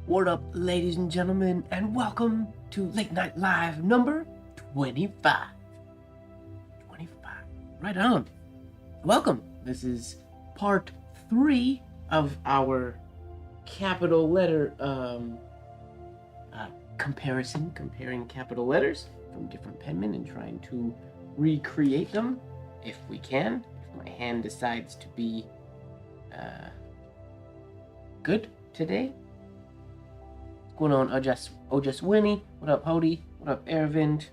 What up, ladies and gentlemen, and welcome to Late Night Live number 25. 25. Right on. Welcome. This is part 3 of our capital letter comparing capital letters from different penmen and trying to recreate them if we can, if my hand decides to be good today. What's going on, Ojas Winnie? What up, Hody? What up, Ervind?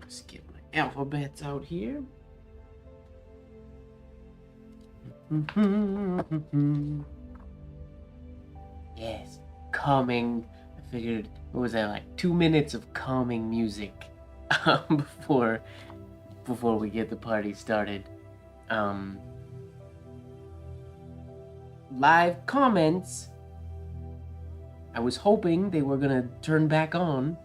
Let's get my alphabets out here. Yes, calming. I figured, what was that, like 2 minutes of calming music before we get the party started. Live comments. I was hoping they were gonna turn back on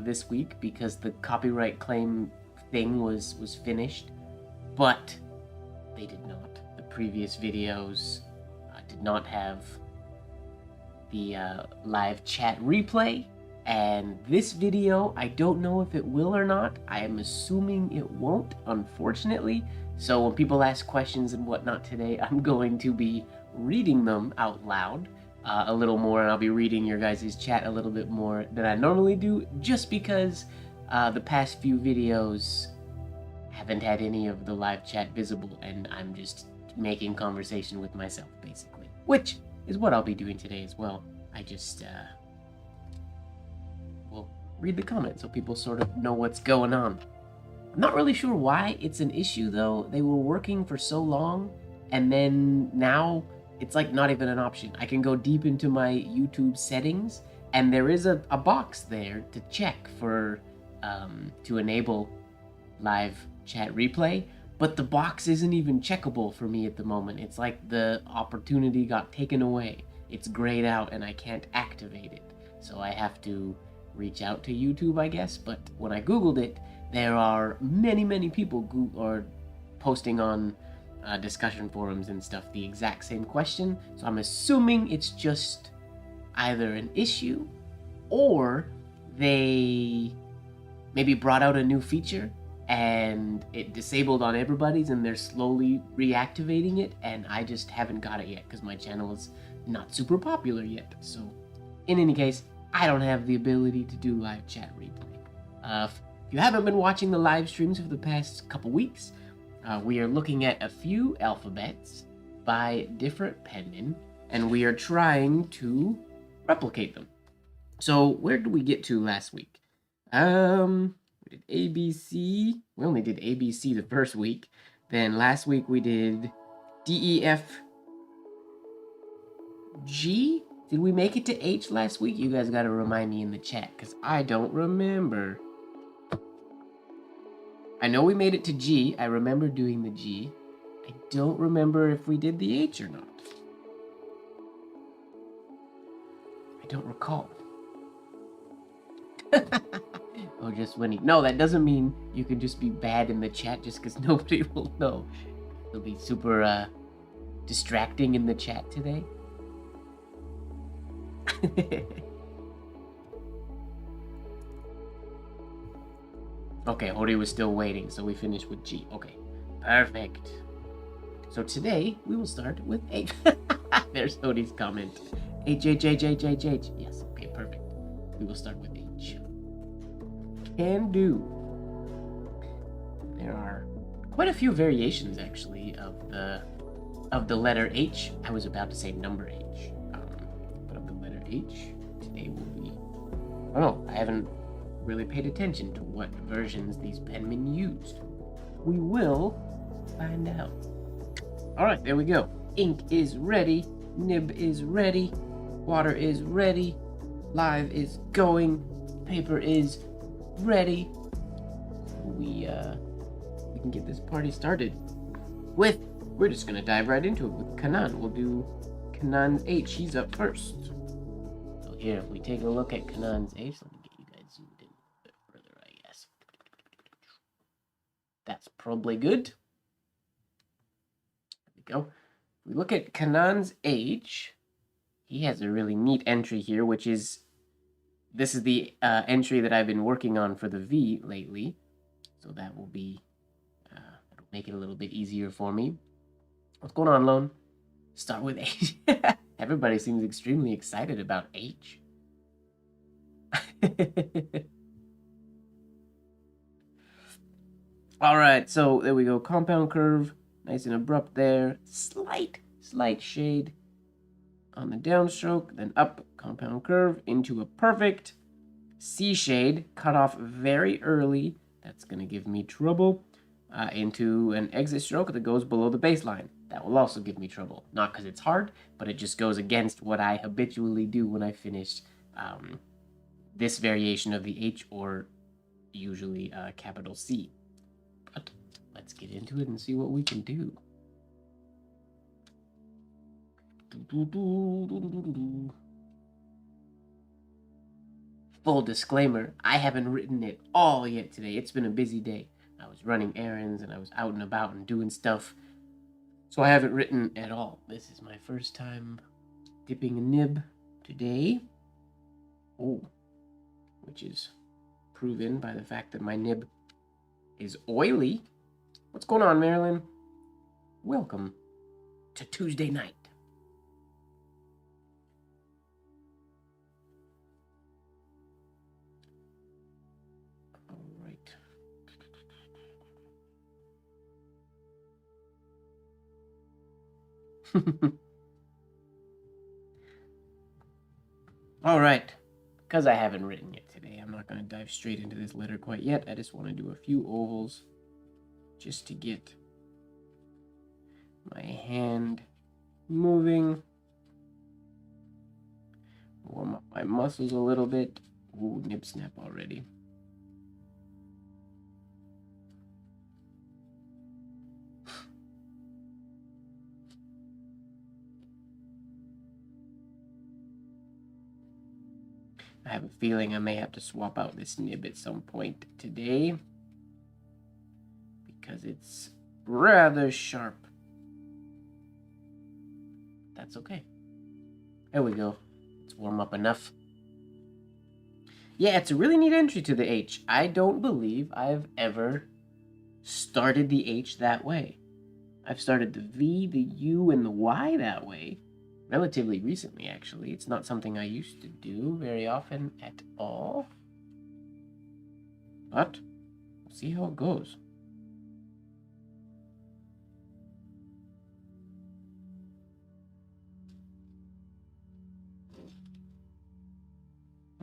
this week because the copyright claim thing was finished, but they did not. The previous videos did not have the live chat replay, and this video, I don't know if it will or not. I am assuming it won't, unfortunately. So when people ask questions and whatnot today, I'm going to be reading them out loud a little more, and I'll be reading your guys' chat a little bit more than I normally do, just because the past few videos haven't had any of the live chat visible, and I'm just making conversation with myself, basically, which is what I'll be doing today as well. I just will read the comments so people sort of know what's going on. I'm not really sure why it's an issue, though. They were working for so long, and then now it's like not even an option. I can go deep into my YouTube settings, and there is a box there to check for to enable live chat replay, but the box isn't even checkable for me at the moment. It's like the opportunity got taken away. It's grayed out and I can't activate it. So I have to reach out to YouTube, I guess. But when I Googled it, there are many people posting on discussion forums and stuff the exact same question. So I'm assuming it's just either an issue or they maybe brought out a new feature and it disabled on everybody's and they're slowly reactivating it, and I just haven't got it yet because my channel is not super popular yet. So in any case, I don't have the ability to do live chat replay. If you haven't been watching the live streams for the past couple weeks, we are looking at a few alphabets by different penmen, and we are trying to replicate them. So where did we get to last week? We did ABC. We only did ABC the first week. Then last week we did DEF G. Did we make it to H last week? You guys gotta remind me in the chat, because I don't remember. I know we made it to G. I remember doing the G. I don't remember if we did the H or not. I don't recall. Oh, just winning. No, that doesn't mean you can just be bad in the chat just because nobody will know. It'll be super distracting in the chat today. Okay, Hori was still waiting, so we finished with G. Okay, perfect. So today, we will start with H. There's Hori's comment. H. Yes, okay, perfect. We will start with H. Can do. There are quite a few variations, actually, of the letter H. I was about to say number H. But of the letter H, today will be... I don't know, I haven't really paid attention to what versions these penmen used. We will find out. Alright, there we go. Ink is ready. Nib is ready. Water is ready. Live is going. Paper is ready. We can get this party started with... We're just gonna dive right into it with Kanan. We'll do Kanan's H. He's up first. So here, if we take a look at Kanan's H, let me get you guys zoomed in a bit further, I guess. That's probably good. There we go. If we look at Kanan's H, he has a really neat entry here, which is, this is the entry that I've been working on for the V lately. So that will be, that'll make it a little bit easier for me. What's going on, Lone? Start with H. Everybody seems extremely excited about H. All right, so there we go. Compound curve, nice and abrupt there. Slight shade on the downstroke, then up, compound curve into a perfect C shade, cut off very early. That's gonna give me trouble. Into an exit stroke that goes below the baseline. That will also give me trouble. Not because it's hard, but it just goes against what I habitually do when I finish this variation of the H, or usually capital C. But let's get into it and see what we can do. Full disclaimer, I haven't written it all yet today. It's been a busy day. I was running errands and I was out and about and doing stuff. So I haven't written at all. This is my first time dipping a nib today. Oh, which is proven by the fact that my nib is oily. What's going on, Marilyn? Welcome to Tuesday night. All right. All right. Because I haven't written it today, I'm not going to dive straight into this letter quite yet. I just want to do a few ovals just to get my hand moving. Warm up my muscles a little bit. Ooh, nib snap already. I have a feeling I may have to swap out this nib at some point today because it's rather sharp. That's okay. There we go. Let's warm up enough. Yeah, it's a really neat entry to the H. I don't believe I've ever started the H that way. I've started the V, the U, and the Y that way relatively recently, actually. It's not something I used to do very often at all. But we'll see how it goes.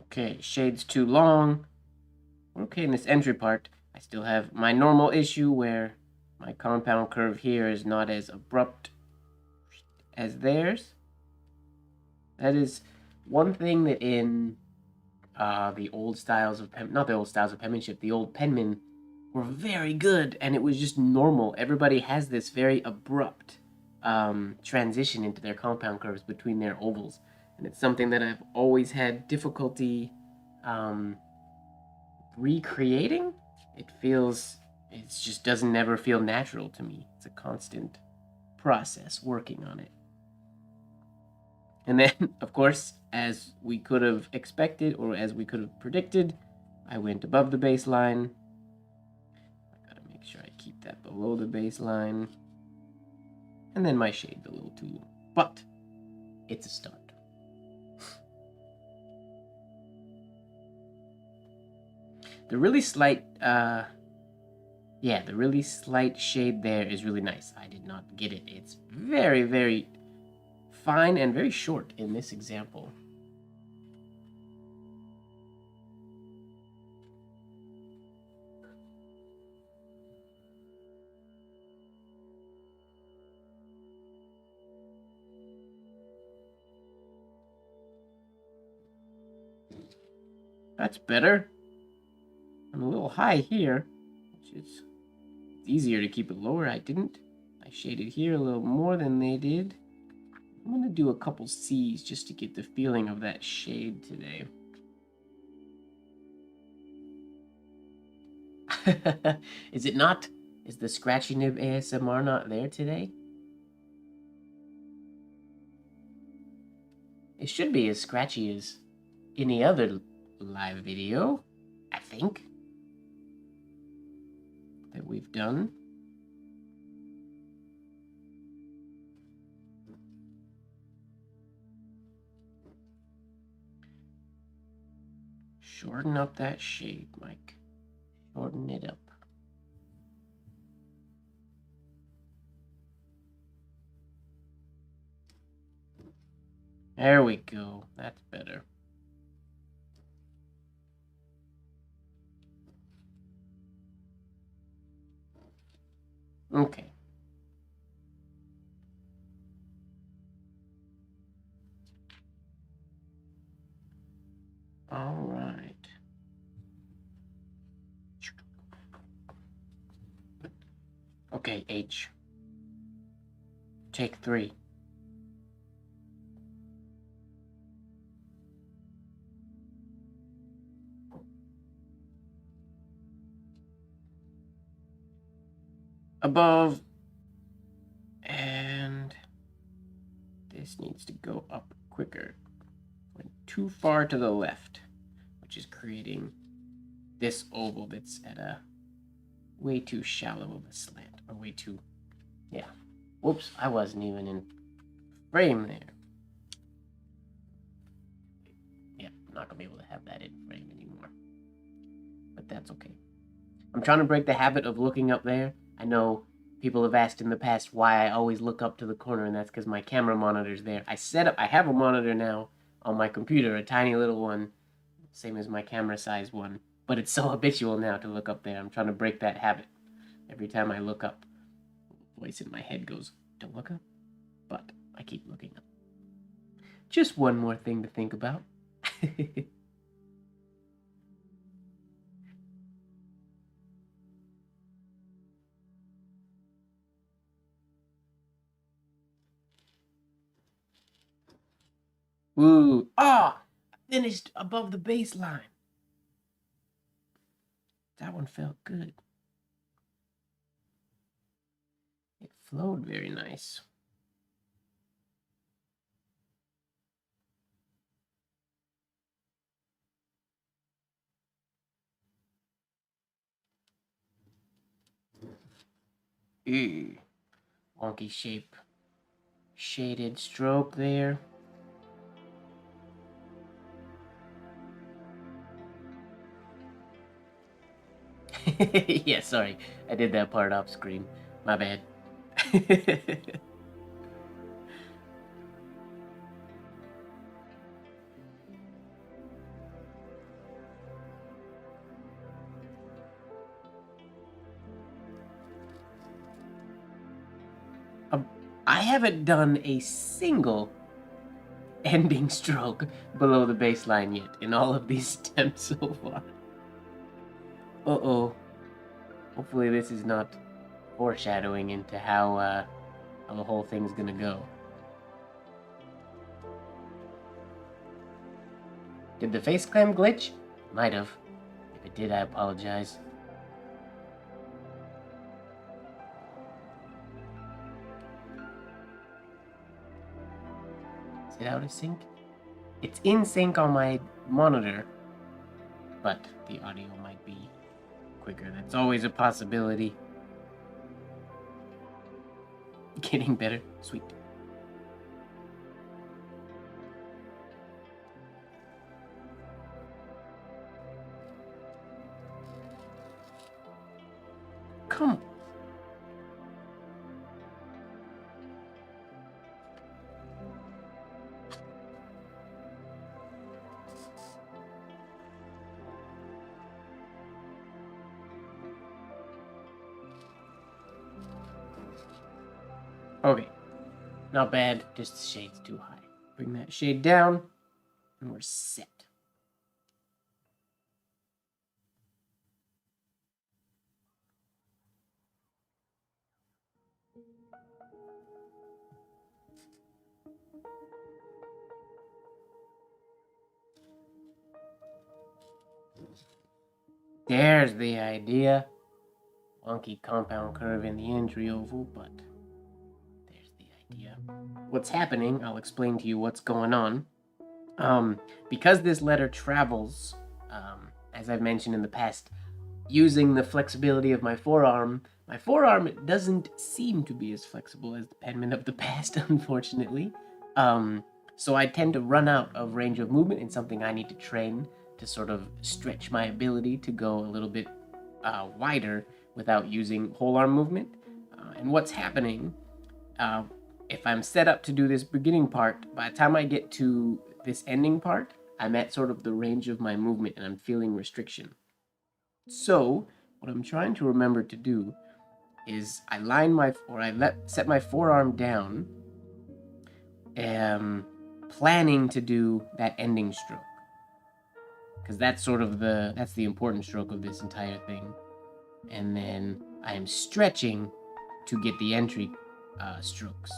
Okay, shade's too long. We're okay in this entry part. I still have my normal issue where my compound curve here is not as abrupt as theirs. That is one thing that in the old styles of not the old styles of penmanship, the old penmen were very good, and it was just normal. Everybody has this very abrupt transition into their compound curves between their ovals, and it's something that I've always had difficulty recreating. It just doesn't ever feel natural to me. It's a constant process working on it. And then, of course, as we could have expected or as we could have predicted, I went above the baseline. I gotta make sure I keep that below the baseline. And then my shade's a little too low, but it's a start. The really slight, the really slight shade there is really nice. I did not get it. It's very, very fine and very short in this example. That's better. I'm a little high here, which is easier to keep it lower. I shaded here a little more than they did. I'm going to do a couple C's just to get the feeling of that shade today. Is it not? Is the Scratchy Nib ASMR not there today? It should be as scratchy as any other live video, I think, that we've done. Shorten up that shade, Mike. Shorten it up. There we go. That's better. Okay. All right. Okay, H. Take 3. Above. And this needs to go up quicker. Went too far to the left, which is creating this oval that's at a way too shallow of a slant, or way too, yeah. Whoops, I wasn't even in frame there. Yeah, I'm not gonna be able to have that in frame anymore, but that's okay. I'm trying to break the habit of looking up there. I know people have asked in the past why I always look up to the corner, and that's because my camera monitor's there. I have a monitor now on my computer, a tiny little one, same as my camera size one, but it's so habitual now to look up there. I'm trying to break that habit. Every time I look up, a voice in my head goes, "Don't look up," but I keep looking up. Just one more thing to think about. Ooh, ah, finished above the baseline. That one felt good. It flowed very nice. Ooh, wonky shape. Shaded stroke there. Yeah, sorry. I did that part off screen. My bad. I haven't done a single ending stroke below the baseline yet in all of these attempts so far. Uh-oh. Hopefully this is not foreshadowing into how the whole thing's gonna go. Did the face cam glitch? Might have. If it did, I apologize. Is it out of sync? It's in sync on my monitor, but the audio might be quicker. That's always a possibility. Getting better. Sweet. Come on. Okay. Not bad, just the shade's too high. Bring that shade down, and we're set. There's the idea. Wonky compound curve in the entry oval, but there's the idea. What's happening, I'll explain to you what's going on. Because this letter travels, as I've mentioned in the past, using the flexibility of my forearm doesn't seem to be as flexible as the penman of the past, unfortunately. So I tend to run out of range of movement in something I need to train to sort of stretch my ability to go a little bit wider without using whole arm movement. And what's happening, if I'm set up to do this beginning part, by the time I get to this ending part, I'm at sort of the range of my movement and I'm feeling restriction. So what I'm trying to remember to do is I set my forearm down, planning to do that ending stroke, because that's sort of that's the important stroke of this entire thing. And then I am stretching to get the entry strokes.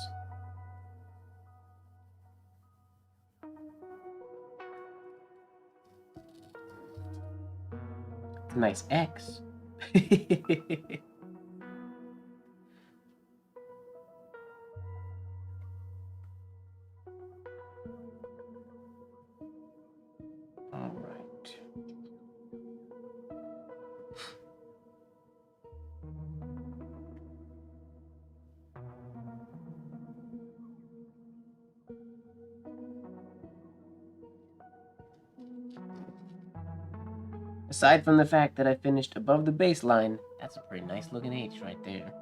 It's a nice X. All right. Aside from the fact that I finished above the baseline, that's a pretty nice looking H right there.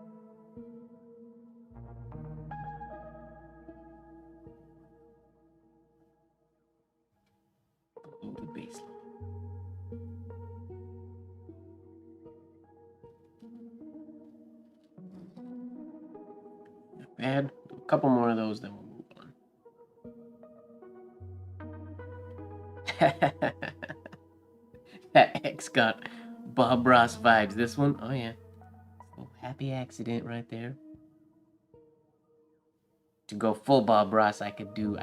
Below the baseline. Not bad. A couple more of those, then we'll move on. That X got Bob Ross vibes. This one, oh yeah. Little happy accident right there. To go full Bob Ross, I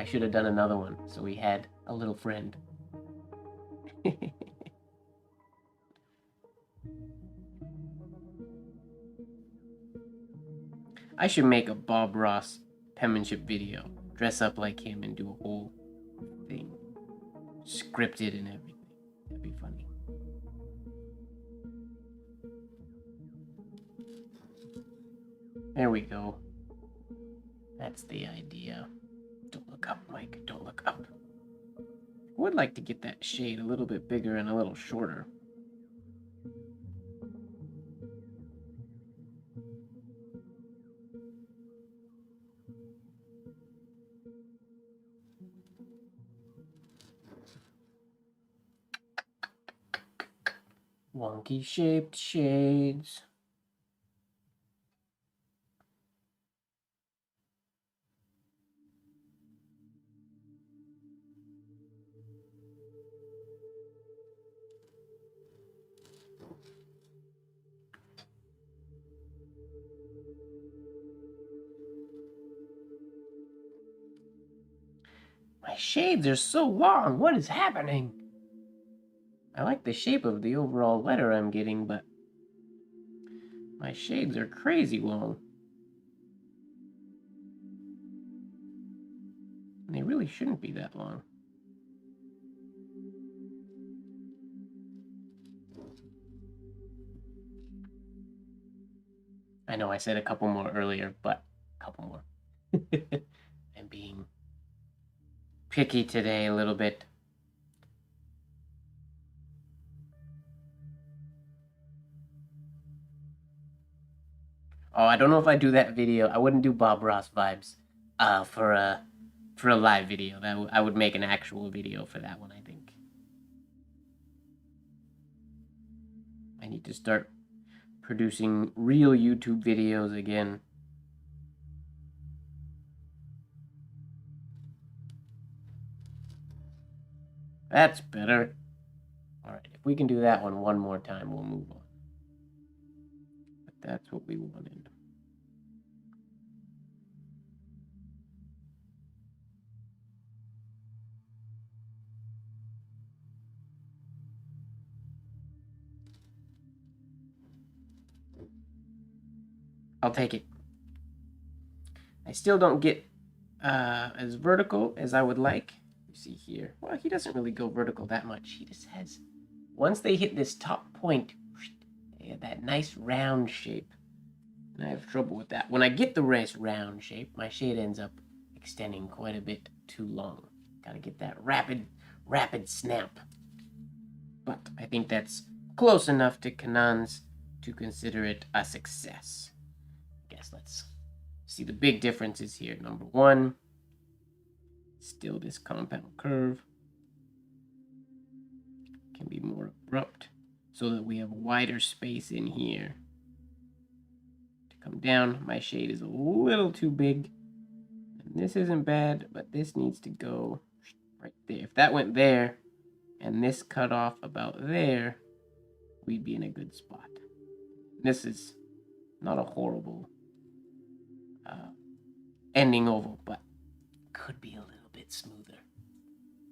should have done another one, so we had a little friend. I should make a Bob Ross penmanship video. Dress up like him and do a whole thing. Scripted and everything. That'd be funny. There we go. That's the idea. Don't look up, Mike. Don't look up. I would like to get that shade a little bit bigger and a little shorter. Wonky shaped shades. My shades are so long. What is happening? I like the shape of the overall letter I'm getting, but my shades are crazy long. And they really shouldn't be that long. I know I said a couple more earlier, but a couple more. I'm being picky today a little bit. Oh, I don't know if I do that video. I wouldn't do Bob Ross vibes for a live video. I would make an actual video for that one, I think. I need to start producing real YouTube videos again. That's better. All right, if we can do that one more time, we'll move on. But that's what we wanted. I'll take it. I still don't get as vertical as I would like. see here. Well, he doesn't really go vertical that much. He just has, once they hit this top point, they have that nice round shape. And I have trouble with that. When I get the nice round shape, my shade ends up extending quite a bit too long. Gotta get that rapid snap. But I think that's close enough to Kanan's to consider it a success. I guess let's see the big differences here. Number one, still this compound curve can be more abrupt so that we have wider space in here to come down. My shade is a little too big. And this isn't bad, but this needs to go right there. If that went there and this cut off about there, we'd be in a good spot. This is not a horrible ending oval, but could be a little bit smoother.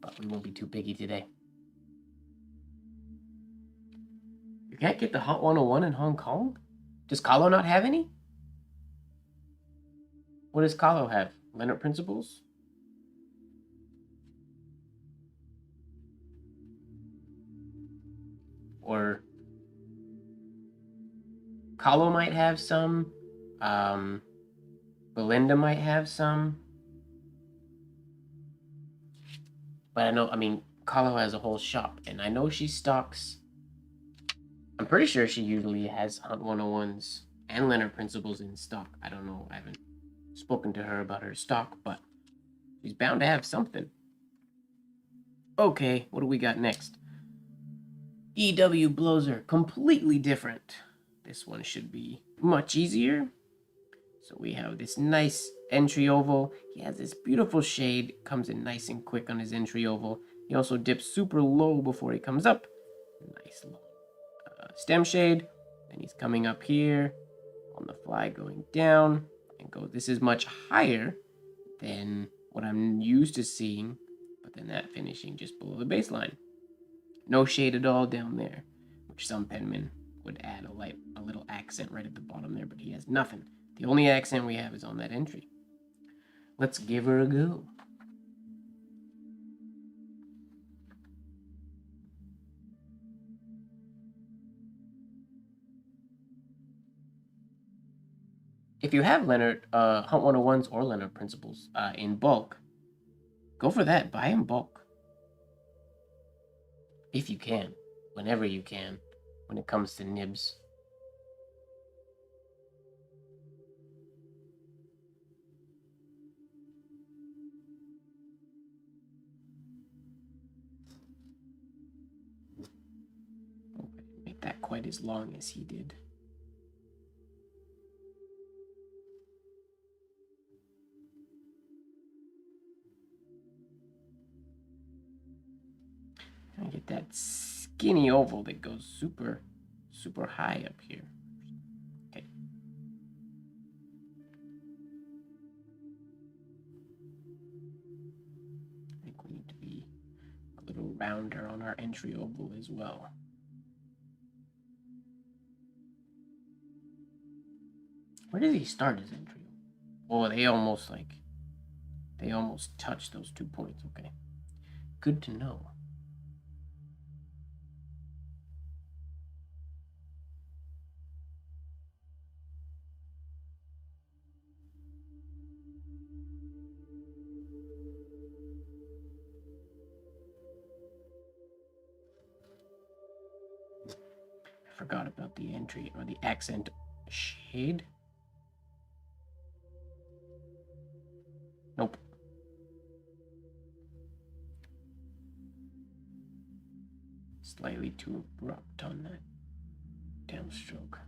But we won't be too picky today. You can't get the Hot 101 in Hong Kong? Does Kahlo not have any? What does Kahlo have? Leonard Principles? Or Kahlo might have some. Belinda might have some. But I mean, Kahlo has a whole shop, and I know she stocks. I'm pretty sure she usually has Hunt 101s and Leonard Principles in stock. I don't know. I haven't spoken to her about her stock, but she's bound to have something. Okay, what do we got next? EW Blozer, completely different. This one should be much easier. So we have this nice entry oval. He has this beautiful shade, comes in nice and quick on his entry oval. He also dips super low before he comes up. Nice long stem shade. And he's coming up here on the fly, going down and go. This is much higher than what I'm used to seeing, but then that finishing just below the baseline. No shade at all down there, which some penmen would add a little accent right at the bottom there, but he has nothing. The only accent we have is on that entry. Let's give her a go. If you have Leonard Hunt 101s or Leonard Principles in bulk, go for that. Buy in bulk. If you can, whenever you can, when it comes to nibs. Make that quite as long as he did. I get that skinny oval that goes super, super high up here. Okay. I think we need to be a little rounder on our entry oval as well. Where does he start his entry? Oh, they almost touch those 2 points. Okay. Good to know. I forgot about the entry or the accent shade. Nope. Slightly too abrupt on that downstroke.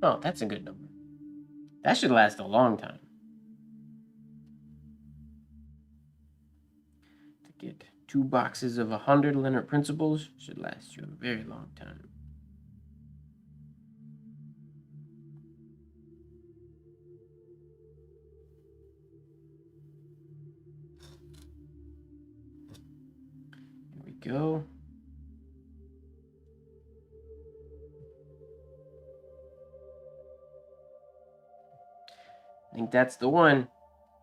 Oh, that's a good number. That should last a long time. To get 2 boxes of 100 Leonard Principles should last you a very long time. Here we go. think that's the one.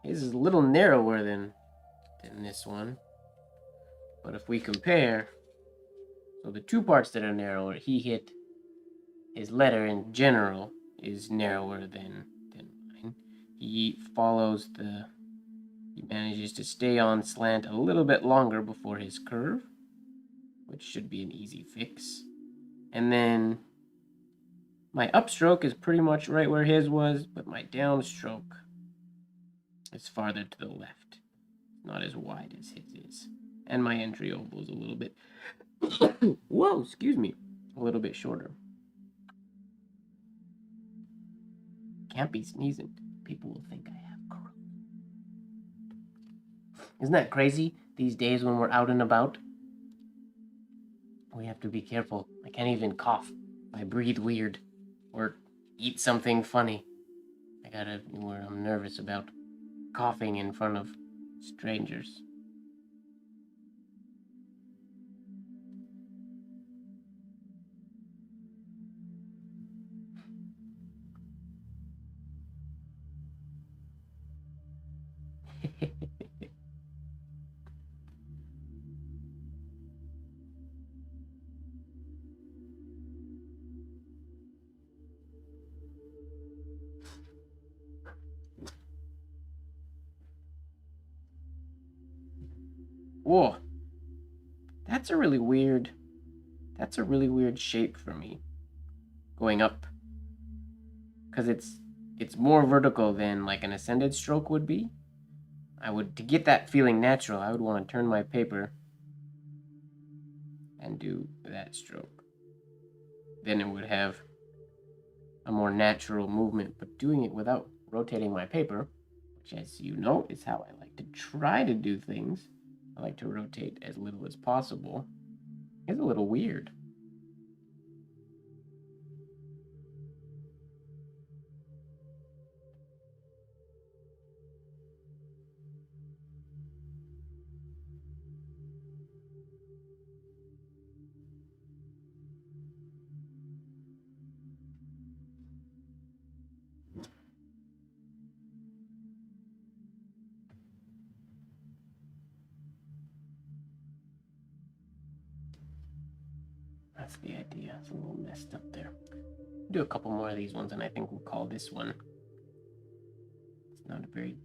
His is a little narrower than this one. But if we compare, so the two parts that are narrower, he hit his letter in general is narrower than mine. He manages to stay on slant a little bit longer before his curve, which should be an easy fix. And then my upstroke is pretty much right where his was, but my downstroke is farther to the left. Not as wide as his is. And my entry oval is a little bit, whoa, excuse me, a little bit shorter. Can't be sneezing. People will think I have corona. Isn't that crazy? These days when we're out and about, we have to be careful. I can't even cough. I breathe weird or eat something funny. I'm nervous about coughing in front of strangers. Whoa. That's a really weird shape for me. Going up. Because it's more vertical than like an ascended stroke would be. To get that feeling natural, I would want to turn my paper and do that stroke. Then it would have a more natural movement, but doing it without rotating my paper, which as you know is how I like to try to do things. I like to rotate as little as possible. It's a little weird. That's the idea. It's a little messed up there. Do a couple more of these ones, and I think we'll call this one. It's not a very.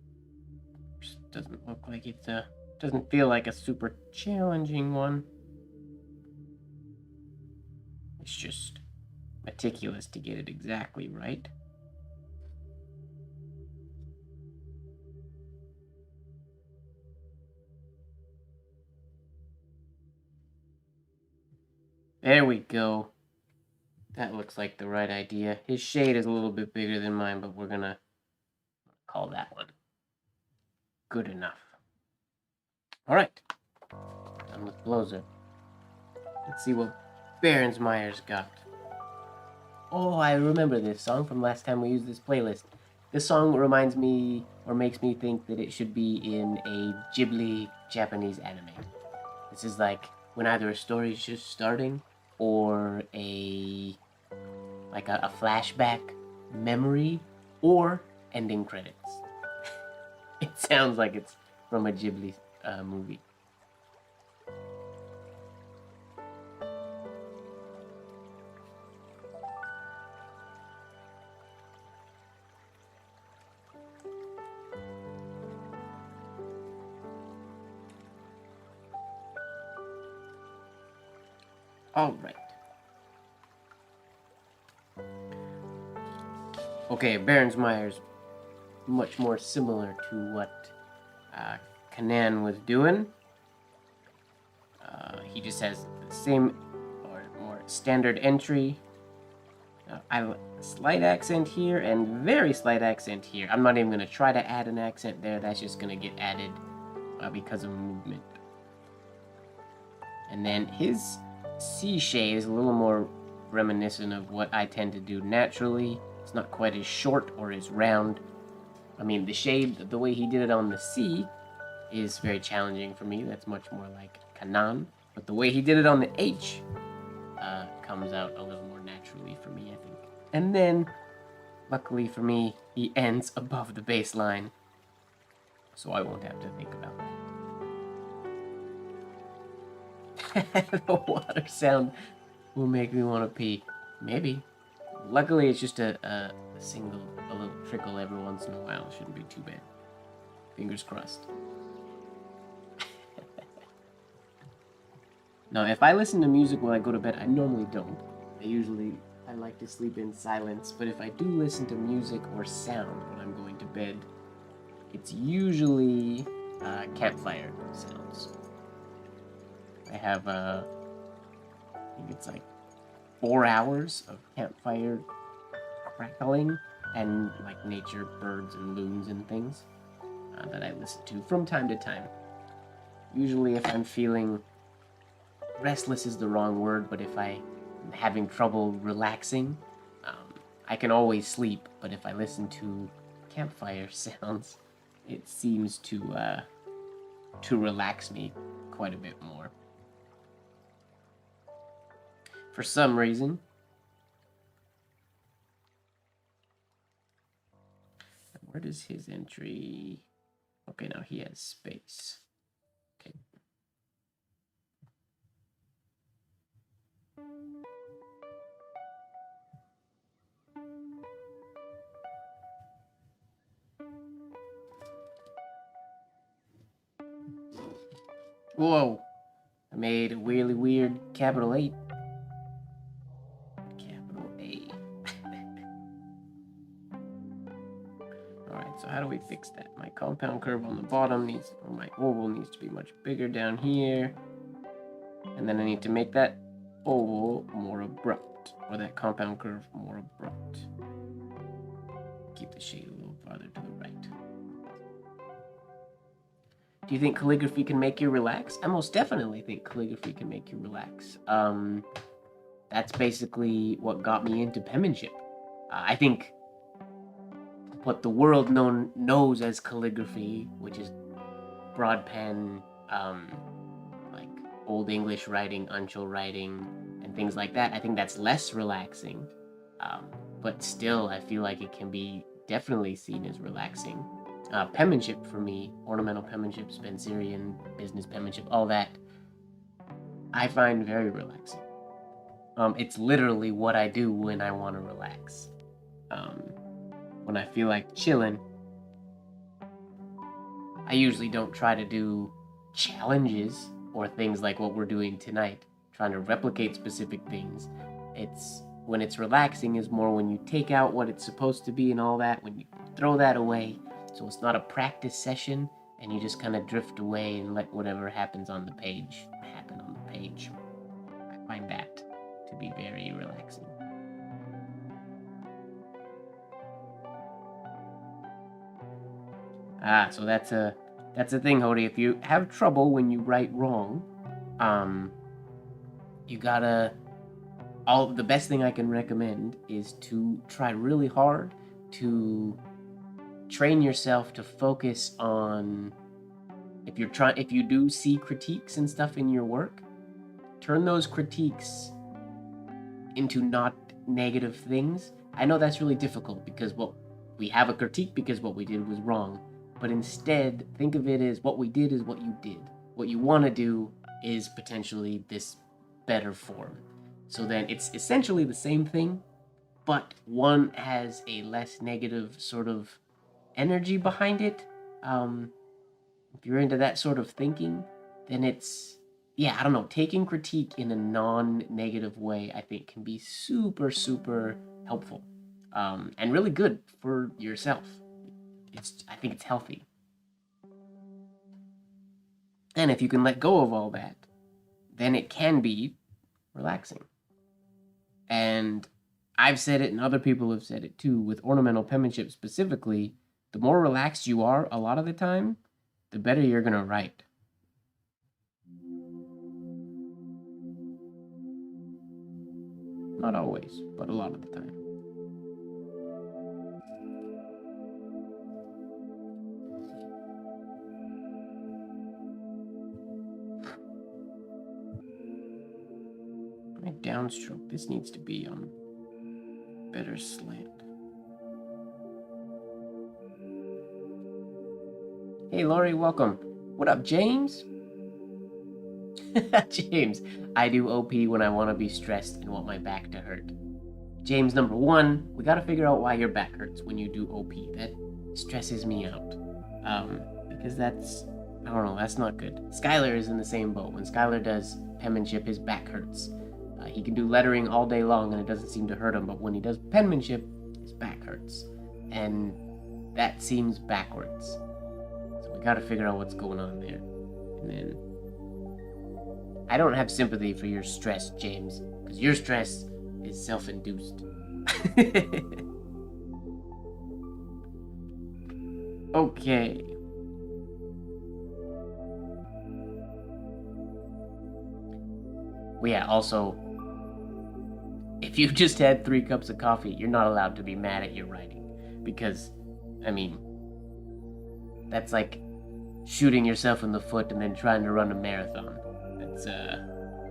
Just doesn't look like it's a. Doesn't feel like a super challenging one. It's just meticulous to get it exactly right. There we go. That looks like the right idea. His shade is a little bit bigger than mine, but we're gonna call that one good enough. All right, done with Blozer. Let's see what Berensmeyer's got. Oh, I remember this song from last time we used this playlist. This song reminds me, or makes me think that it should be in a Ghibli Japanese anime. This is like when either a story is just starting or a flashback memory or ending credits. It sounds like it's from a Ghibli movie. All right. Okay, Berensmeyer's much more similar to what Kanan was doing. He just has the same or more standard entry. I have a slight accent here and very slight accent here. I'm not even going to try to add an accent there. That's just going to get added because of movement. And then his C shade is a little more reminiscent of what I tend to do naturally. It's not quite as short or as round. I mean, the shade, the way he did it on the C is very challenging for me. That's much more like Kanan. But the way he did it on the H comes out a little more naturally for me, I think. And then Luckily for me, he ends above the baseline, so I won't have to think about that. The water sound will make me want to pee. Maybe. Luckily, it's just a little trickle every once in a while. Shouldn't be too bad. Fingers crossed. Now, if I listen to music while I go to bed, I normally don't. I like to sleep in silence, but if I do listen to music or sound when I'm going to bed, it's usually campfire sounds. I have, I think it's like 4 hours of campfire crackling and like nature, birds and loons and things that I listen to from time to time. Usually if I'm feeling restless is the wrong word, but if I'm having trouble relaxing, I can always sleep, but if I listen to campfire sounds, it seems to relax me quite a bit more. For some reason. Where does his entry... Okay, now he has space. Okay. Whoa! I made a really weird capital A. Capital A. Alright, so how do we fix that? My compound curve on the bottom needs, or my oval needs to be much bigger down here. And then I need to make that oval more abrupt, or that compound curve more abrupt. Keep the shade a little farther to the right. Do you think calligraphy can make you relax? I most definitely think calligraphy can make you relax. That's basically what got me into penmanship. I think what the world knows as calligraphy, which is broad pen, like Old English writing, uncial writing, and things like that, I think that's less relaxing. But still, I feel like it can be definitely seen as relaxing. Penmanship for me, ornamental penmanship, Spencerian, business penmanship, all that, I find very relaxing. It's literally what I do when I want to relax. When I feel like chilling, I usually don't try to do challenges or things like what we're doing tonight, trying to replicate specific things. When it's relaxing is more when you take out what it's supposed to be and all that, when you throw that away. So it's not a practice session, and you just kind of drift away and let whatever happens on the page happen on the page. I find that to be very relaxing. So that's a thing, Hody. If you have trouble when you write wrong, you gotta... the best thing I can recommend is to try really hard to train yourself to focus on... If you do see critiques and stuff in your work, turn those critiques into not negative things. I know that's really difficult because we have a critique because what we did was wrong. But instead, think of it as what we did is what you did. What you want to do is potentially this better form. So then it's essentially the same thing, but one has a less negative sort of energy behind it. If you're into that sort of thinking, then it's... Yeah, I don't know, taking critique in a non-negative way, I think can be super, super helpful. And really good for yourself. I think it's healthy. And if you can let go of all that, then it can be relaxing. And I've said it and other people have said it too, with ornamental penmanship specifically, the more relaxed you are a lot of the time, the better you're going to write. Not always, but a lot of the time. My downstroke, this needs to be on better slant. Hey, Lori, welcome. What up, James? James, I do OP when I want to be stressed and want my back to hurt. James, number one, we gotta figure out why your back hurts when you do OP. That stresses me out. Because that's, I don't know, that's not good. Skylar is in the same boat. When Skylar does penmanship, his back hurts. He can do lettering all day long and it doesn't seem to hurt him, but when he does penmanship, his back hurts. And that seems backwards. So we gotta figure out what's going on there. And then, I don't have sympathy for your stress, James, because your stress is self-induced. Okay. Well, yeah, also, if you just had 3 cups of coffee, you're not allowed to be mad at your writing. Because, I mean, that's like shooting yourself in the foot and then trying to run a marathon. That's,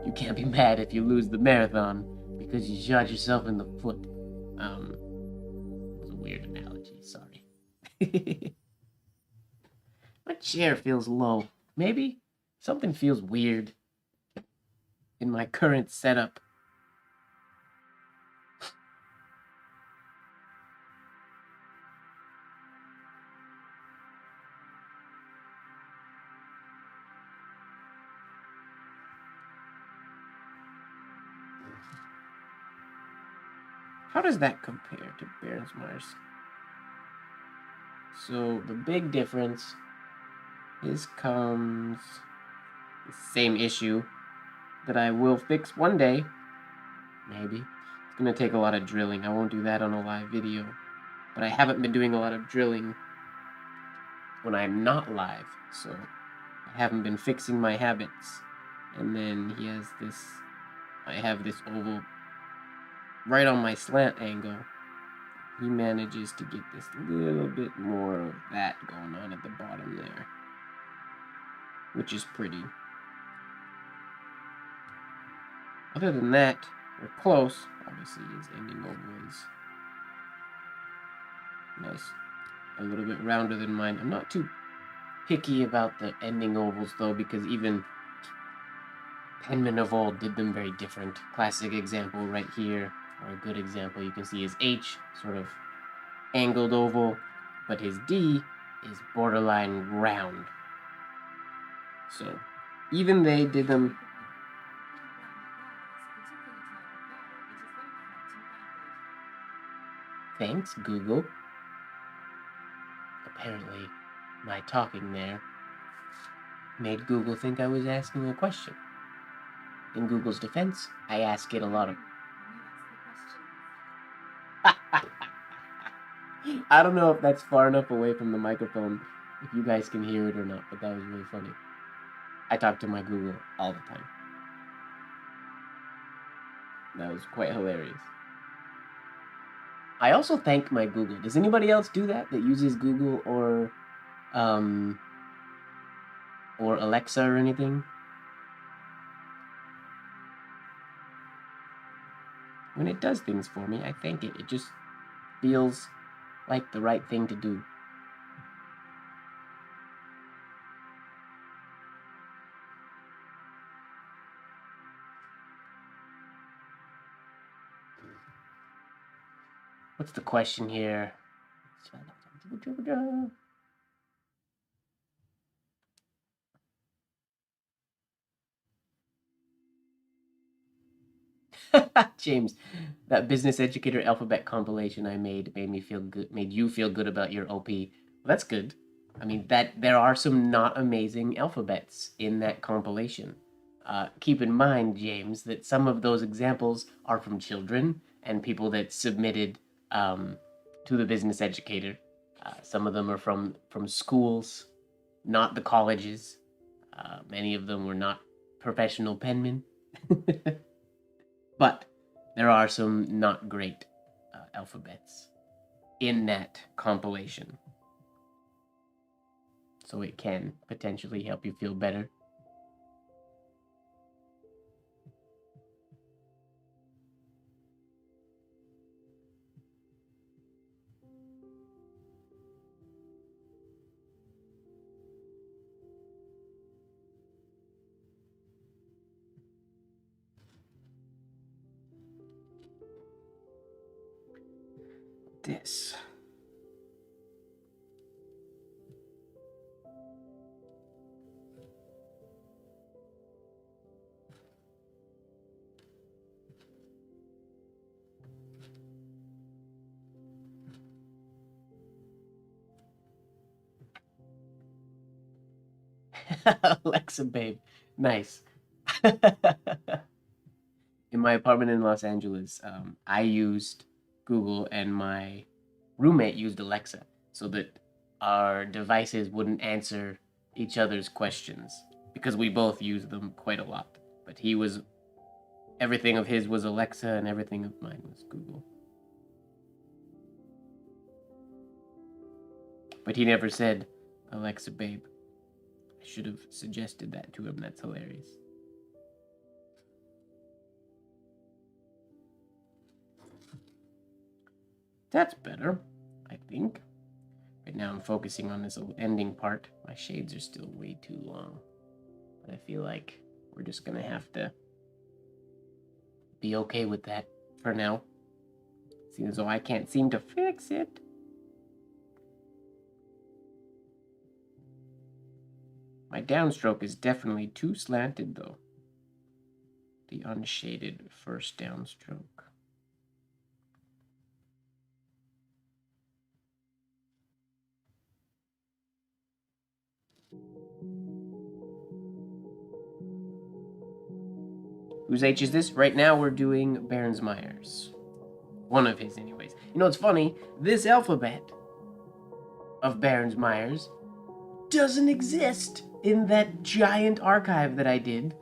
you can't be mad if you lose the marathon because you shot yourself in the foot. It was a weird analogy, sorry. My chair feels low. Maybe something feels weird in my current setup. How does that compare to Bearnsmeyer's? So the big difference is comes the same issue that I will fix one day. Maybe. It's gonna take a lot of drilling. I won't do that on a live video. But I haven't been doing a lot of drilling when I'm not live, so I haven't been fixing my habits. And then he has this, I have this oval right on my slant angle. He manages to get this little bit more of that going on at the bottom there, which is pretty. Other than that, we're close. Obviously, his ending oval is nice, a little bit rounder than mine. I'm not too picky about the ending ovals though, because even Penman of old did them very different. Classic example right here, or a good example, you can see his H, sort of angled oval, but his D is borderline round. So, even they did them. Thanks, Google. Apparently, my talking there made Google think I was asking a question. In Google's defense, I ask it a lot of... I don't know if that's far enough away from the microphone, if you guys can hear it or not, but that was really funny. I talk to my Google all the time. That was quite hilarious. I also thank my Google. Does anybody else do that uses Google or Alexa or anything? When it does things for me, I thank it. It just feels like the right thing to do. What's the question here? James, that business educator alphabet compilation I made me feel good. Made you feel good about your OP. Well, that's good. I mean, that there are some not amazing alphabets in that compilation. Keep in mind, James, that some of those examples are from children and people that submitted to the business educator. Some of them are from schools, not the colleges. Many of them were not professional penmen. But there are some not great alphabets in that compilation. So it can potentially help you feel better. this. Alexa, babe. Nice. In my apartment in Los Angeles, I used Google and my roommate used Alexa so that our devices wouldn't answer each other's questions because we both use them quite a lot. But everything of his was Alexa and everything of mine was Google. But he never said, Alexa, babe. I should have suggested that to him. That's hilarious. That's better, I think. Right now I'm focusing on this ending part. My shades are still way too long. But I feel like we're just gonna have to be okay with that for now. Seeing as though I can't seem to fix it. My downstroke is definitely too slanted though. The unshaded first downstroke. Whose H is this? Right now we're doing Berensmeyer's. One of his anyways. You know what's funny? This alphabet of Berensmeyer's doesn't exist in that giant archive that I did.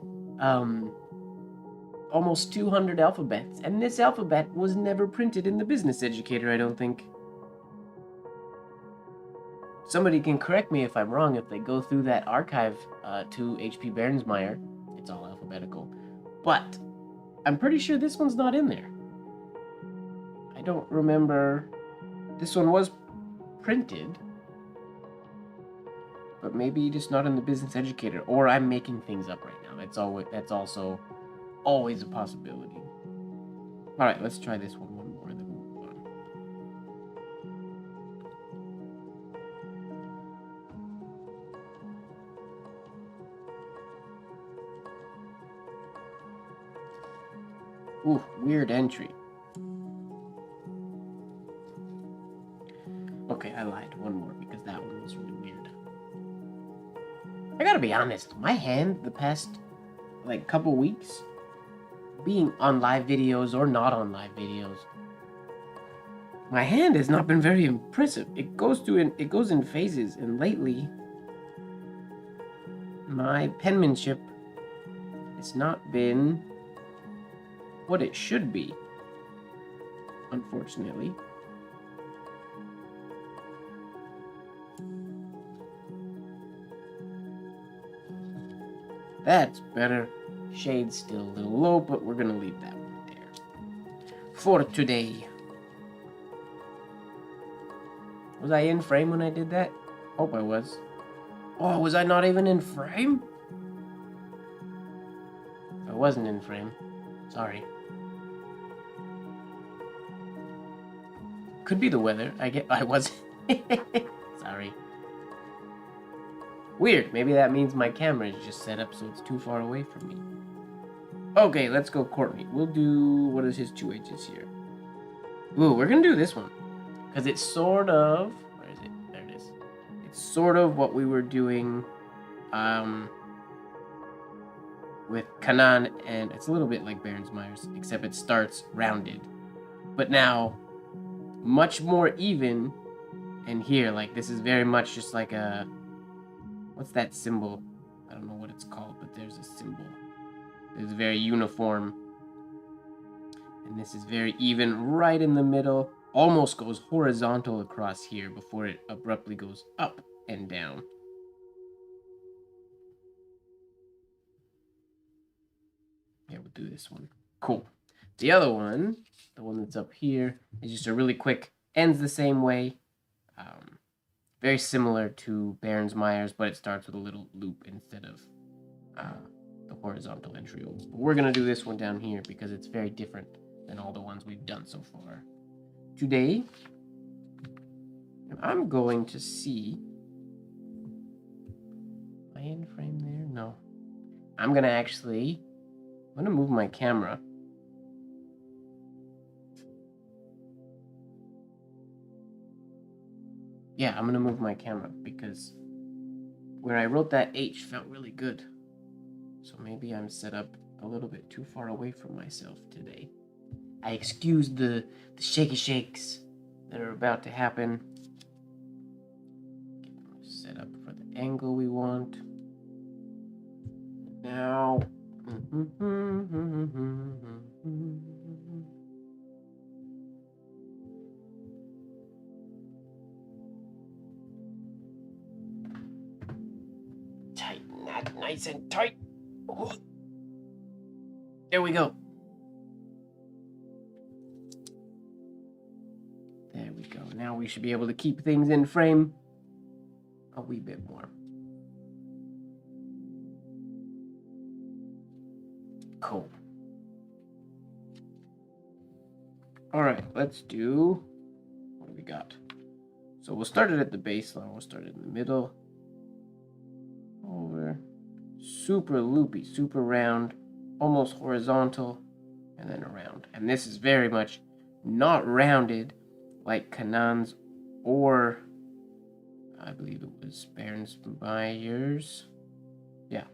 Almost 200 alphabets. And this alphabet was never printed in the Business Educator, I don't think. Somebody can correct me if I'm wrong. If they go through that archive to H.P. Berensmeyer, it's all alphabetical. But I'm pretty sure this one's not in there. I don't remember. This one was printed, but maybe just not in the Business Educator, or I'm making things up right now. That's also always a possibility. All right, let's try this one more. Then we'll move on. Ooh, weird entry. Okay, I lied. One more because that one was really weird. I gotta be honest, my hand the past couple weeks, being on live videos or not on live videos, my hand has not been very impressive. It goes in phases, and lately my penmanship has not been what it should be, unfortunately. That's better. Shade's still a little low, but we're gonna leave that one there for today. Was I in frame when I did that? Hope I was. Oh, was I not even in frame? I wasn't in frame. Sorry. Could be the weather. I was. Sorry. Weird. Maybe that means my camera is just set up so it's too far away from me. Okay, let's go Courtney. We'll do... What is his 2 H's here? Ooh, we're gonna do this one. Because it's sort of... Where is it? There it is. It's sort of what we were doing with Kanan, and it's a little bit like Berensmeyer's, except it starts rounded. But now, much more even, and here, this is very much just like a... What's that symbol? I don't know what it's called, but there's a symbol. It's very uniform. And this is very even right in the middle. Almost goes horizontal across here before it abruptly goes up and down. Yeah, we'll do this one. Cool. The other one, the one that's up here, is just a really quick, ends the same way. Very similar to Berensmeyer's, but it starts with a little loop instead of the horizontal entry. But we're going to do this one down here because it's very different than all the ones we've done so far. Today, I'm going to see. Am I in frame there? No. I'm gonna move my camera. Yeah, I'm gonna move my camera because where I wrote that H felt really good. So maybe I'm set up a little bit too far away from myself today. I excuse the shaky shakes that are about to happen. Set up for the angle we want. Now. Tighten that nice and tight. There we go. There we go. Now we should be able to keep things in frame a wee bit more. Cool. All right, let's do, what do we got? So we'll start it at the baseline. We'll start it in the middle. Over. Super loopy, super round, almost horizontal, and then around. And this is very much not rounded like Kanan's or I believe it was Bairnsmeyer's. Yeah,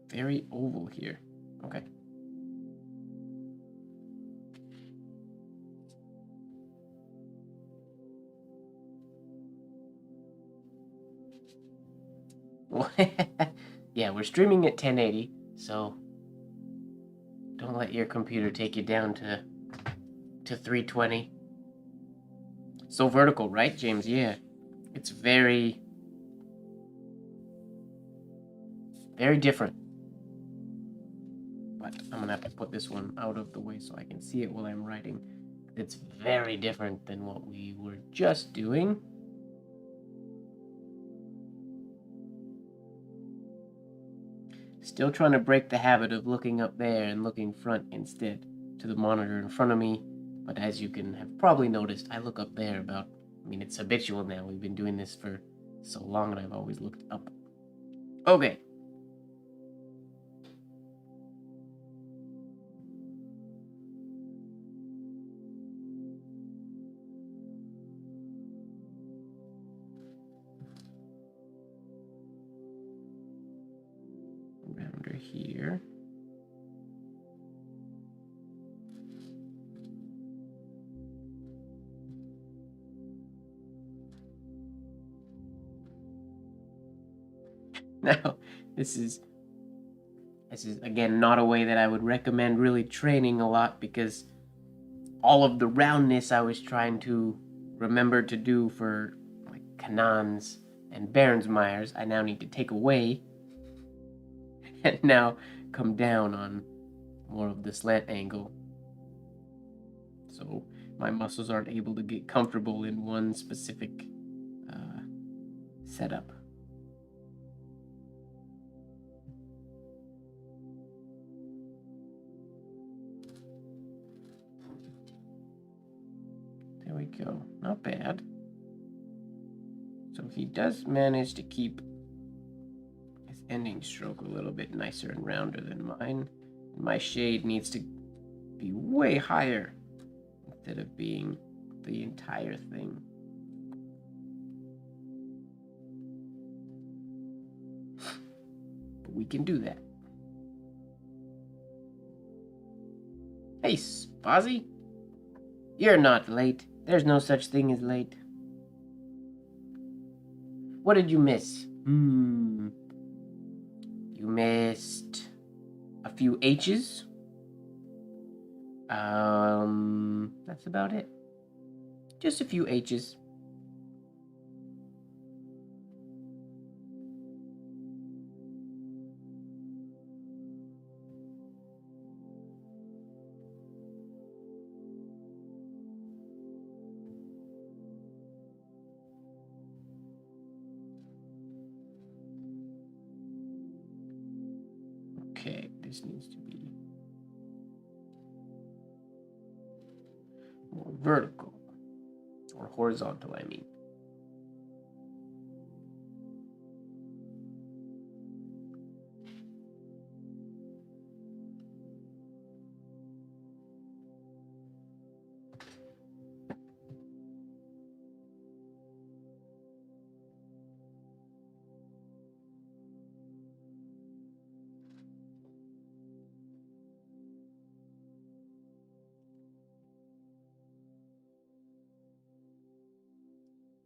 very oval here. Okay. Yeah, we're streaming at 1080, so don't let your computer take you down to 320. So vertical, right, James? Yeah. It's very, very different. But I'm gonna have to put this one out of the way so I can see it while I'm writing. It's very different than what we were just doing. Still trying to break the habit of looking up there and looking front instead to the monitor in front of me. But as you can have probably noticed, I look up there about, I mean, it's habitual now. We've been doing this for so long and I've always looked up. Okay. Rounder here. Now, this is again not a way that I would recommend really training a lot because all of the roundness I was trying to remember to do for like Kanan's and Bairnsmeyer's, I now need to take away and now come down on more of the slant angle. So my muscles aren't able to get comfortable in one specific setup. There we go. Not bad. So he does manage to keep his ending stroke a little bit nicer and rounder than mine. My shade needs to be way higher instead of being the entire thing. But we can do that. Hey, Spazzy. You're not late. There's no such thing as late. What did you miss? You missed a few H's. That's about it. Just a few H's. Okay, this needs to be more vertical, or horizontal, I mean.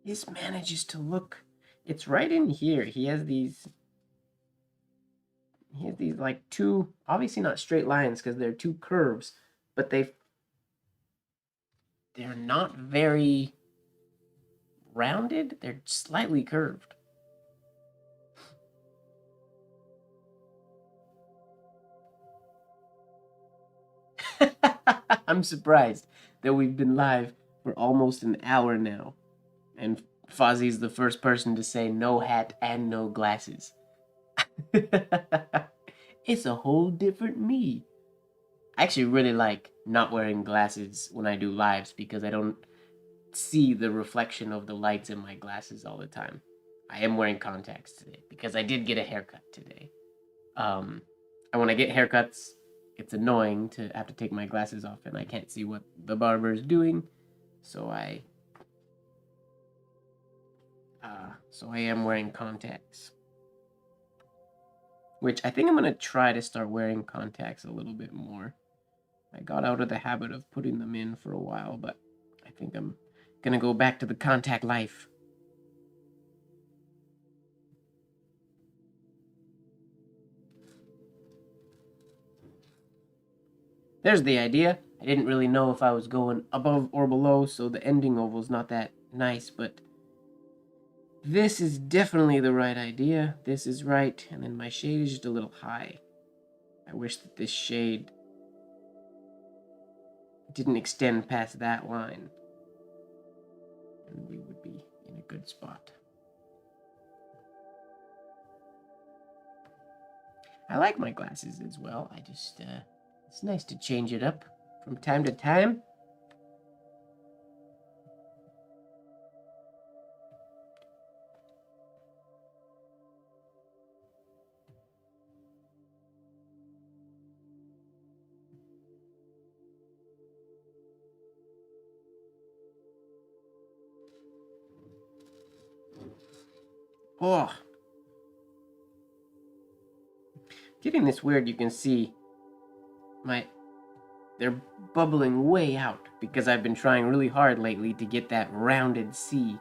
This manages to look. It's right in here. He has these like two, obviously not straight lines because they're two curves, but they're not very rounded. They're slightly curved. I'm surprised that we've been live for almost an hour now, and Fozzie's the first person to say no hat and no glasses. It's a whole different me. I actually really like not wearing glasses when I do lives because I don't see the reflection of the lights in my glasses all the time. I am wearing contacts today because I did get a haircut today. And when I get haircuts, it's annoying to have to take my glasses off and I can't see what the barber is doing. So I am wearing contacts. Which I think I'm going to try to start wearing contacts a little bit more. I got out of the habit of putting them in for a while, but I think I'm going to go back to the contact life. There's the idea. I didn't really know if I was going above or below, so the ending oval's not that nice, but this is definitely the right idea. This is right, and then my shade is just a little high. I wish that this shade didn't extend past that line, and we would be in a good spot. I like my glasses as well. I just, it's nice to change it up from time to time. Oh, getting this weird, you can see they're bubbling way out because I've been trying really hard lately to get that rounded C.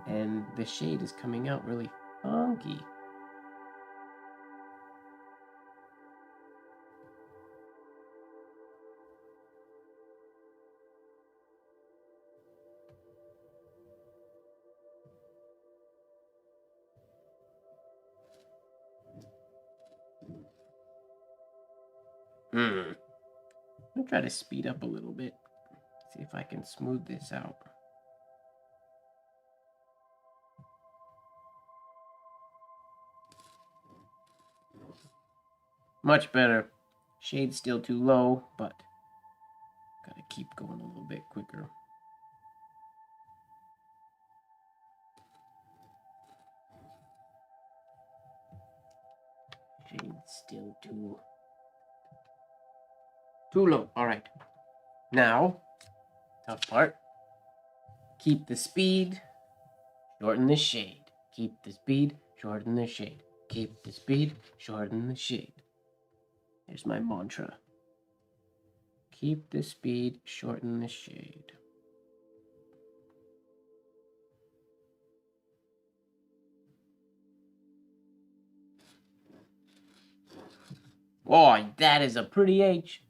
And the shade is coming out really funky. I'm gonna try to speed up a little bit. See if I can smooth this out. Much better. Shade's still too low, but gotta keep going a little bit quicker. Shade's still too low. All right. Now, tough part. Keep the speed, shorten the shade. Keep the speed, shorten the shade. Keep the speed, shorten the shade. There's my mantra. Keep the speed, shorten the shade. Oh, that is a pretty H.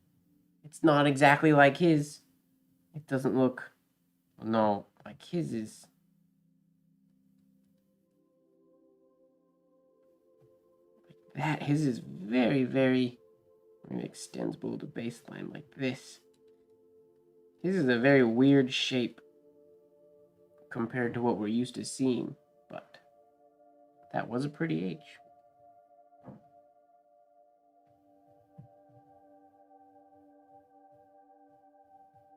It's not exactly like his. It doesn't look... No, like his is... Like that. His is very, very... It extends below the baseline like this. His is a very weird shape compared to what we're used to seeing, but that was a pretty H.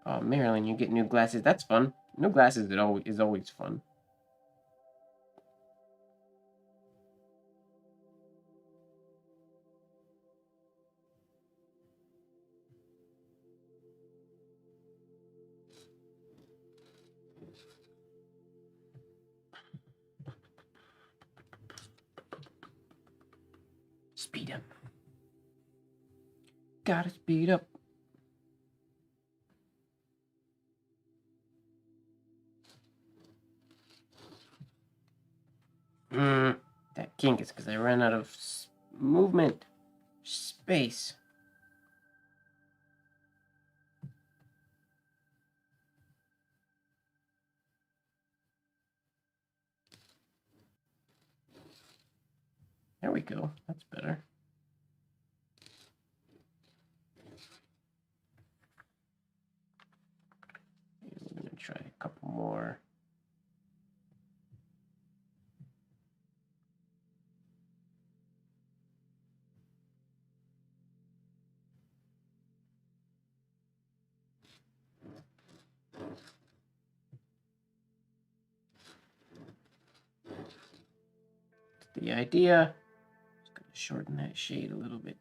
Oh, Marilyn, you get new glasses. That's fun. New glasses is always fun. Speed up. Gotta speed up. kink is because I ran out of movement space. There we go. That's better. We're going to try a couple more. The idea. Just going to shorten that shade a little bit.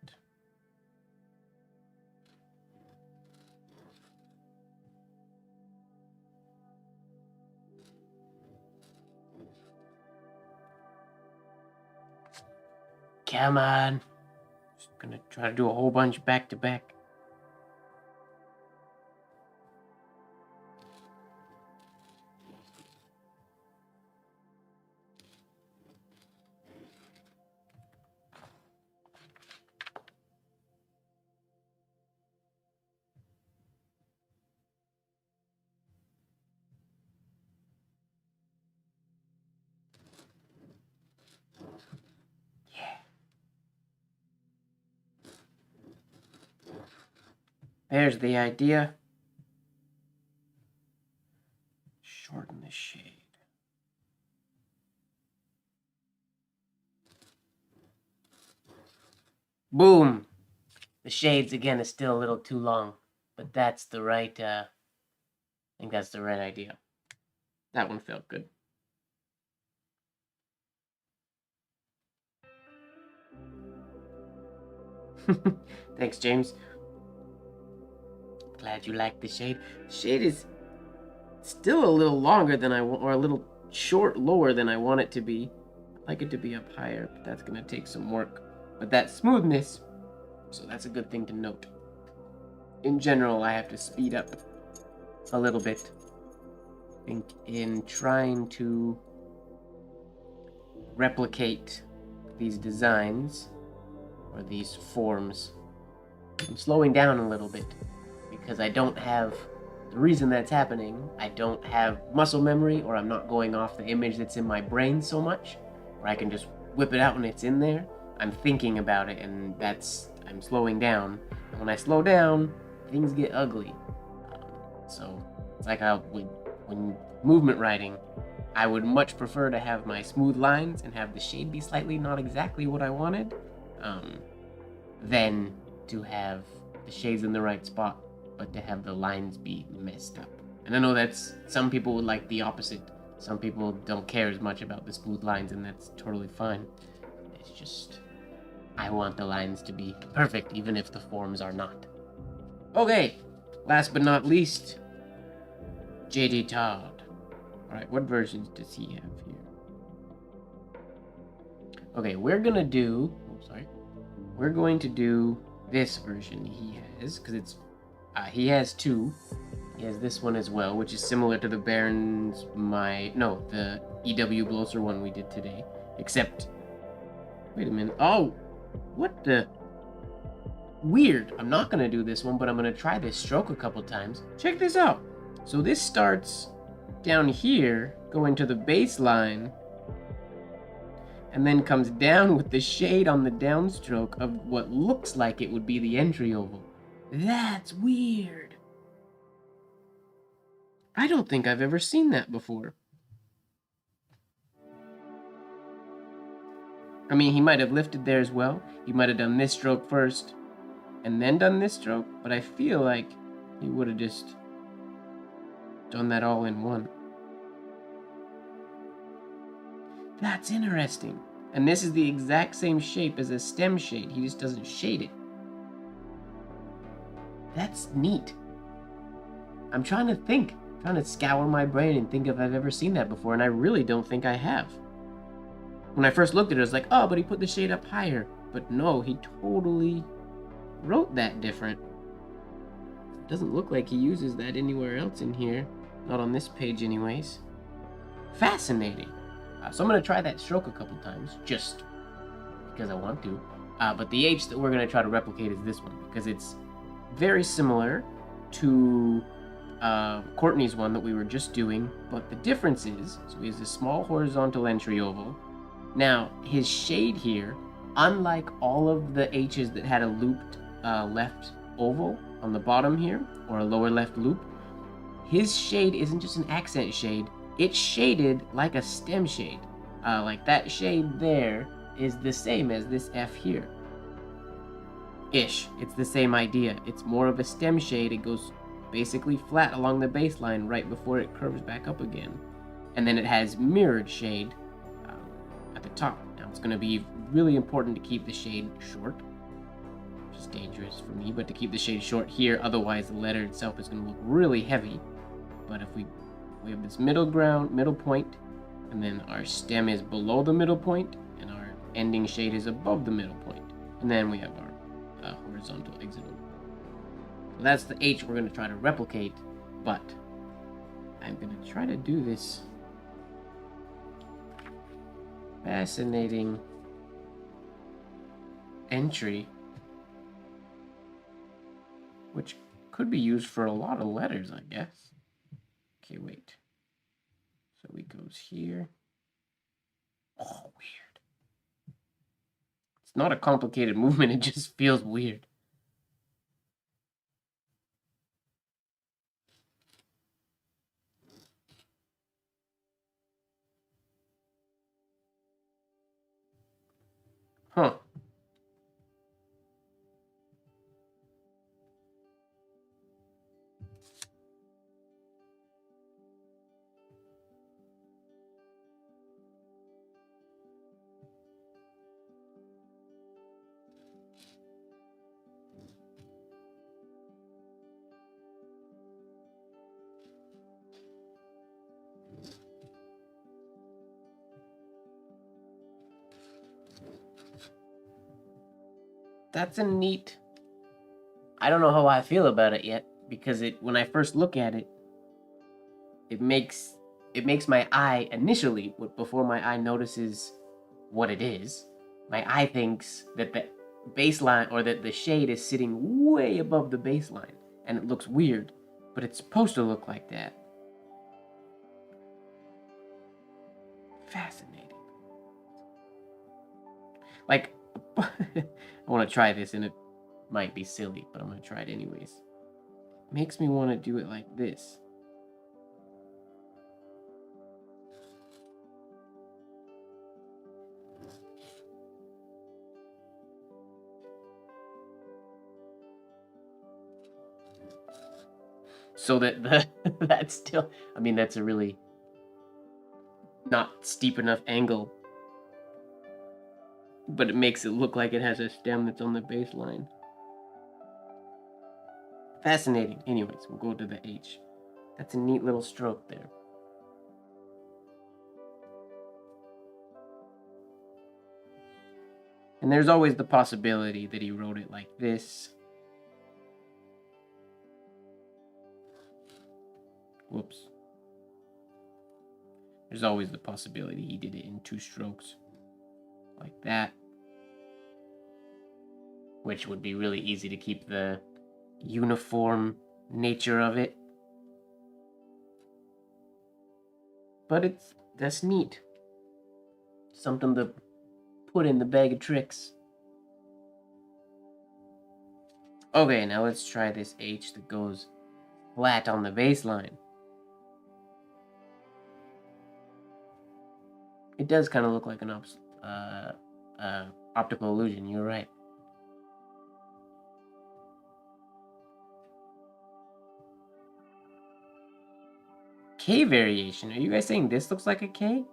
Come on. Just gonna try to do a whole bunch back to back. There's the idea. Shorten the shade. Boom! The shades again is still a little too long, but that's the right, I think that's the right idea. That one felt good. Thanks, James. Glad you like the shade. The shade is still a little longer than I want, or a little short lower than I want it to be. I'd like it to be up higher, but that's gonna take some work. But that smoothness, so that's a good thing to note. In general, I have to speed up a little bit. I think in trying to replicate these designs, or these forms, I'm slowing down a little bit. Because I don't have, the reason that's happening, I don't have muscle memory, or I'm not going off the image that's in my brain so much, where I can just whip it out when it's in there. I'm thinking about it, and I'm slowing down. And when I slow down, things get ugly. So it's like when movement writing, I would much prefer to have my smooth lines and have the shade be slightly not exactly what I wanted, than to have the shades in the right spot, but to have the lines be messed up. And I know that's, some people would like the opposite. Some people don't care as much about the smooth lines, and that's totally fine. It's just, I want the lines to be perfect, even if the forms are not. Okay, last but not least, JD Todd. Alright, what versions does he have here? Okay, we're going to do this version he has, because it's he has two. He has this one as well, which is similar to the Baron's the EW Blosser one we did today. Except, wait a minute. Oh, what the? Weird. I'm not going to do this one, but I'm going to try this stroke a couple times. Check this out. So this starts down here, going to the baseline, and then comes down with the shade on the downstroke of what looks like it would be the entry oval. That's weird. I don't think I've ever seen that before. I mean, he might have lifted there as well. He might have done this stroke first and then done this stroke, but I feel like he would have just done that all in one. That's interesting. And this is the exact same shape as a stem shade. He just doesn't shade it. That's neat. I'm trying to scour my brain and think if I've ever seen that before, and I really don't think I have. When I first looked at it, I was like, oh, but he put the shade up higher. But no, he totally wrote that different. It doesn't look like he uses that anywhere else in here. Not on this page anyways. Fascinating. So I'm going to try that stroke a couple times, just because I want to. But the H that we're going to try to replicate is this one, because it's very similar to Courtney's one that we were just doing, but the difference is, so he has a small horizontal entry oval. Now, his shade here, unlike all of the H's that had a looped left oval on the bottom here, or a lower left loop, his shade isn't just an accent shade, it's shaded like a stem shade. Like that shade there is the same as this F here. Ish. It's the same idea. It's more of a stem shade. It goes basically flat along the baseline right before it curves back up again. And then it has mirrored shade at the top. Now it's going to be really important to keep the shade short, which is dangerous for me, but to keep the shade short here, otherwise the letter itself is going to look really heavy. But if we have this middle point, and then our stem is below the middle point, and our ending shade is above the middle point, and then we have our horizontal exit oval. So that's the H we're going to try to replicate, but I'm going to try to do this fascinating entry, which could be used for a lot of letters, I guess. Okay, wait. So it goes here. Oh, weird. It's not a complicated movement, it just feels weird. Huh. That's a neat... I don't know how I feel about it yet, because when I first look at it, it makes my eye initially, before my eye notices what it is, my eye thinks that the baseline, or that the shade is sitting way above the baseline, and it looks weird, but it's supposed to look like that. Fascinating. Like, I want to try this, and it might be silly, but I'm going to try it anyways. Makes me want to do it like this. So that that's still, I mean, that's a really not steep enough angle, but it makes it look like it has a stem that's on the baseline. Fascinating. Anyways, we'll go to the H. That's a neat little stroke there. And there's always the possibility that he wrote it like this. Whoops. There's always the possibility he did it in 2 strokes. Like that. Which would be really easy to keep the uniform nature of it. But that's neat. Something to put in the bag of tricks. Okay, now let's try this H that goes flat on the baseline. It does kind of look like an optical illusion, you're right. K variation. Are you guys saying this looks like a K?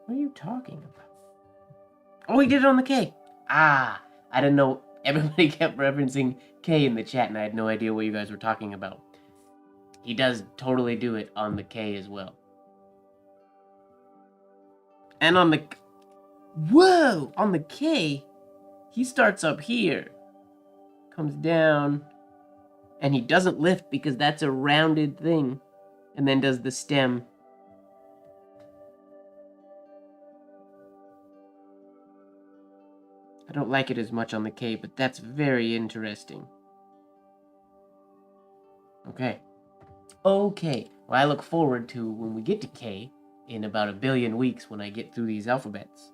What are you talking about? Oh, he did it on the K. Ah, I didn't know. Everybody kept referencing K in the chat, and I had no idea what you guys were talking about. He does totally do it on the K as well. And on the... Whoa! On the K, he starts up here. Comes down. And he doesn't lift because that's a rounded thing. And then does the stem. I don't like it as much on the K, but that's very interesting. Okay. Okay. Well, I look forward to when we get to K in about 1 billion weeks when I get through these alphabets.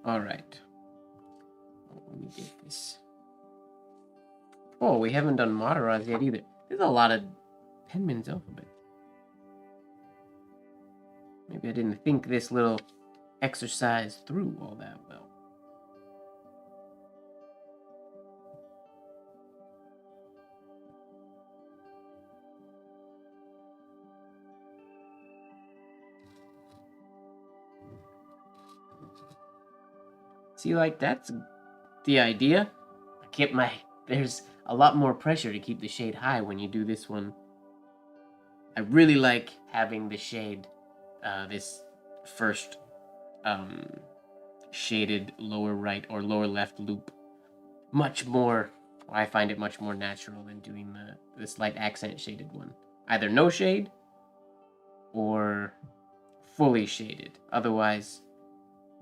All right. Let me get this. Oh, we haven't done Mataraz yet either. There's a lot of Penman's alphabet. Maybe I didn't think this little exercise through all that well. See, like, that's the idea. There's a lot more pressure to keep the shade high when you do this one. I really like having the shade, this first shaded lower right or lower left loop. Much more, I find it much more natural than doing the slight accent shaded one. Either no shade or fully shaded. Otherwise,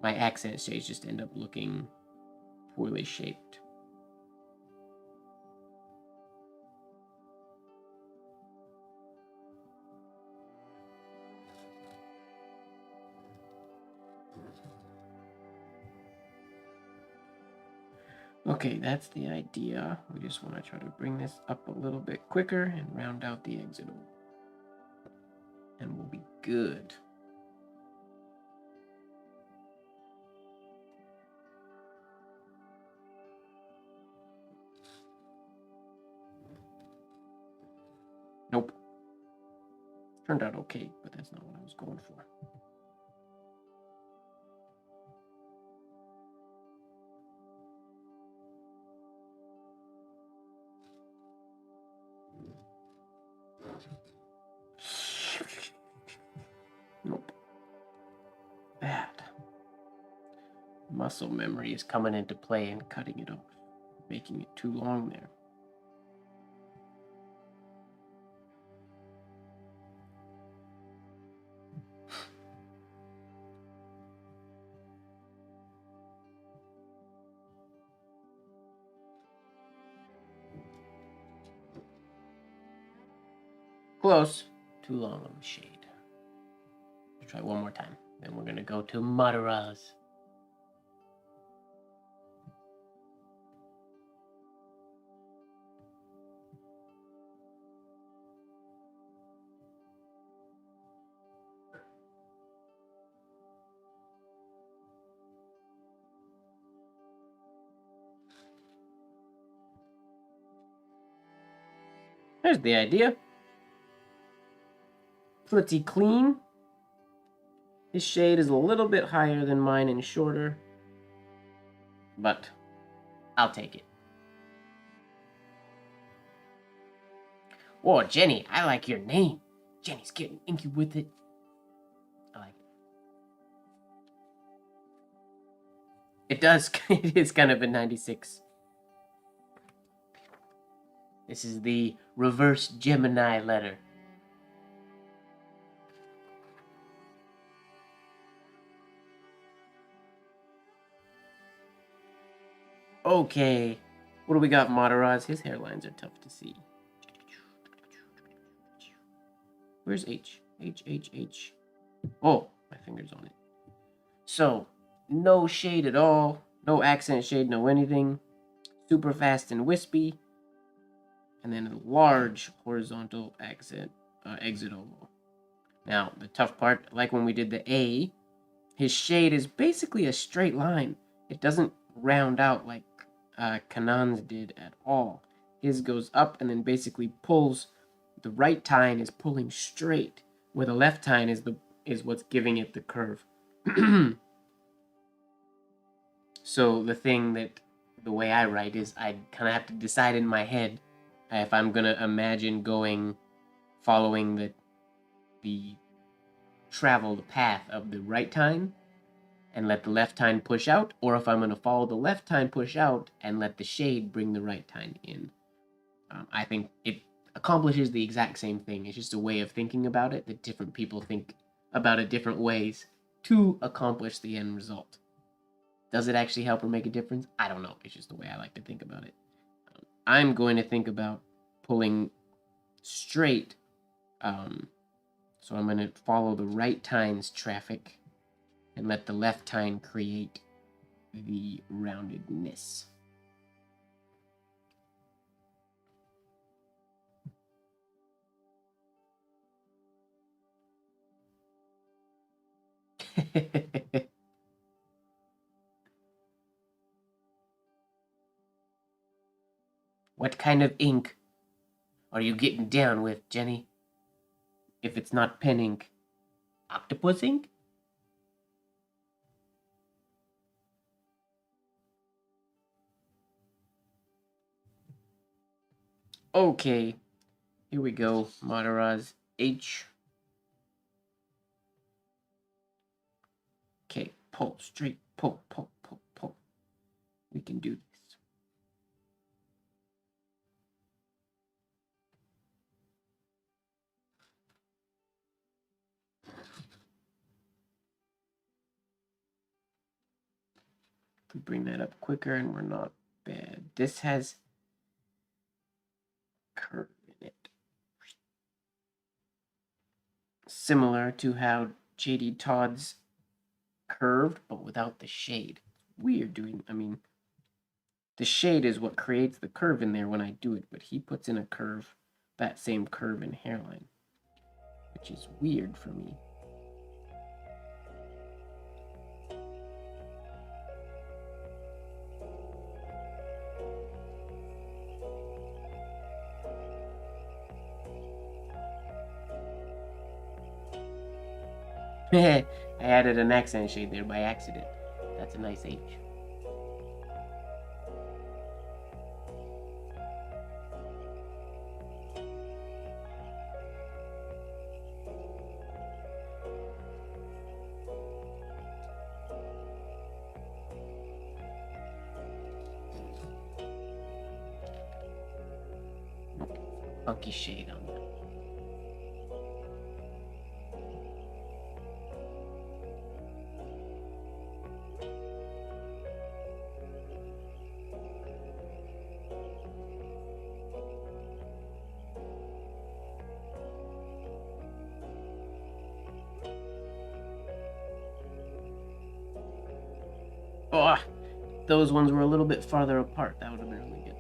my accent shades just end up looking poorly shaped. Okay, that's the idea. We just want to try to bring this up a little bit quicker and round out the exit. And we'll be good. Nope. Turned out okay, but that's not what I was going for. Nope. Bad. Muscle memory is coming into play and cutting it off, making it too long there. Close. Too long on the shade. Let's try one more time. Then we're gonna go to Mataraz. There's the idea. Pretty clean. His shade is a little bit higher than mine and shorter, but I'll take it. Whoa, Jenny, I like your name. Jenny's getting inky with it. I like it. It does. It is kind of a 96. This is the reverse Gemini letter. Okay. What do we got, Mataraz? His hairlines are tough to see. Where's H? H. Oh, my finger's on it. So, no shade at all. No accent shade, no anything. Super fast and wispy. And then a large horizontal exit oval. Now, the tough part, like when we did the A, his shade is basically a straight line. It doesn't round out like Kanan's did at all. His goes up and then basically pulls. The right tine is pulling straight, where the left tine is what's giving it the curve. So the way I write is I kind of have to decide in my head if I'm gonna imagine following the traveled path of the right tine and let the left tine push out, or if I'm gonna follow the left tine push out and let the shade bring the right tine in. I think a accomplishes the exact same thing. It's just a way of thinking about it that different people think about it different ways to accomplish the end result. Does it actually help or make a difference? I don't know. It's just the way I like to think about it. I'm going to think about pulling straight. So I'm going to follow the right tine's traffic and let the left tine create the roundedness. What kind of ink are you getting down with, Jenny? If it's not pen ink, octopus ink? Okay, here we go. Madaraz H. Okay, pull, straight, pull, pull, pull, pull. We can do this. We bring that up quicker and we're not bad. This has curve in it. Similar to how JD Todd's curved, but without the shade. Weird doing, I mean, the shade is what creates the curve in there when I do it, but he puts in a curve, that same curve in hairline, which is weird for me. I added an accent shade there by accident. That's a nice H. Funky shade on that. Oh, those ones were a little bit farther apart. That would have been really good.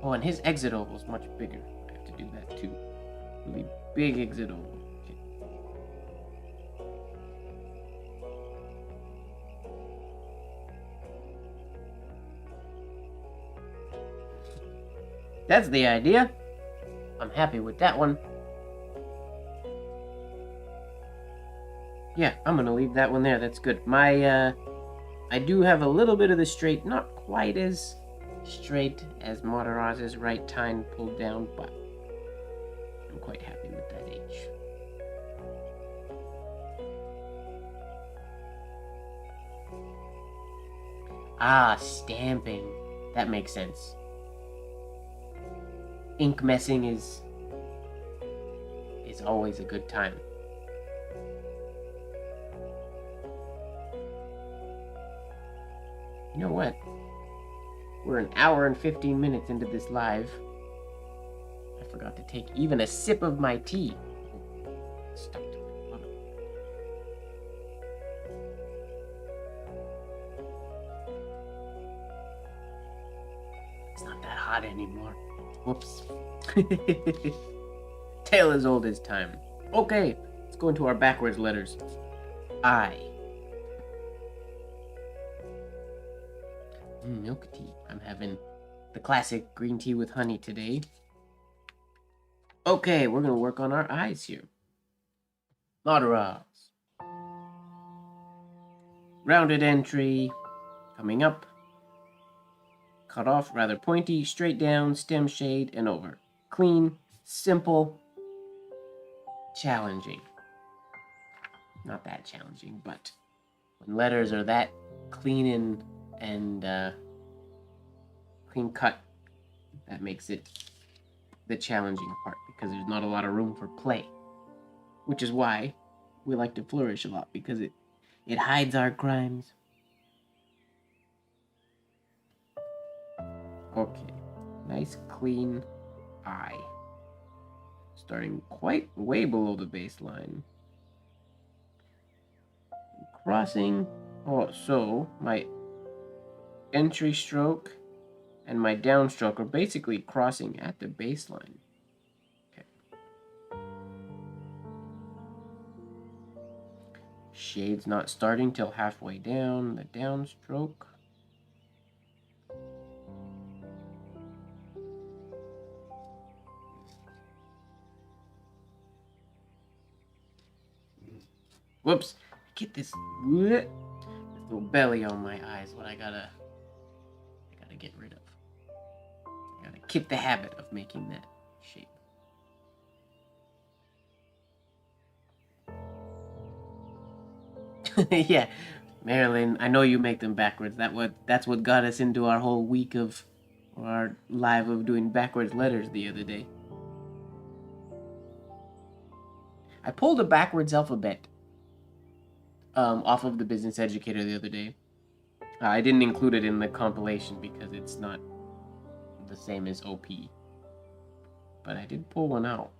Oh, and his exit oval is much bigger. I have to do that too. Really big exit oval. Okay. That's the idea. I'm happy with that one. Yeah, I'm gonna leave that one there. That's good. I do have a little bit of the straight, not quite as straight as Madaraz's right tine pulled down, but I'm quite happy with that H. Ah, stamping. That makes sense. Ink messing is always a good time. You know what? We're an hour and 15 minutes into this live. I forgot to take even a sip of my tea. Stuck to my bottom. It's not that hot anymore. Whoops. Tale as old as time. Okay, let's go into our backwards letters. I. Milk tea. I'm having the classic green tea with honey today. Okay, we're going to work on our eyes here. Madaraz. Rounded entry. Coming up. Cut off, rather pointy, straight down, stem shade, and over. Clean, simple, challenging. Not that challenging, but when letters are that clean and clean cut, that makes it the challenging part because there's not a lot of room for play, which is why we like to flourish a lot because it hides our crimes. Okay, nice clean eye. Starting quite way below the baseline. Crossing. Oh, so my entry stroke and my downstroke are basically crossing at the baseline. Okay. Shade's not starting till halfway down the downstroke. Whoops. Get this little belly on my eyes. What I gotta get rid of. I gotta keep the habit of making that shape. Yeah, Marilyn, I know you make them backwards. That's what got us into our whole week of our live of doing backwards letters the other day. I pulled a backwards alphabet off of the Business Educator the other day. I didn't include it in the compilation because it's not the same as OP. But I did pull one out.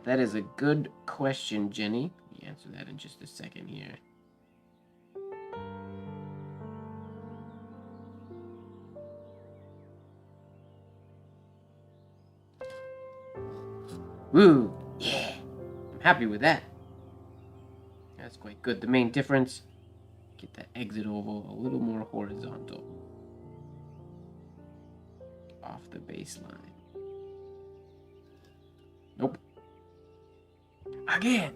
That is a good question, Jenny. Let me answer that in just a second here. Woo! Yeah! I'm happy with that. That's quite good. The main difference, get that exit oval a little more horizontal. Off the baseline. Nope. Again!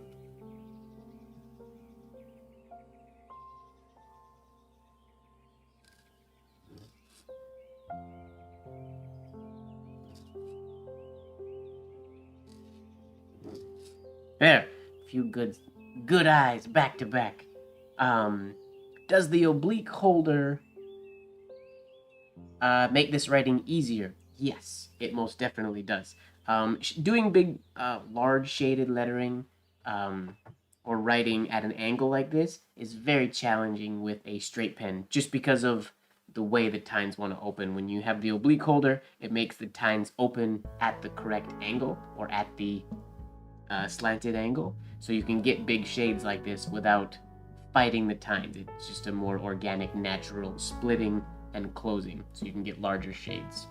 There. A few good eyes back to back. Does the oblique holder make this writing easier? Yes, it most definitely does. Doing big, large shaded lettering or writing at an angle like this is very challenging with a straight pen just because of the way the tines want to open. When you have the oblique holder, it makes the tines open at the correct angle or at the slanted angle. So you can get big shades like this without fighting the tines. It's just a more organic, natural splitting and closing, so you can get larger shades.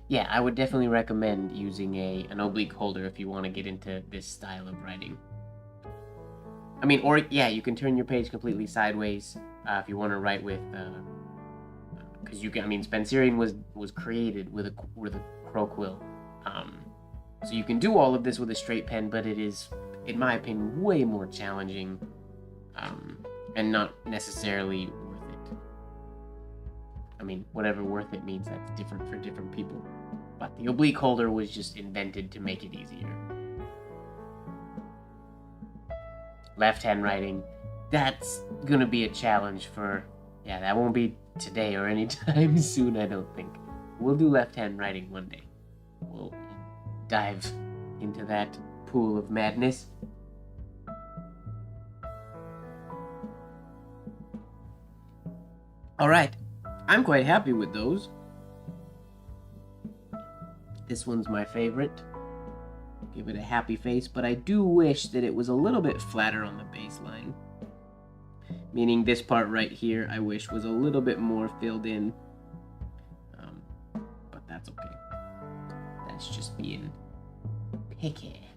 Yeah, I would definitely recommend using an oblique holder if you want to get into this style of writing. I mean, or yeah, you can turn your page completely sideways if you want to write with, because you can. I mean, Spencerian was created with a crow quill, so you can do all of this with a straight pen, but it is, in my opinion, way more challenging, and not necessarily worth it. I mean, whatever worth it means, that's different for different people. But the oblique holder was just invented to make it easier. Left-hand writing, that's gonna be a challenge for, yeah, that won't be today or anytime soon, I don't think. We'll do left-hand writing one day. We'll dive into that pool of madness. Alright, I'm quite happy with those. This one's my favorite. Give it a happy face, but I do wish that it was a little bit flatter on the baseline. Meaning this part right here, I wish was a little bit more filled in. But that's okay. That's just being picky.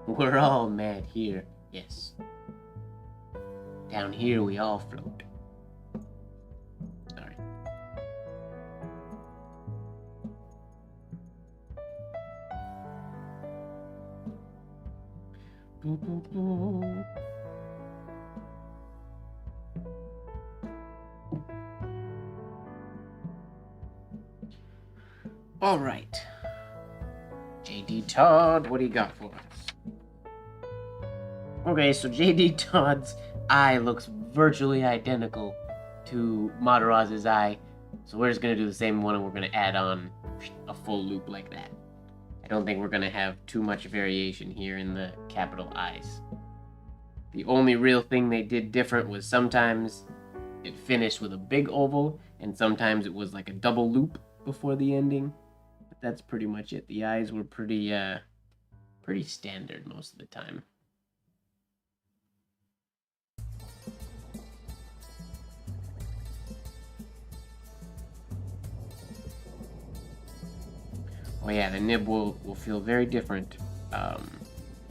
We're all mad here, yes. Down here we all float. Sorry. All right. JD Todd, what do you got for us? Okay, so JD Todd's eye looks virtually identical to Mataraz's eye. So we're just going to do the same one and we're going to add on a full loop like that. I don't think we're going to have too much variation here in the capital I's. The only real thing they did different was sometimes it finished with a big oval and sometimes it was like a double loop before the ending. But that's pretty much it. The I's were pretty standard most of the time. Oh yeah, the nib will feel very different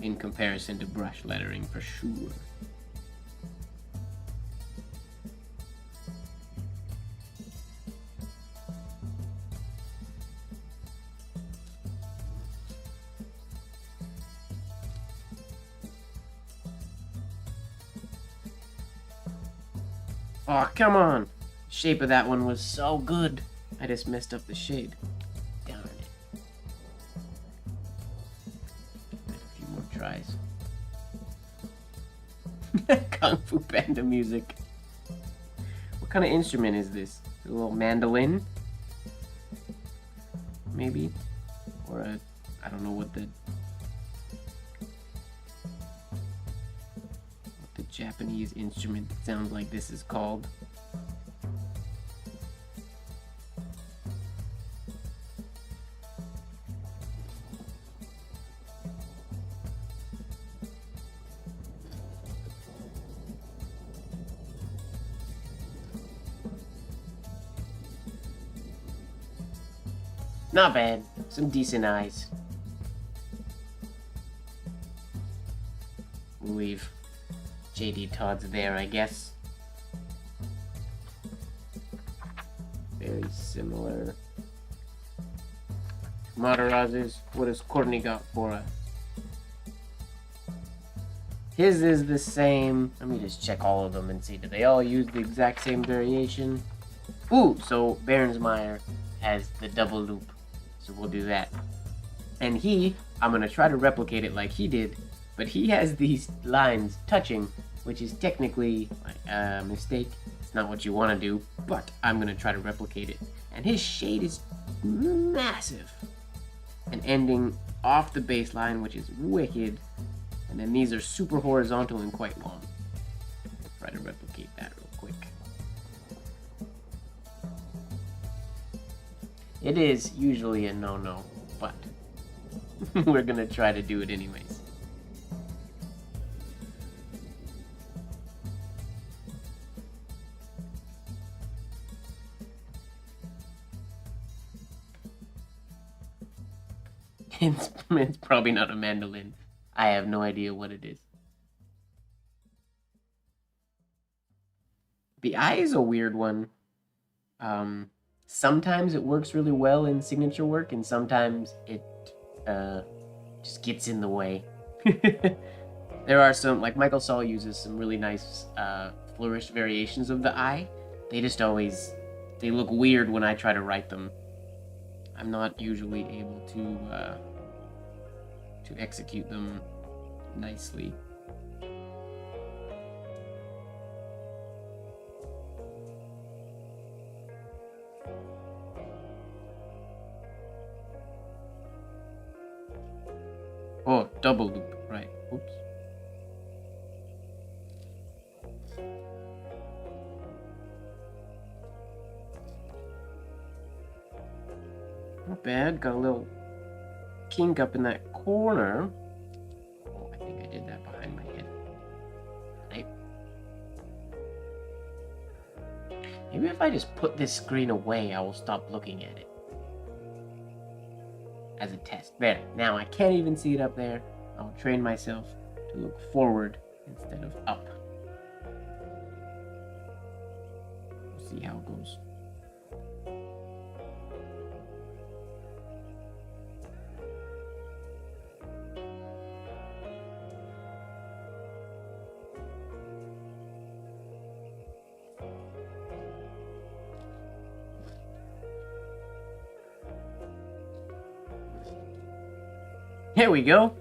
in comparison to brush lettering for sure. Oh, come on! The shape of that one was so good. I just messed up the shade. Darn it. A few more tries. Kung Fu Panda music. What kind of instrument is this? A little mandolin? Maybe? Or a... I don't know what the Japanese instrument that sounds like this is called. Not bad. Some decent eyes. We'll leave JD Todd's there, I guess. Very similar. Mataraz's. What has Courtney got for us? His is the same. Let me just check all of them and see. Do they all use the exact same variation? Ooh, so Berensmeyer has the double loop. So we'll do that. And I'm going to try to replicate it like he did. But he has these lines touching, which is technically a mistake. It's not what you want to do, but I'm going to try to replicate it. And his shade is massive. And ending off the baseline, which is wicked. And then these are super horizontal and quite long. I'll try to replicate that real quick. It is usually a no-no, but we're going to try to do it anyways. It's probably not a mandolin. I have no idea what it is. The eye is a weird one. Sometimes it works really well in signature work, and sometimes it just gets in the way. There are some, like Michael Saul uses some really nice flourished variations of the eye. They just always, they look weird when I try to write them. I'm not usually able to execute them nicely. Oh, double loop, right. Oops. Not bad, got a little kink up in that corner. Oh, I think I did that behind my head. Right. Maybe if I just put this screen away, I will stop looking at it. As a test. There. Now I can't even see it up there. I'll train myself to look forward instead of up. We'll see how it goes. Here we go.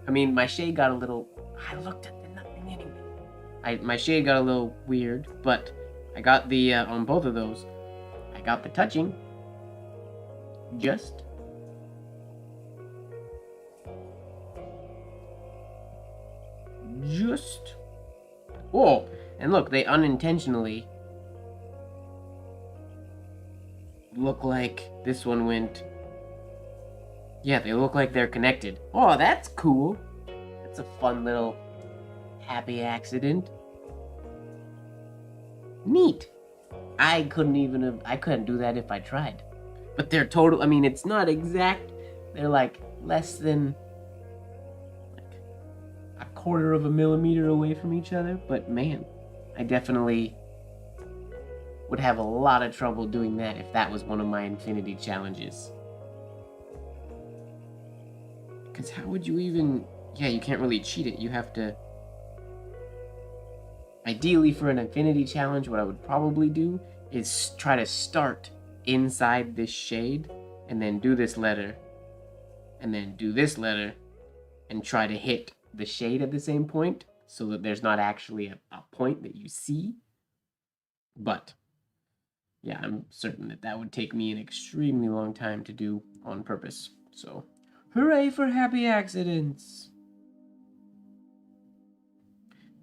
I mean, my shade got a little... I looked at the nothing anyway. My shade got a little weird, but I got the, on both of those, I got the touching. Just. Oh, and look, they unintentionally look like this one went... Yeah, they look like they're connected. Oh, that's cool. That's a fun little happy accident. Neat. I couldn't do that if I tried. But they're total, I mean, it's not exact. They're like less than like a quarter of a millimeter away from each other. But man, I definitely would have a lot of trouble doing that if that was one of my infinity challenges. Because how would you even... Yeah, you can't really cheat it. You have to... Ideally, for an infinity challenge, what I would probably do is try to start inside this shade and then do this letter and then do this letter and try to hit the shade at the same point so that there's not actually a point that you see. But yeah, I'm certain that that would take me an extremely long time to do on purpose. So hooray for happy accidents.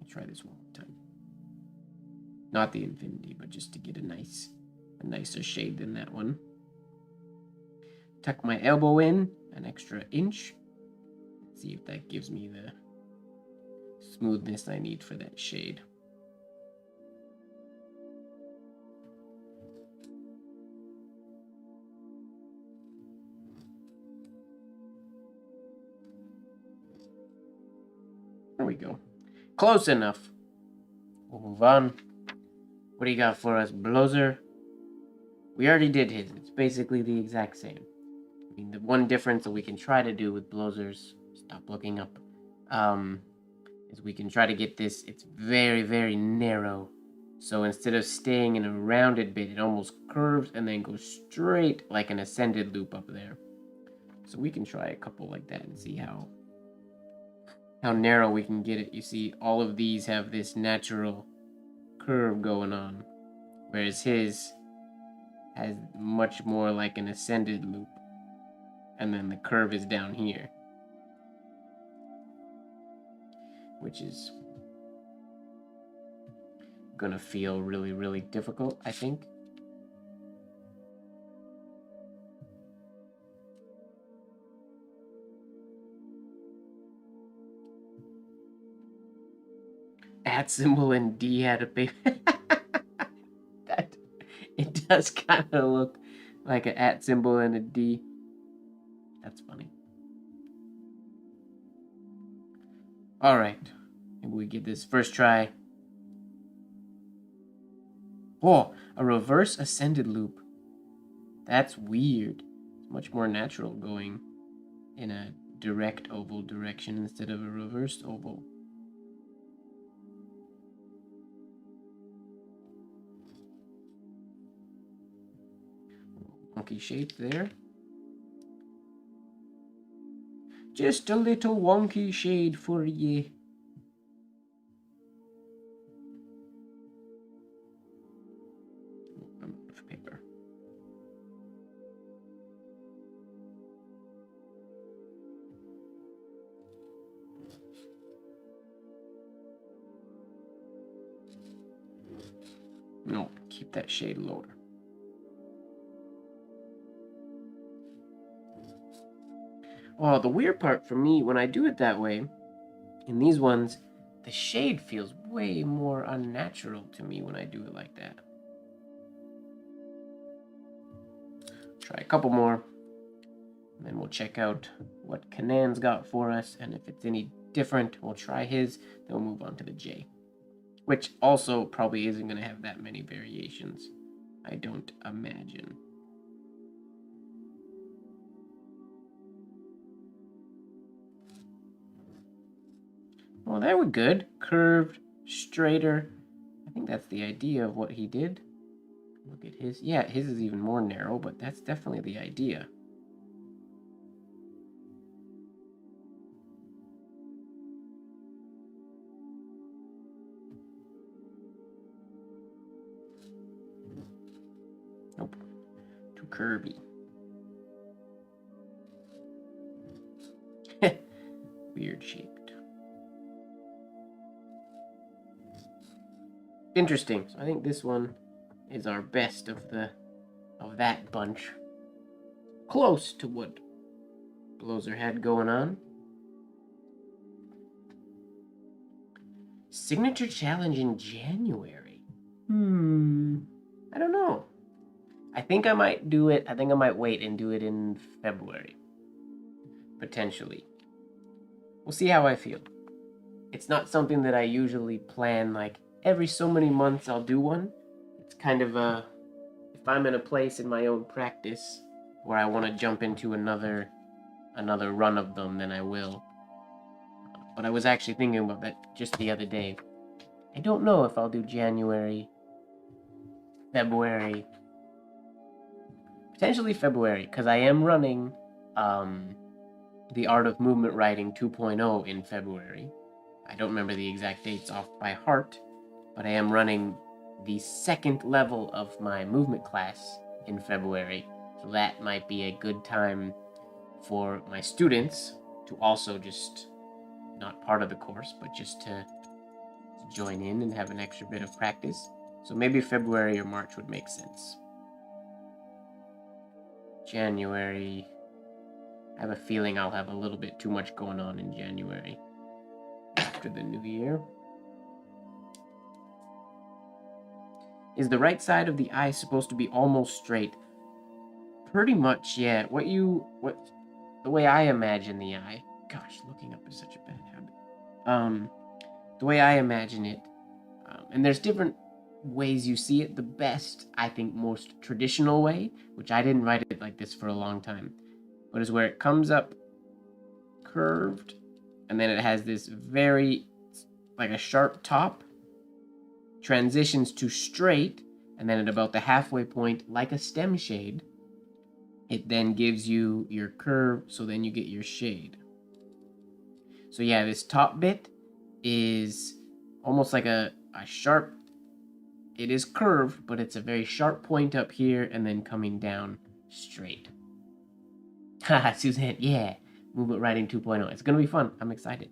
Let's try this one more time. Not the infinity, but just to get a nicer shade than that one. Tuck my elbow in an extra inch. See if that gives me the smoothness I need for that shade. There we go. Close enough. We'll move on. What do you got for us, Blozer? We already did his. It's basically the exact same. I mean, the one difference that we can try to do with Blozers, stop looking up, is we can try to get this, it's very, very narrow. So instead of staying in a rounded bit, it almost curves and then goes straight like an ascended loop up there. So we can try a couple like that and see how narrow we can get it. You see, all of these have this natural curve going on, whereas his has much more like an ascended loop, and then the curve is down here, which is gonna feel really, really difficult, I think. At symbol and D had a big... It does kind of look like an at symbol and a D. That's funny. All right, maybe we get this first try. Oh, a reverse ascended loop. That's weird. It's much more natural going in a direct oval direction instead of a reversed oval. Wonky shape there. Just a little wonky shade for ye. I'm out of paper. No, keep that shade lower. Oh, the weird part for me, when I do it that way, in these ones, the shade feels way more unnatural to me when I do it like that. Try a couple more, and then we'll check out what Kanan's got for us, and if it's any different, we'll try his, then we'll move on to the J, which also probably isn't going to have that many variations, I don't imagine. Well, there we're good. Curved, straighter. I think that's the idea of what he did. Look at his. Yeah, his is even more narrow, but that's definitely the idea. Kirby. Weird shaped. Interesting. So I think this one is our best of that bunch. Close to what Blozer had going on. Signature challenge in January. I don't know. I think I might do it. I think I might wait and do it in February. Potentially. We'll see how I feel. It's not something that I usually plan, like every so many months I'll do one. It's kind of if I'm in a place in my own practice where I want to jump into another run of them, then I will. But I was actually thinking about that just the other day. I don't know if I'll do January, February, potentially February, because I am running the Art of Movement Writing 2.0 in February. I don't remember the exact dates off by heart, but I am running the second level of my movement class in February, so that might be a good time for my students to also just, not part of the course, but just to join in and have an extra bit of practice. So maybe February or March would make sense. January, I have a feeling I'll have a little bit too much going on in January after the new year. Is the right side of the eye supposed to be almost straight? Pretty much, yeah. The way I imagine the eye. Gosh, looking up is such a bad habit. The way I imagine it, and there's different ways you see it. The best, I think, most traditional way, which I didn't write it like this for a long time, but is where it comes up curved, and then it has this very, like a sharp top, transitions to straight, and then at about the halfway point, like a stem shade, it then gives you your curve, so then you get your shade. So yeah, this top bit is almost like a sharp, it is curved, but it's a very sharp point up here and then coming down straight. Haha, Suzanne, yeah. Movement Writing 2.0. It's going to be fun. I'm excited.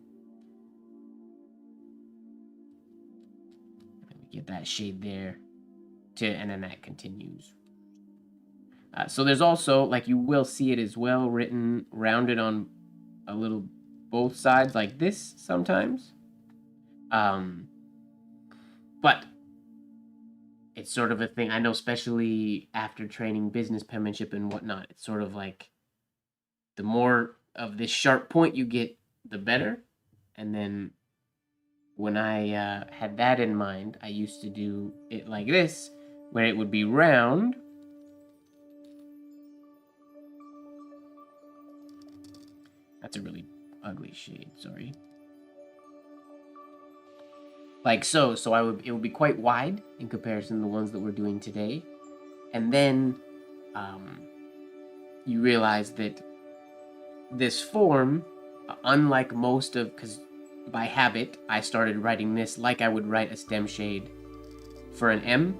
Let me get that shade there. And then that continues. So there's also, like you will see it as well, written, rounded on a little both sides like this sometimes. But it's sort of a thing. I know, especially after training business penmanship and whatnot, it's sort of like the more of this sharp point you get, the better. And then when I had that in mind, I used to do it like this, where it would be round. That's a really ugly shade, sorry. Like so it would be quite wide in comparison to the ones that we're doing today. And then you realize that this form, unlike most of, because by habit, I started writing this like I would write a stem shade for an M,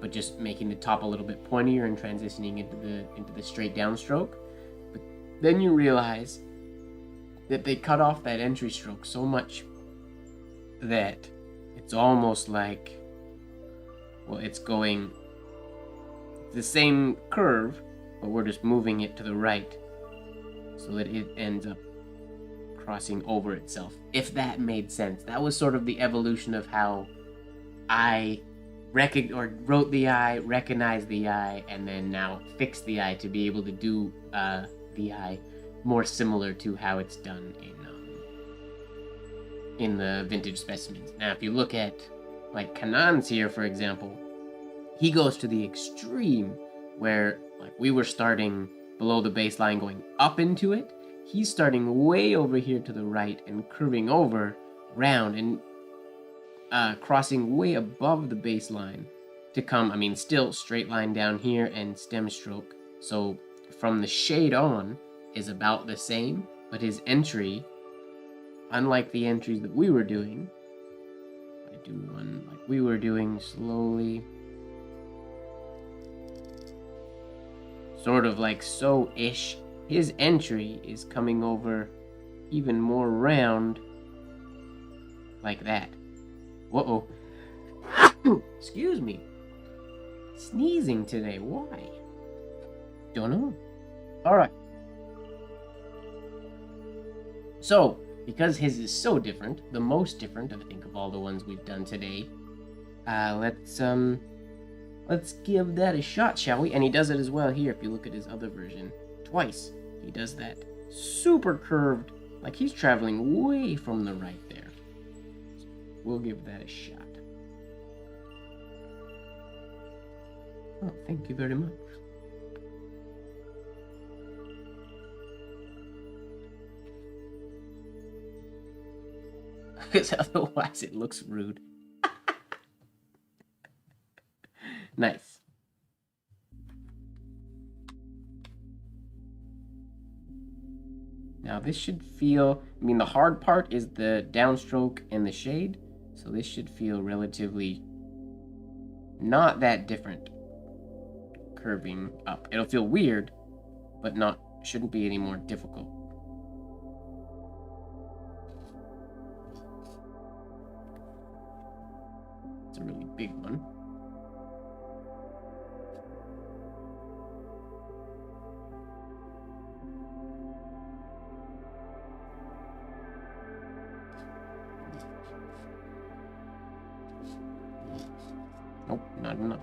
but just making the top a little bit pointier and transitioning into the straight down stroke. But then you realize that they cut off that entry stroke so much that it's almost like, well, it's going the same curve, but we're just moving it to the right so that it ends up crossing over itself, if that made sense. That was sort of the evolution of how I wrote the eye, recognized the eye, and then now fixed the eye to be able to do the eye more similar to how it's done in the vintage specimens. Now, if you look at like Kanan's here, for example, he goes to the extreme where like we were starting below the baseline going up into it. He's starting way over here to the right and curving over round and crossing way above the baseline to come, I mean, still straight line down here and stem stroke. So from the shade on is about the same, but his entry, unlike the entries that we were doing, I do one like we were doing slowly. sort of like so-ish. His entry is coming over even more round like that. Uh-oh. Excuse me. Sneezing today. Why? Don't know. Alright. So, because his is so different, the most different, I think, of all the ones we've done today, let's give that a shot, shall we? And he does it as well here, if you look at his other version. Twice. He does that super curved, like he's traveling way from the right there. So we'll give that a shot. Oh, thank you very much. Because otherwise it looks rude. Nice. Now this should feel, I mean the hard part is the downstroke and the shade, so this should feel relatively not that different curving up. It'll feel weird, but shouldn't be any more difficult. It's a really big one. Nope, not enough.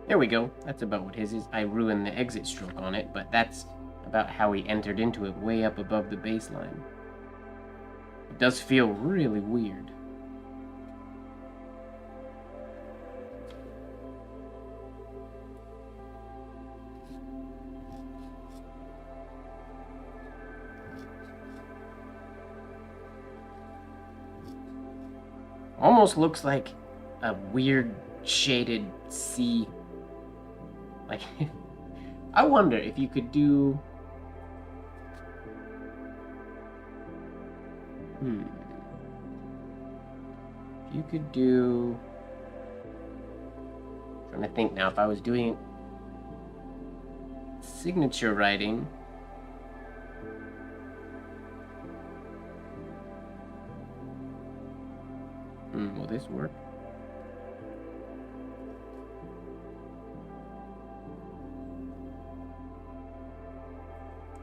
There we go. That's about what his is. I ruined the exit stroke on it, but that's about how he entered into it, way up above the baseline. It does feel really weird. Almost looks like a weird shaded sea. Like, I wonder if you could do... If you could do... I'm trying to think now, if I was doing signature writing... will this work?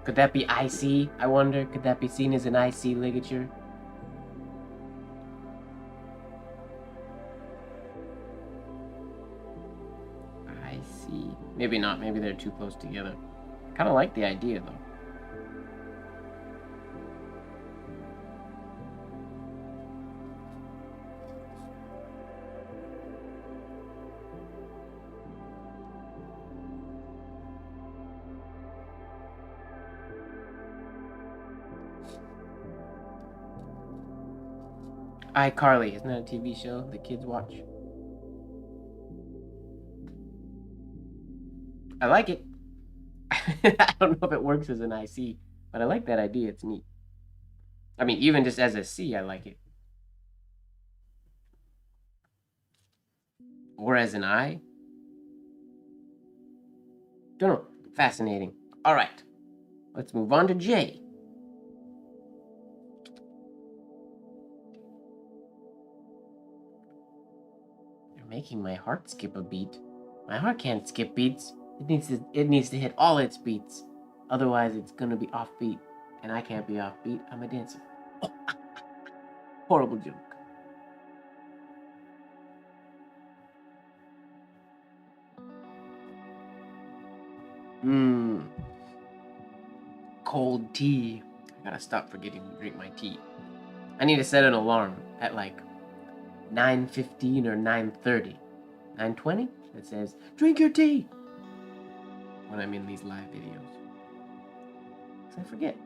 Could that be IC? I wonder. Could that be seen as an IC ligature? IC. Maybe not. Maybe they're too close together. Kind of like the idea, though. iCarly, isn't that a TV show the kids watch? I like it. I don't know if it works as an IC, but I like that idea. It's neat. I mean, even just as a C, I like it. Or as an I. Don't know. Fascinating. All right. Let's move on to J. Making my heart skip a beat. My heart can't skip beats. It needs to hit all its beats. Otherwise it's gonna be offbeat. And I can't be offbeat. I'm a dancer. Horrible joke. Cold tea. I gotta stop forgetting to drink my tea. I need to set an alarm at like 9:15 or 9:30. 9:20? It says, drink your tea! When I'm in these live videos. Because I forget.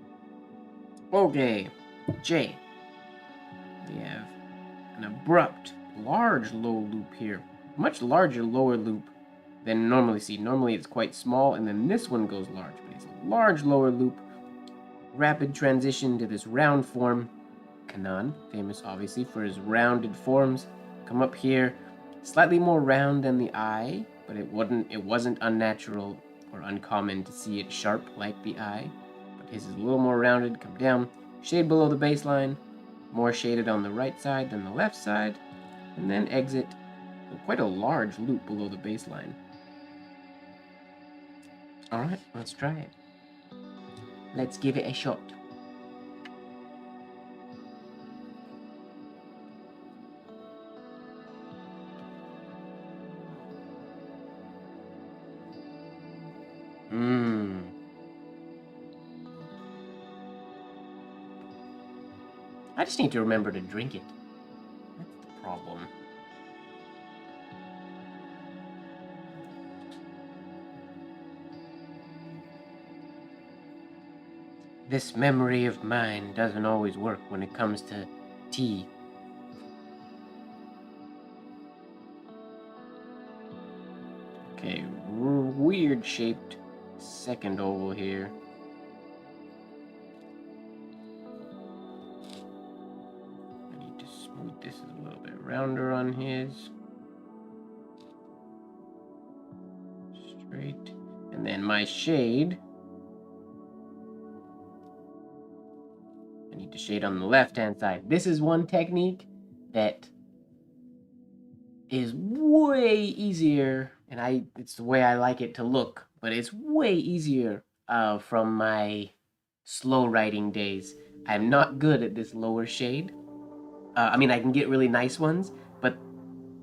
Okay. J. We have an abrupt, large low loop here. Much larger lower loop than normally see. Normally it's quite small, and then this one goes large. But it's a large lower loop. Rapid transition to this round form. Kanan, famous obviously for his rounded forms, come up here, slightly more round than the eye, but it wasn't unnatural or uncommon to see it sharp like the eye. But his is a little more rounded. Come down, shade below the baseline, more shaded on the right side than the left side, and then exit quite a large loop below the baseline. Alright, let's try it. Let's give it a shot. I just need to remember to drink it. That's the problem. This memory of mine doesn't always work when it comes to tea. Okay, weird shaped second oval here. I need to smooth this a little bit rounder on his. Straight. And then my shade. I need to shade on the left-hand side. This is one technique that is way easier, and it's the way I like it to look, but it's way easier from my slow writing days. I'm not good at this lower shade. I mean, I can get really nice ones, but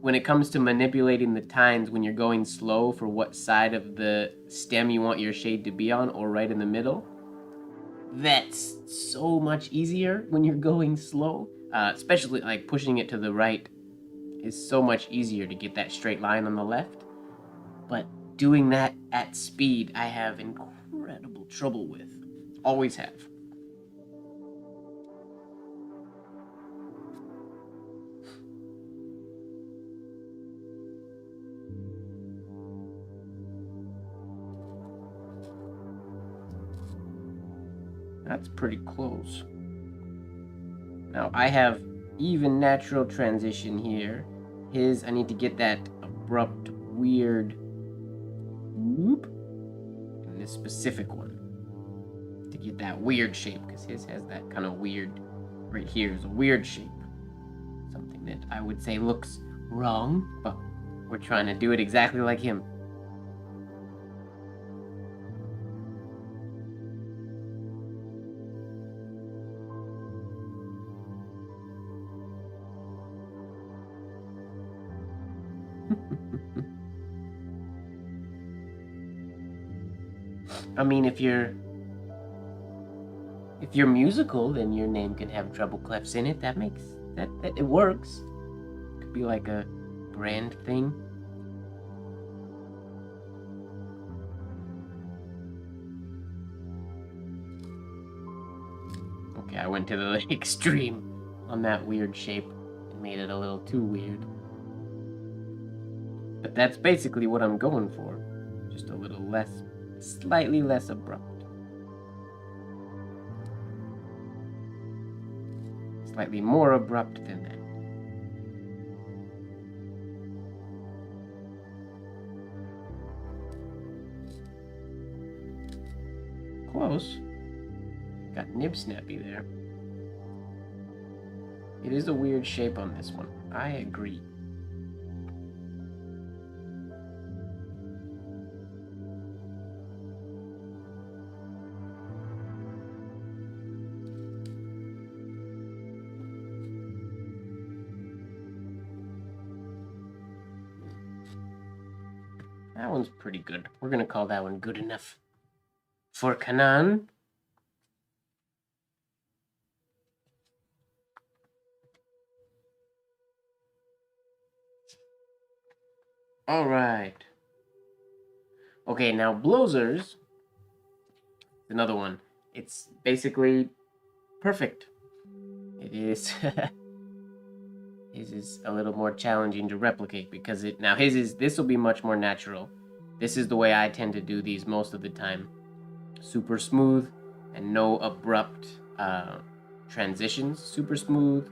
when it comes to manipulating the tines when you're going slow for what side of the stem you want your shade to be on, or right in the middle, that's so much easier when you're going slow. Especially like pushing it to the right is so much easier to get that straight line on the left. But doing that at speed, I have incredible trouble with. Always have. That's pretty close. Now I have even natural transition here. I need to get that abrupt, weird whoop in this specific one to get that weird shape, because his has that kind of weird, right here is a weird shape. Something that I would say looks wrong, but we're trying to do it exactly like him. I mean, if you're musical, then your name can have treble clefs in it. That it works. Could be like a brand thing. Okay, I went to the extreme on that weird shape and made it a little too weird. But that's basically what I'm going for. Just a little less, slightly less abrupt. Slightly more abrupt than that. Close. Got nib snappy there. It is a weird shape on this one. I agree. That one's pretty good. We're gonna call that one good enough for Kanan. All right. Okay, now Blowzers, another one. It's basically perfect. It is. His is a little more challenging to replicate because this will be much more natural. This is the way I tend to do these most of the time. Super smooth and no abrupt transitions. Super smooth,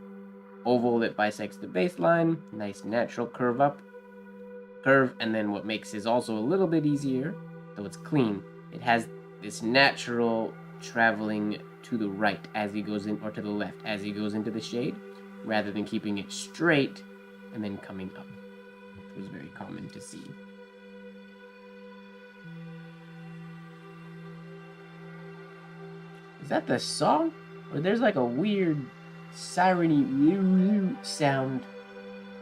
oval that bisects the baseline, nice natural curve up. curve, and then what makes his also a little bit easier, though it's clean, it has this natural traveling to the right as he goes in, or to the left as he goes into the shade, rather than keeping it straight and then coming up. It was very common to see. Is that the song? Or there's like a weird siren-y sound.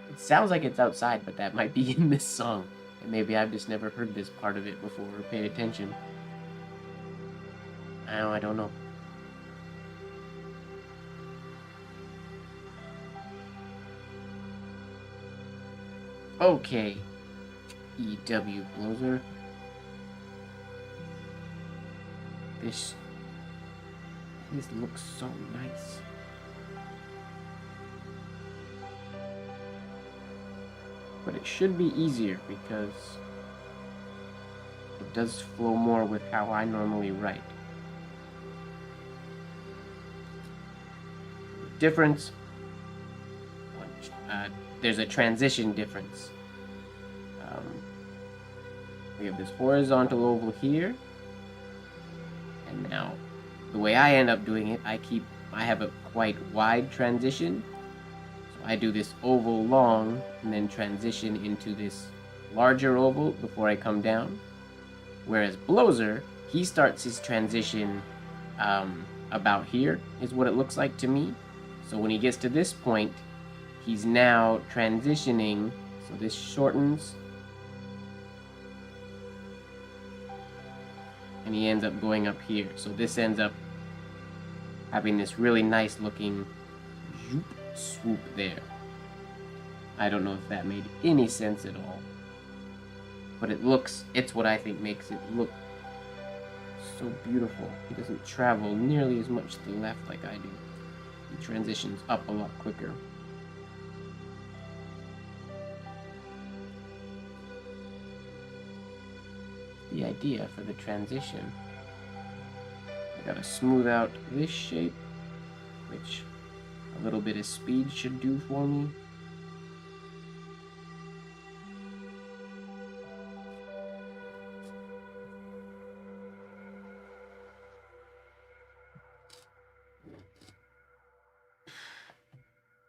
It sounds like it's outside, but that might be in this song. And maybe I've just never heard this part of it before or paid attention. I don't know. Okay. EW Blozer. This looks so nice. But it should be easier because it does flow more with how I normally write. Difference. There's a transition difference. We have this horizontal oval here, and now the way I end up doing it, I have a quite wide transition. So I do this oval long and then transition into this larger oval before I come down. Whereas Blozer, he starts his transition about here, is what it looks like to me. So when he gets to this point, he's now transitioning, so this shortens, and he ends up going up here. So this ends up having this really nice looking swoop there. I don't know if that made any sense at all, but it's what I think makes it look so beautiful. He doesn't travel nearly as much to the left like I do. He transitions up a lot quicker. The idea for the transition, I gotta smooth out this shape, which a little bit of speed should do for me.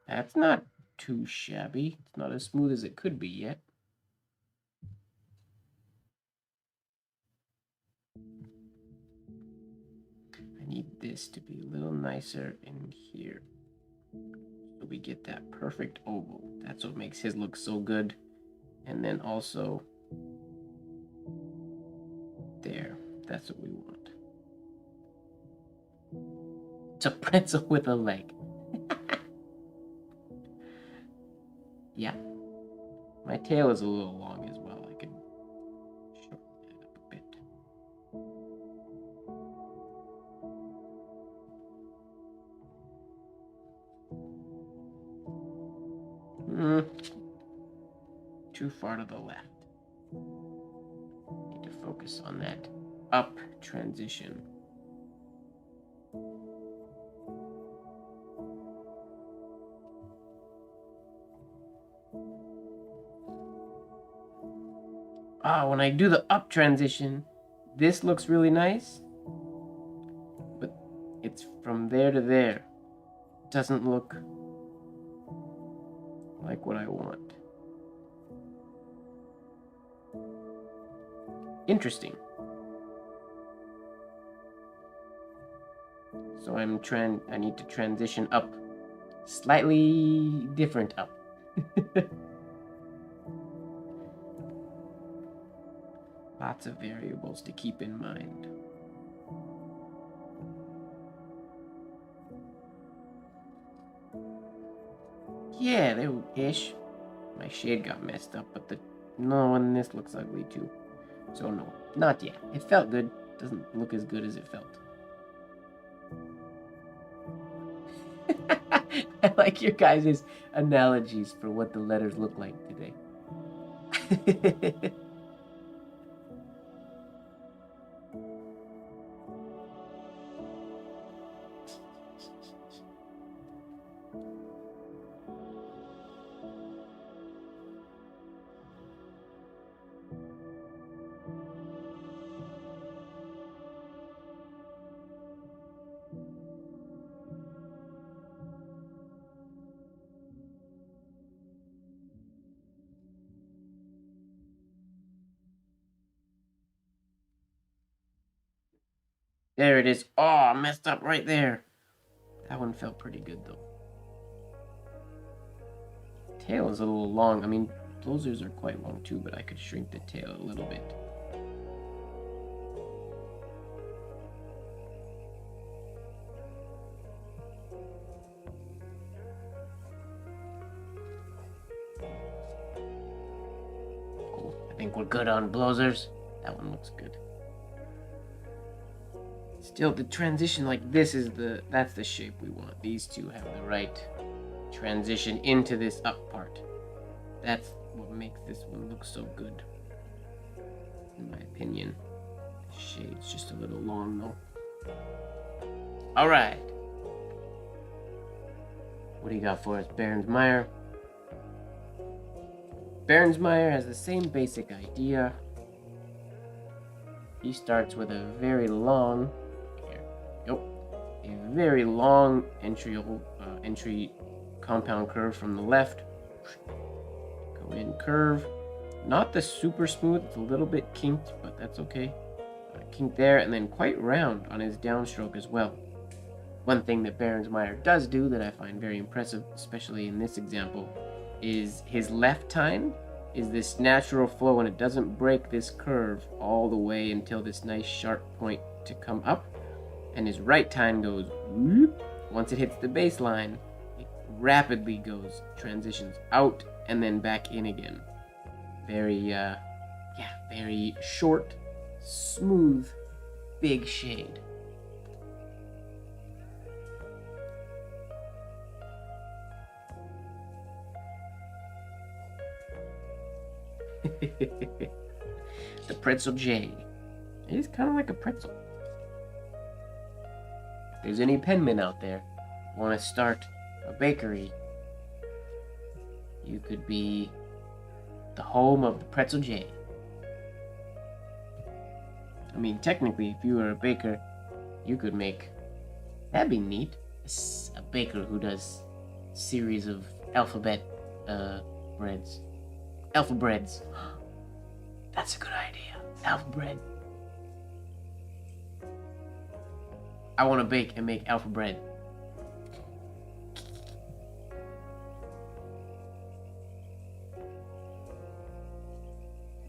That's not too shabby. It's not as smooth as it could be yet. I need this to be a little nicer in here, so we get that perfect oval. That's what makes his look so good. And then also there, that's what we want. It's a pretzel with a leg. Yeah. My tail is a little long as well. I could shorten that up a bit. Too far to the left. Need to focus on that up transition. When I do the up transition, this looks really nice, but it's from there to there. It doesn't look like what I want. Interesting. So I need to transition up, slightly different up. Lots of variables to keep in mind. Yeah, there-ish. My shade got messed up, but no, and this looks ugly too. So no, not yet. It felt good. Doesn't look as good as it felt. I like your guys' analogies for what the letters look like today. There it is. Oh, I messed up right there. That one felt pretty good, though. Tail is a little long. I mean, blowsers are quite long, too, but I could shrink the tail a little bit. Cool. I think we're good on blowsers. That one looks good. Still, the transition like this is that's the shape we want. These two have the right transition into this up part. That's what makes this one look so good, in my opinion. The shade's just a little long though. Alright. What do you got for us, Berensmeyer? Berensmeyer has the same basic idea. He starts with a very long, a very long entry compound curve from the left. Go in curve, not the super smooth. It's a little bit kinked, but that's okay. Kinked there, and then quite round on his downstroke as well. One thing that Berensmeyer does do that I find very impressive, especially in this example, is his left tine is this natural flow, and it doesn't break this curve all the way until this nice sharp point to come up. And his right tine goes whoop. Once it hits the baseline, it rapidly goes, transitions out and then back in again. Very very short, smooth, big shade. The pretzel J. It is kind of like a pretzel. If there's any penmen out there who want to start a bakery, you could be the home of the pretzel J. I mean, technically, if you were a baker, you could make... That'd be neat. A baker who does a series of alphabet breads. Alpha breads. That's a good idea. Alpha bread. I want to bake and make alpha bread.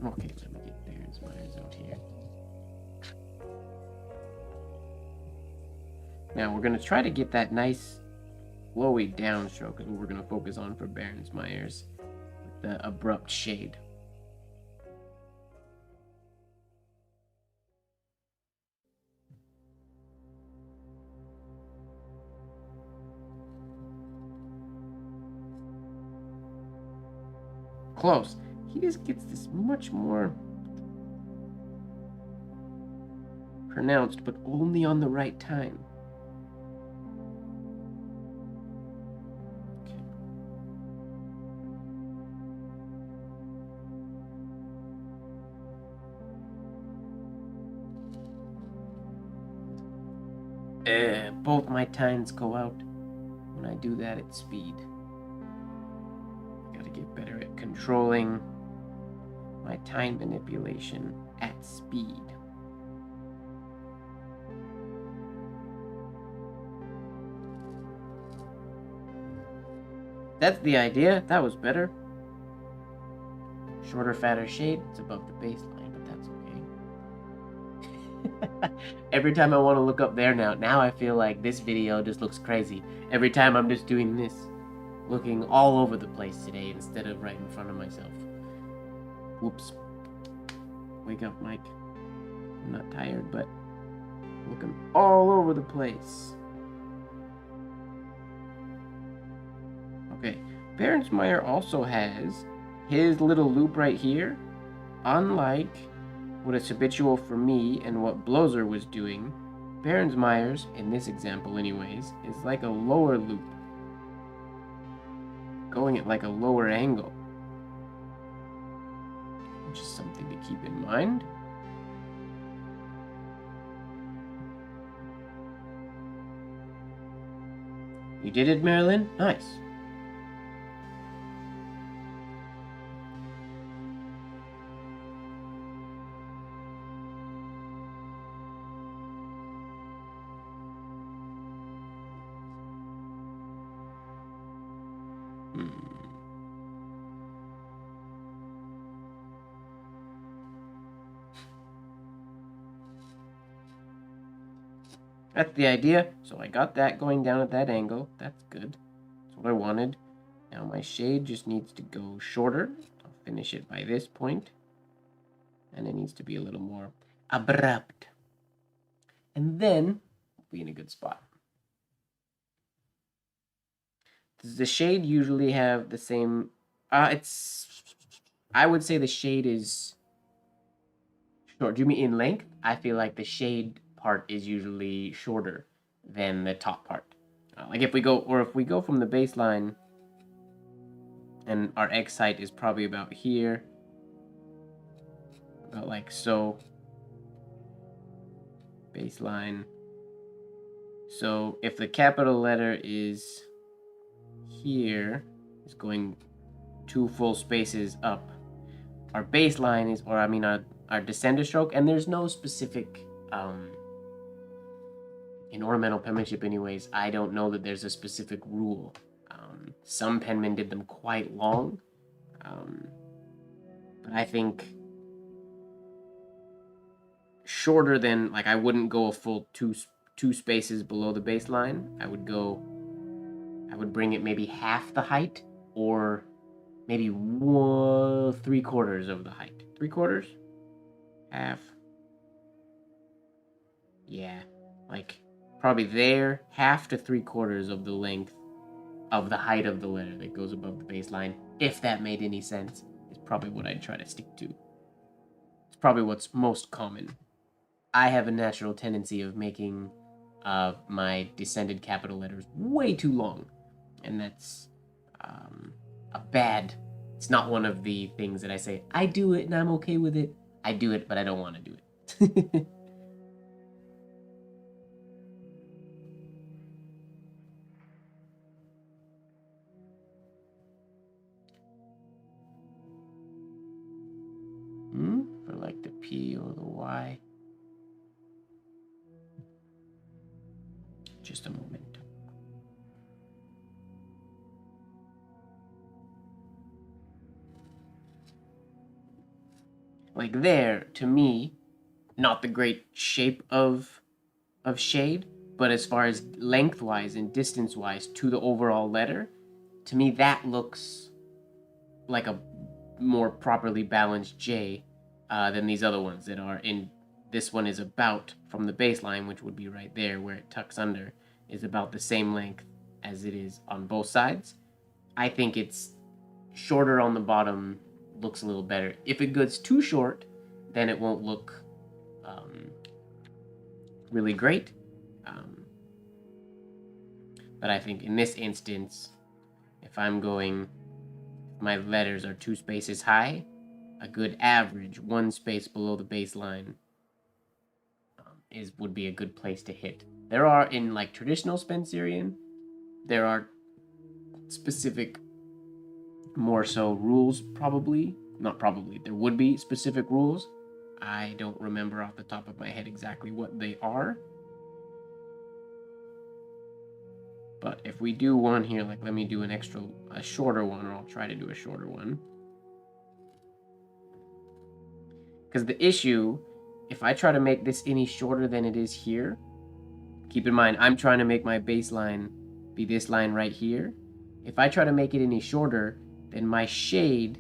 Okay, let me get Berensmeyer's out here. Now we're going to try to get that nice flowy downstroke, is what we're going to focus on for Berensmeyer's, with the abrupt shade. Close. He just gets this much more pronounced, but only on the right time. Okay. Both my tines go out when I do that at speed. Gotta get better at controlling my time manipulation at speed. That's the idea. That was better. Shorter, fatter shade. It's above the baseline, but that's okay. Every time I want to look up there now I feel like this video just looks crazy. Every time I'm just doing this, looking all over the place today instead of right in front of myself. Whoops. Wake up, Mike. I'm not tired, but looking all over the place. Okay, Berensmeyer also has his little loop right here. Unlike what is habitual for me and what Blozer was doing, Berensmeyer's, in this example anyways, is like a lower loop, going at like a lower angle, which is something to keep in mind. You did it, Marilyn? Nice. That's the idea. So I got that going down at that angle. That's good. That's what I wanted. Now my shade just needs to go shorter. I'll finish it by this point. And it needs to be a little more abrupt. And then we'll be in a good spot. Does the shade usually have the same... I would say the shade is short. Do you mean in length? I feel like the shade part is usually shorter than the top part. Like if we go from the baseline, and our X height is probably about here, about like so. Baseline. So if the capital letter is here, is going 2 full spaces up, our baseline is, or I mean our descender stroke, and there's no specific in ornamental penmanship anyways, I don't know that there's a specific rule. Some penmen did them quite long, but I think shorter than, like, I wouldn't go a full two spaces below the baseline. I would bring it maybe half the height, or maybe 3/4 of the height. 3/4? Half. Yeah, like probably there, half to 3/4 of the length of the height of the letter that goes above the baseline, if that made any sense, is probably what I'd try to stick to. It's probably what's most common. I have a natural tendency of making my descended capital letters way too long, and that's a bad... It's not one of the things that I say, I do it and I'm okay with it. I do it, but I don't want to do it. For like the P or the Y. Just a moment. Like there, to me, not the great shape of shade, but as far as lengthwise and distance-wise to the overall letter, to me that looks like a more properly balanced J than these other ones that are in... This one is about, from the baseline, which would be right there where it tucks under, is about the same length as it is on both sides. I think it's shorter on the bottom looks a little better. If it gets too short, then it won't look really great. But I think in this instance, if my letters are 2 spaces high, a good average 1 space below the baseline would be a good place to hit. There are, in like traditional Spencerian, there are specific, more so rules, there would be specific rules. I don't remember off the top of my head exactly what they are. But if we do one here, like let me do a shorter one, or I'll try to do a shorter one. Because the issue, if I try to make this any shorter than it is here, keep in mind, I'm trying to make my baseline be this line right here. If I try to make it any shorter, then my shade,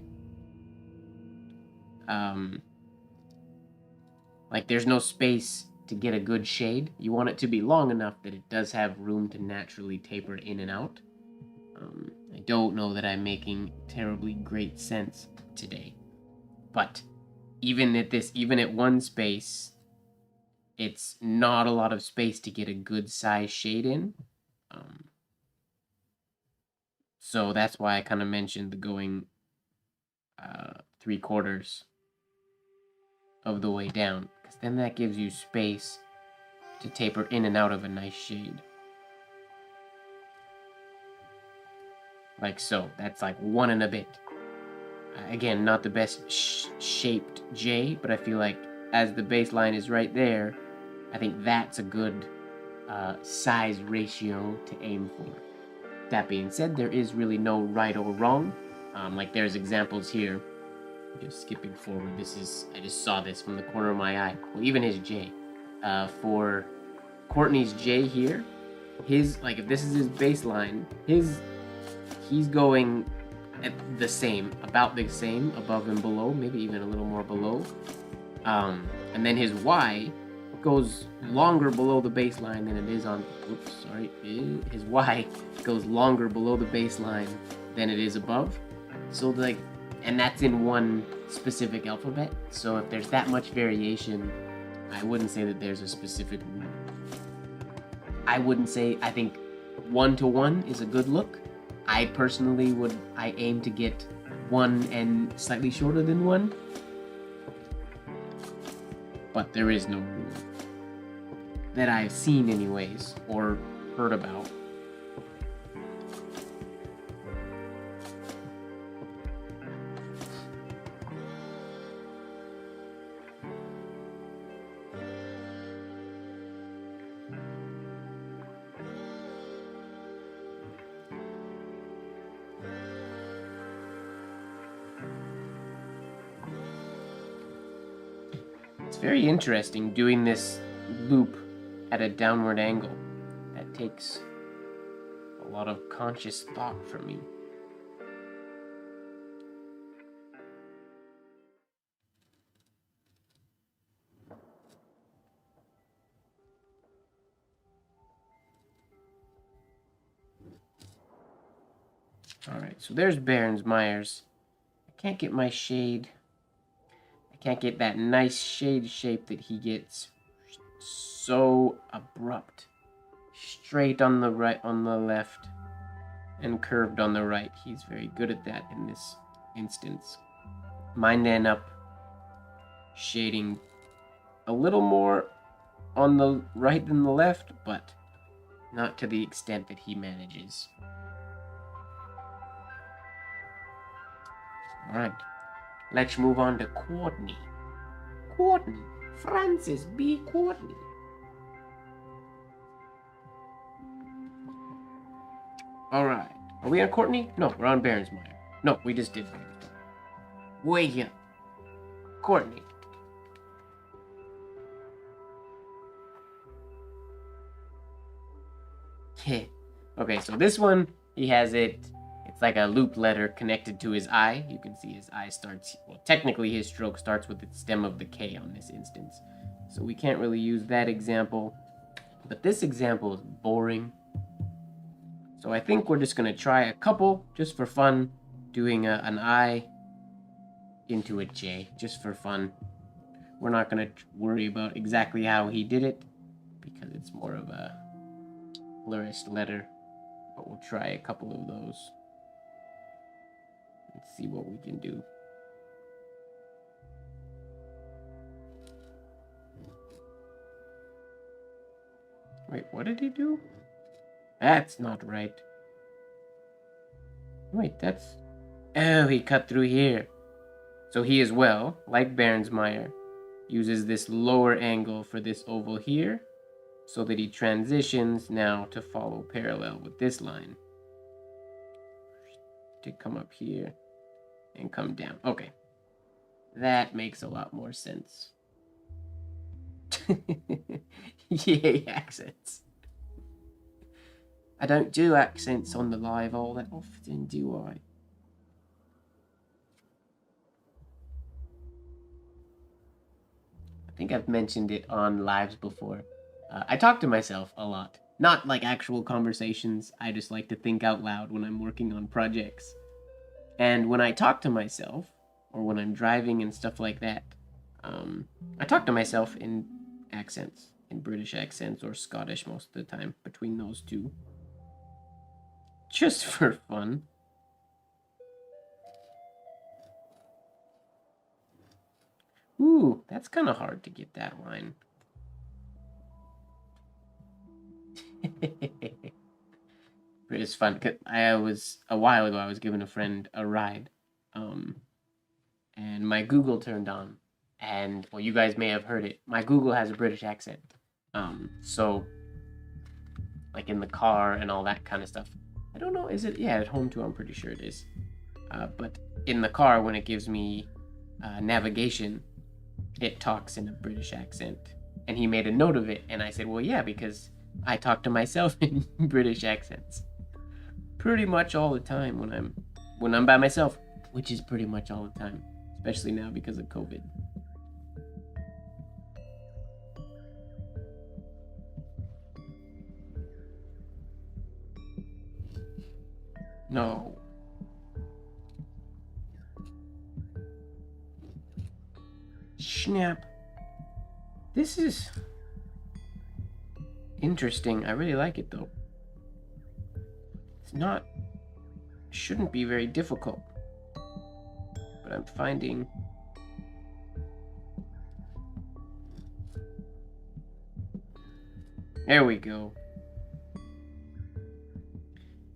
like there's no space to get a good shade. You want it to be long enough that it does have room to naturally taper in and out. I don't know that I'm making terribly great sense today, but even at 1 space, it's not a lot of space to get a good size shade in. So that's why I kind of mentioned the going 3/4 of the way down, because then that gives you space to taper in and out of a nice shade. Like so. That's like 1 and a bit. Again, not the best shaped J, but I feel like as the baseline is right there, I think that's a good size ratio to aim for. That being said, there is really no right or wrong. Like there's examples here. Just skipping forward, I just saw this from the corner of my eye. Well, even his J. For Courtney's J here, like if this is his baseline, he's going at the same, about the same, above and below, maybe even a little more below. And then his Y goes longer below the baseline than it is on, his Y goes longer below the baseline than it is above. So like, and that's in one specific alphabet. So if there's that much variation, I wouldn't say that there's a specific rule. I think 1-to-1 is a good look. I personally I aim to get 1 and slightly shorter than 1. But there is no rule that I've seen anyways, or heard about. It's very interesting doing this loop at a downward angle. That takes a lot of conscious thought from me. Alright, so there's Behrens-Myers. I can't get my shade. I can't get that nice shade shape that he gets. So abrupt. Straight on the right, on the left, and curved on the right. He's very good at that in this instance. Mine end up shading a little more on the right than the left, but not to the extent that he manages. Alright, let's move on to Courtney. Courtney. Francis B. Courtney. Alright. Are we on Courtney? No, we're on Behrens-Meyer. No, we just did. Wait here. Courtney. Okay, so this one, he has it. It's like a loop letter connected to his eye. You can see his eye starts, well, technically his stroke starts with the stem of the K on this instance. So we can't really use that example. But this example is boring. So I think we're just going to try a couple, just for fun, doing an I into a J, just for fun. We're not going to worry about exactly how he did it, because it's more of a flourished letter. But we'll try a couple of those. Let's see what we can do. Wait, what did he do? That's not right. Wait, that's... Oh, he cut through here. So he as well, like Behrens-Meyer, uses this lower angle for this oval here, so that he transitions now to follow parallel with this line. To come up here and come down. Okay. That makes a lot more sense. Yay, accents. I don't do accents on the live all that often, do I? I think I've mentioned it on lives before. I talk to myself a lot. Not like actual conversations. I just like to think out loud when I'm working on projects. And when I talk to myself, or when I'm driving and stuff like that, I talk to myself in accents, in British accents or Scottish most of the time, between those two. Just for fun. Ooh, that's kind of hard to get that line. But it's fun. A while ago, I was giving a friend a ride, and my Google turned on, and, well, you guys may have heard it. My Google has a British accent, so, like in the car and all that kind of stuff. don't know, is it? Yeah, at home too, I'm pretty sure it is. But in the car, when it gives me navigation, it talks in a British accent. And he made a note of it, and I said, well, yeah, because I talk to myself in British accents pretty much all the time when I'm by myself, which is pretty much all the time, especially now because of COVID. No. Snap. This is interesting. I really like it though. It's not, shouldn't be very difficult, but I'm finding there we go.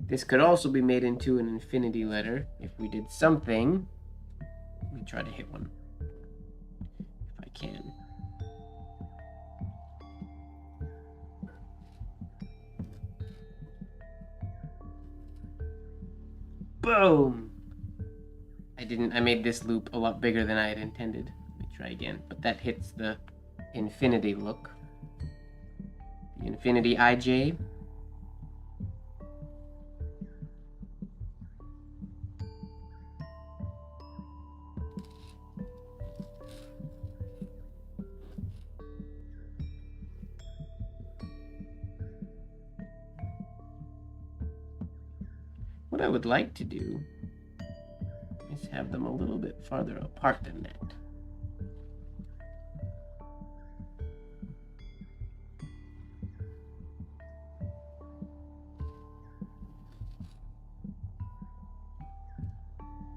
This could also be made into an infinity letter if we did something. Let me try to hit one if I can. Boom! I made this loop a lot bigger than I had intended. Let me try again, but that hits the infinity look. The infinity IJ. What I would like to do is have them a little bit farther apart than that.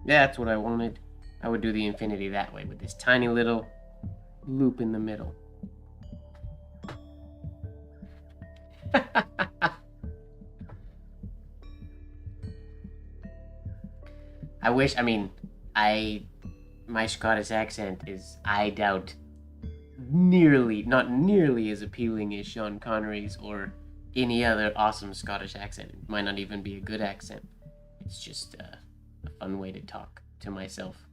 That's what I wanted. I would do the infinity that way with this tiny little loop in the middle. I wish, my Scottish accent is, I doubt, not nearly as appealing as Sean Connery's or any other awesome Scottish accent. It might not even be a good accent. It's just a fun way to talk to myself.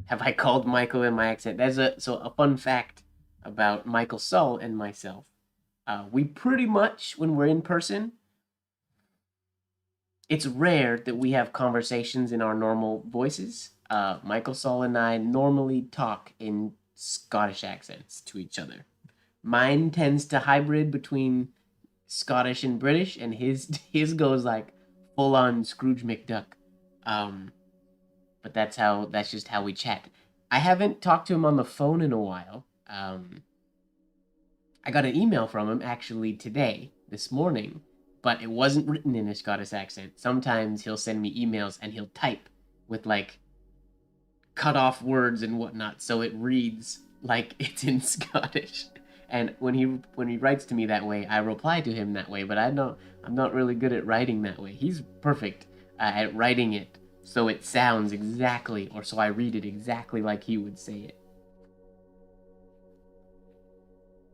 Have I called Michael in my accent? So a fun fact about Michael Sull and myself. We pretty much, when we're in person, it's rare that we have conversations in our normal voices. Michael Sull and I normally talk in Scottish accents to each other. Mine tends to hybrid between Scottish and British, and his goes like full on Scrooge McDuck. But that's just how we chat. I haven't talked to him on the phone in a while. I got an email from him actually this morning, but it wasn't written in a Scottish accent. Sometimes he'll send me emails and he'll type with like cut off words and whatnot, so it reads like it's in Scottish. And when he writes to me that way, I reply to him that way. But I'm not really good at writing that way. He's perfect at writing it so it sounds exactly, or so I read it exactly like he would say it.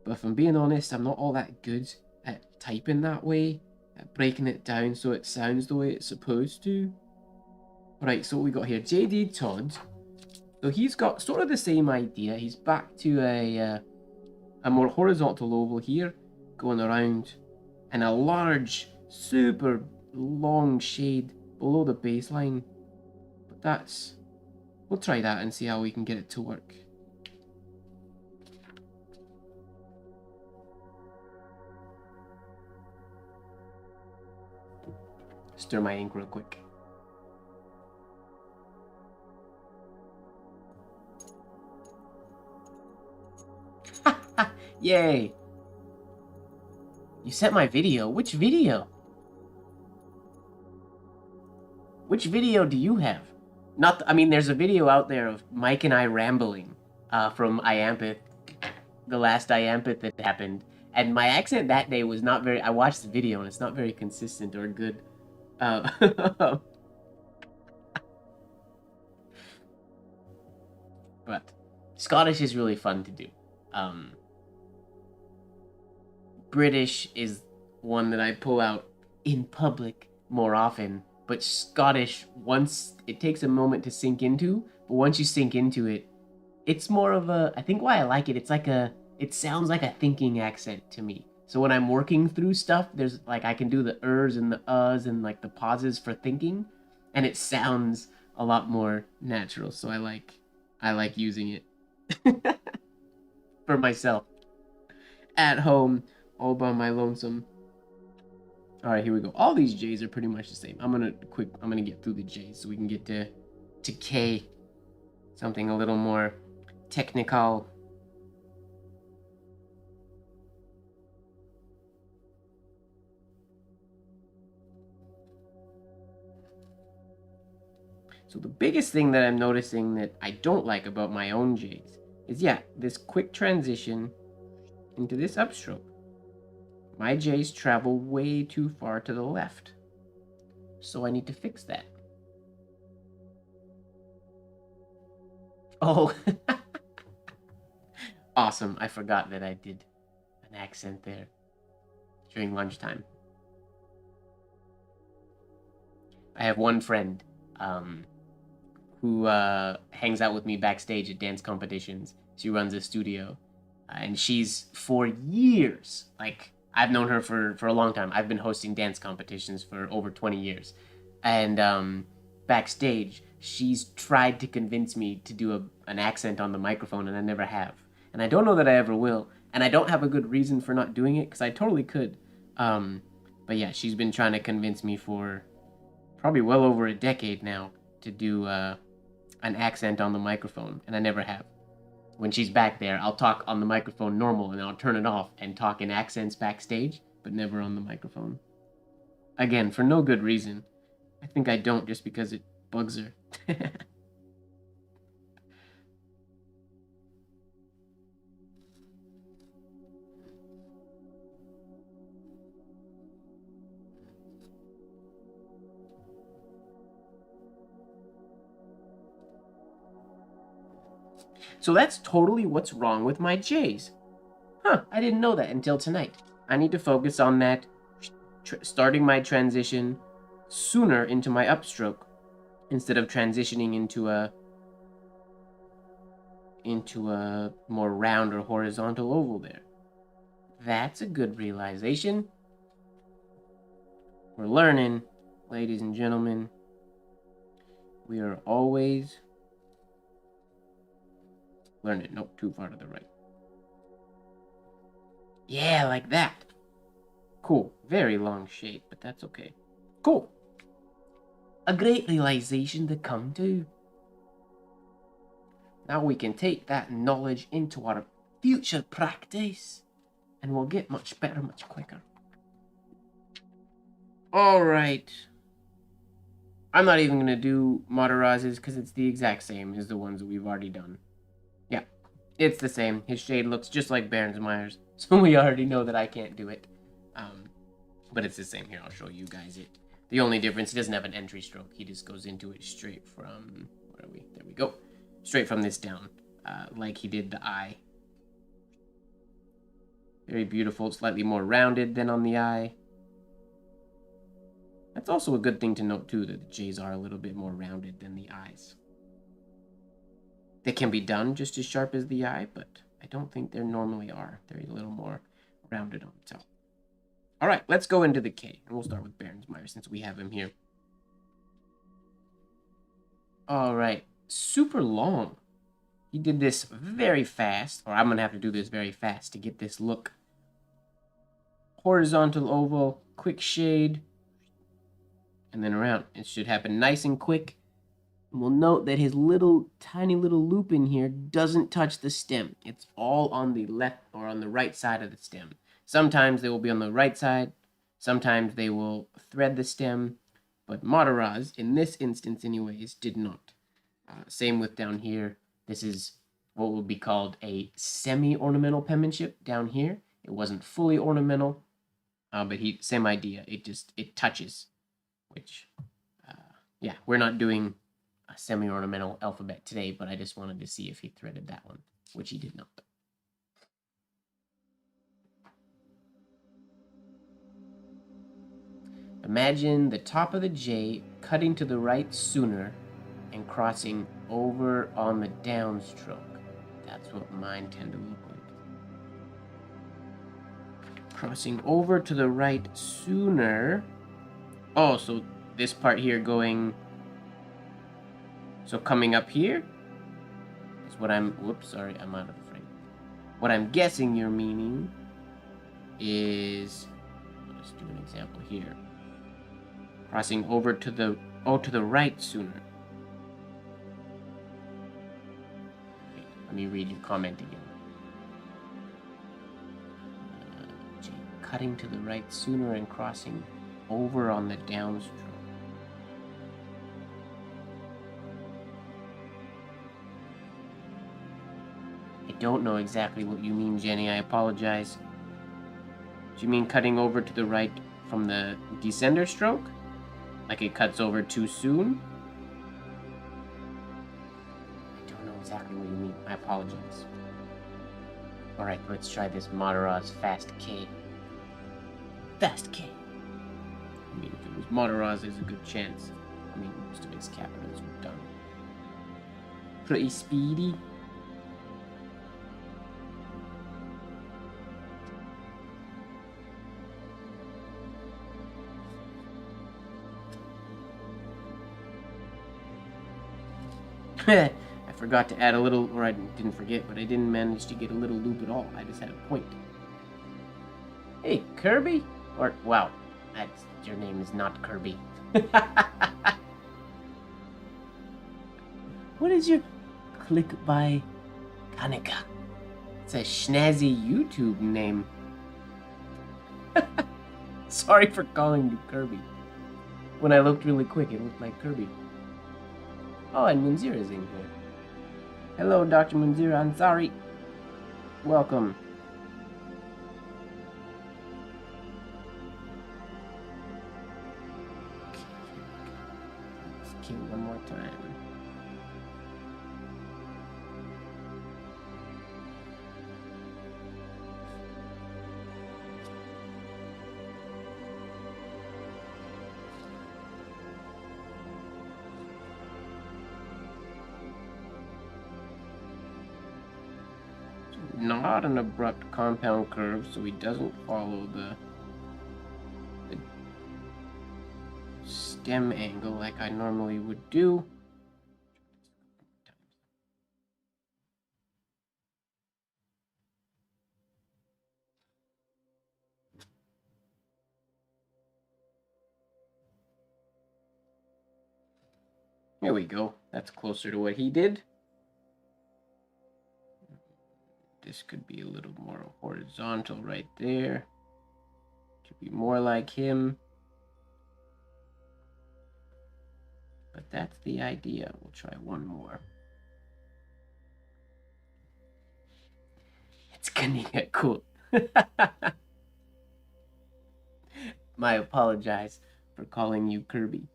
But if I'm being honest, I'm not all that good at typing that way, at breaking it down so it sounds the way it's supposed to. Right, so what we got here, JD Todd. So he's got sort of the same idea. He's back to a more horizontal oval here, going around, and a large, super long shade below the baseline. But we'll try that and see how we can get it to work. Stir my ink real quick. Yay! You sent my video? Which video? Which video do you have? There's a video out there of Mike and I rambling from Iampith, the last Iampith that happened. And my accent that day was not very... I watched the video and it's not very consistent or good. But Scottish is really fun to do. British is one that I pull out in public more often. But Scottish, once it takes a moment to sink into, but once you sink into it, it's more of a, I think why I like it, it sounds like a thinking accent to me. So when I'm working through stuff, there's like, I can do the ers and the uhs and like the pauses for thinking, and it sounds a lot more natural. So I like using it for myself at home, all by my lonesome. All right, here we go. All these J's are pretty much the same. I'm gonna get through the J's so we can get to K, something a little more technical. So the biggest thing that I'm noticing that I don't like about my own J's is, yeah, this quick transition into this upstroke. My J's travel way too far to the left. So I need to fix that. Oh, awesome. I forgot that I did an accent there during lunchtime. I have one friend who hangs out with me backstage at dance competitions. She runs a studio, and she's for years, like, I've known her for a long time. I've been hosting dance competitions for over 20 years. And backstage, she's tried to convince me to do an accent on the microphone, and I never have. And I don't know that I ever will. And I don't have a good reason for not doing it, because I totally could. But yeah, she's been trying to convince me for probably well over a decade now to do an accent on the microphone, and I never have. When she's back there, I'll talk on the microphone normal, and I'll turn it off and talk in accents backstage, but never on the microphone. Again, for no good reason. I think I don't, just because it bugs her. So that's totally what's wrong with my J's. Huh, I didn't know that until tonight. I need to focus on that, starting my transition sooner into my upstroke instead of transitioning into a more round or horizontal oval there. That's a good realization. We're learning, ladies and gentlemen. We are always learning. Nope, too far to the right. Yeah, like that. Cool. Very long shape, but that's okay. Cool. A great realization to come to. Now we can take that knowledge into our future practice, and we'll get much better, much quicker. All right. I'm not even going to do Mataraz's because it's the exact same as the ones that we've already done. Yeah, it's the same. His shade looks just like Bairnsmeyer's, so we already know that I can't do it. But it's the same here. I'll show you guys it. The only difference, he doesn't have an entry stroke. He just goes into it straight from, where are we? There we go. Straight from this down, like he did the eye. Very beautiful, slightly more rounded than on the eye. That's also a good thing to note too, that the J's are a little bit more rounded than the eyes. They can be done just as sharp as the eye, but I don't think they normally are. They're a little more rounded on the top. All right, let's go into the K, and we'll start with Bairnsmeyer since we have him here. All right, super long. He did this very fast, or I'm going to have to do this very fast to get this look. Horizontal oval, quick shade, and then around. It should happen nice and quick. And we'll note that his tiny little loop in here doesn't touch the stem. It's all on the left or on the right side of the stem. Sometimes they will be on the right side. Sometimes they will thread the stem. But Mataraz, in this instance anyways, did not. Same with down here. This is what would be called a semi-ornamental penmanship down here. It wasn't fully ornamental, but same idea. It touches, which, yeah, we're not doing a semi-ornamental alphabet today, but I just wanted to see if he threaded that one, which he did not. Imagine the top of the J cutting to the right sooner and crossing over on the downstroke. That's what mine tend to look like. Crossing over to the right sooner. Oh, so this part here going... So coming up here is what I'm... Whoops, sorry, I'm out of the frame. What I'm guessing you're meaning is... Let's do an example here. Crossing over to the... Oh, to the right sooner. Wait, let me read your comment again. Cutting to the right sooner and crossing over on the downstroke. I don't know exactly what you mean, Jenny. I apologize. Do you mean cutting over to the right from the descender stroke? Like it cuts over too soon? I don't know exactly what you mean. I apologize. Alright, let's try this Mataraz's Fast K. Fast K. I mean, if it was Mataraz, there's a good chance. I mean, most of his capitals were done. Pretty speedy. I forgot to add a little, or I didn't forget, but I didn't manage to get a little loop at all. I just had a point. Hey, Kirby? Or, wow, that's, your name is not Kirby. What is your click by Kaneka? It's a snazzy YouTube name. Sorry for calling you Kirby. When I looked really quick, it looked like Kirby. Oh, and Munzira's in here. Hello, Dr. Munzira. I'm sorry. Welcome. Let's kill one more time. Not an abrupt compound curve, so he doesn't follow the stem angle like I normally would do. Here we go. That's closer to what he did. This could be a little more horizontal right there. Should be more like him. But that's the idea. We'll try one more. It's Kania, cool. I apologize for calling you Kirby.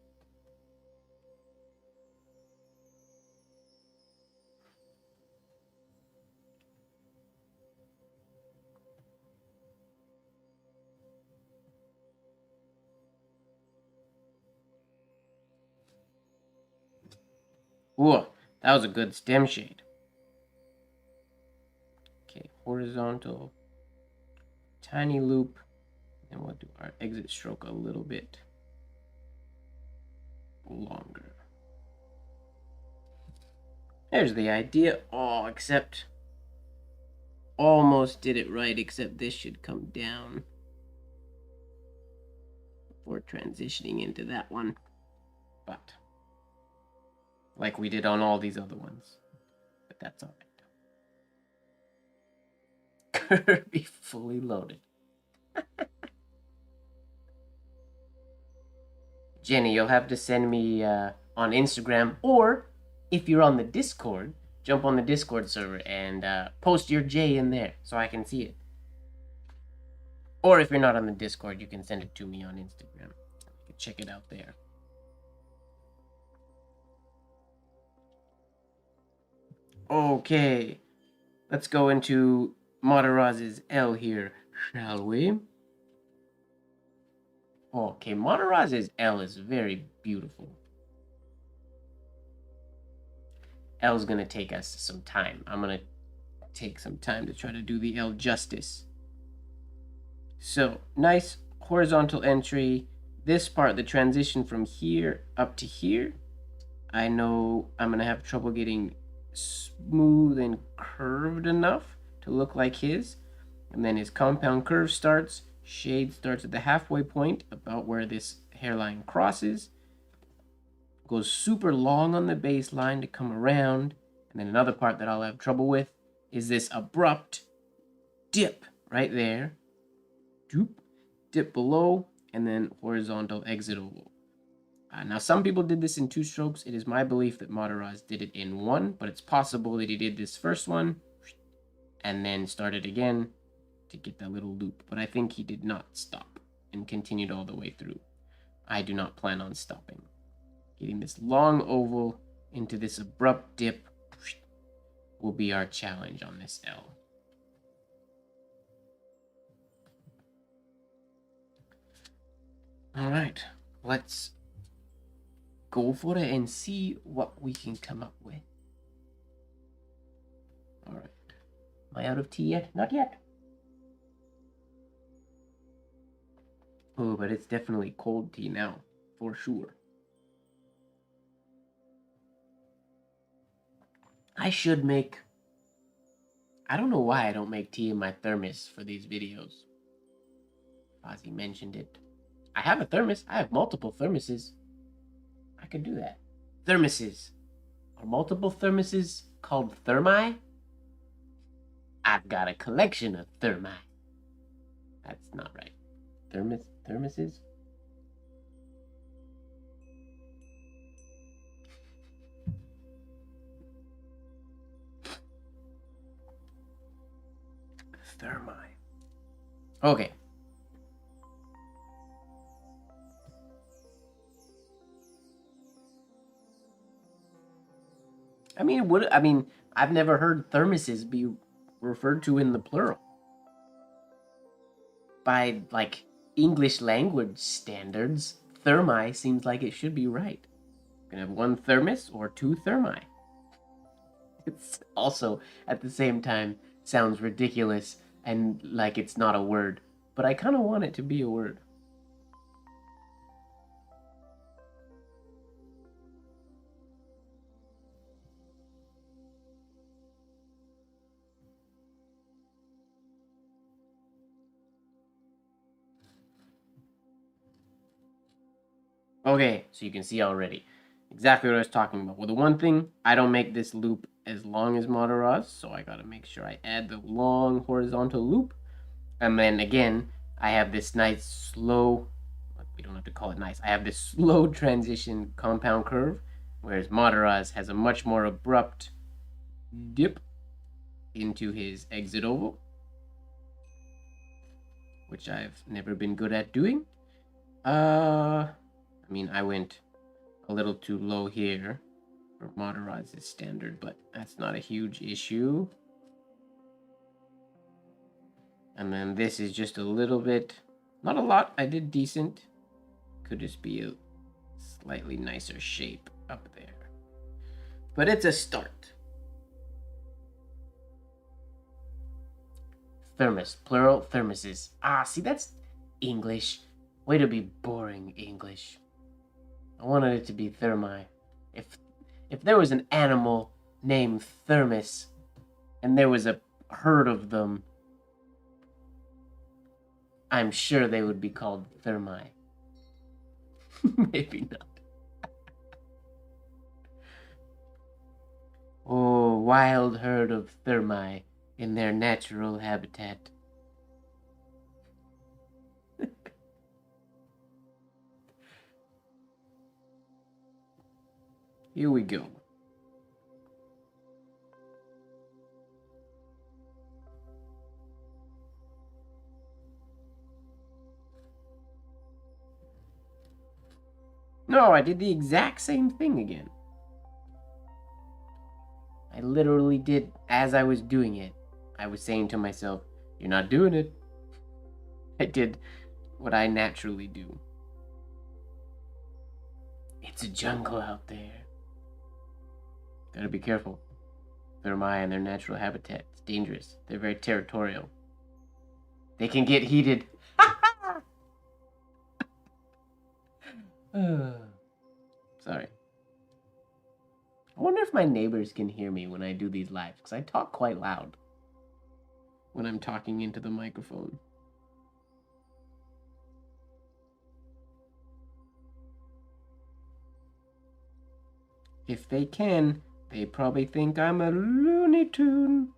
Ooh, that was a good stem shade. Okay, horizontal, tiny loop, and we'll do our exit stroke a little bit longer. There's the idea. Oh, except almost did it right, except this should come down before transitioning into that one. But like we did on all these other ones. But that's all right. Kirby fully loaded. Jenny, you'll have to send me on Instagram, or if you're on the Discord, jump on the Discord server and post your J in there so I can see it. Or if you're not on the Discord, you can send it to me on Instagram. You can check it out there. Okay, let's go into Mataraz's L here, shall we? Okay, Monoraz's L is very beautiful. L's gonna take us some time. I'm gonna take some time to try to do the L justice. So, nice horizontal entry. This part, the transition from here up to here, I know I'm gonna have trouble getting smooth and curved enough to look like his. And then his compound curve starts. Shade starts at the halfway point, about where this hairline crosses. Goes super long on the baseline to come around. And then another part that I'll have trouble with is this abrupt dip right there. Dip below, and then horizontal exit oval. Now, some people did this in 2 strokes. It is my belief that Mataraz did it in 1, but it's possible that he did this first one and then started again to get that little loop. But I think he did not stop and continued all the way through. I do not plan on stopping. Getting this long oval into this abrupt dip will be our challenge on this L. All right, let's go for it and see what we can come up with. All right. Am I out of tea yet? Not yet. Oh, but it's definitely cold tea now, for sure. I should make... I don't know why I don't make tea in my thermos for these videos. Ozzy mentioned it. I have a thermos. I have multiple thermoses. I could do that. Thermoses. Are multiple thermoses called thermi? I've got a collection of thermi. That's not right. Thermoses? Thermi. Okay. I've never heard thermoses be referred to in the plural. By, like, English language standards, thermi seems like it should be right. You can have 1 thermos or 2 thermi. It's also, at the same time, sounds ridiculous and like it's not a word. But I kind of want it to be a word. Okay, so you can see already exactly what I was talking about. Well, the one thing, I don't make this loop as long as Mataraz, so I gotta make sure I add the long horizontal loop. And then again, I have this nice slow, we don't have to call it nice, I have this slow transition compound curve, whereas Mataraz has a much more abrupt dip into his exit oval, which I've never been good at doing. I went a little too low here for Mataraz's standard, but that's not a huge issue. And then this is just a little bit, not a lot, I did decent. Could just be a slightly nicer shape up there. But it's a start. Thermos, plural, thermoses. See, that's English. Way to be boring, English. I wanted it to be thermi. If there was an animal named Thermos, and there was a herd of them, I'm sure they would be called thermi. Maybe not. Oh, wild herd of thermi in their natural habitat. Here we go. No, I did the exact same thing again. I literally did as I was doing it. I was saying to myself, you're not doing it. I did what I naturally do. It's a jungle out there. Gotta be careful. They're Maya in their natural habitat. It's dangerous. They're very territorial. They can get heated. Sorry. I wonder if my neighbors can hear me when I do these lives, because I talk quite loud when I'm talking into the microphone. If they can, they probably think I'm a Looney Tune.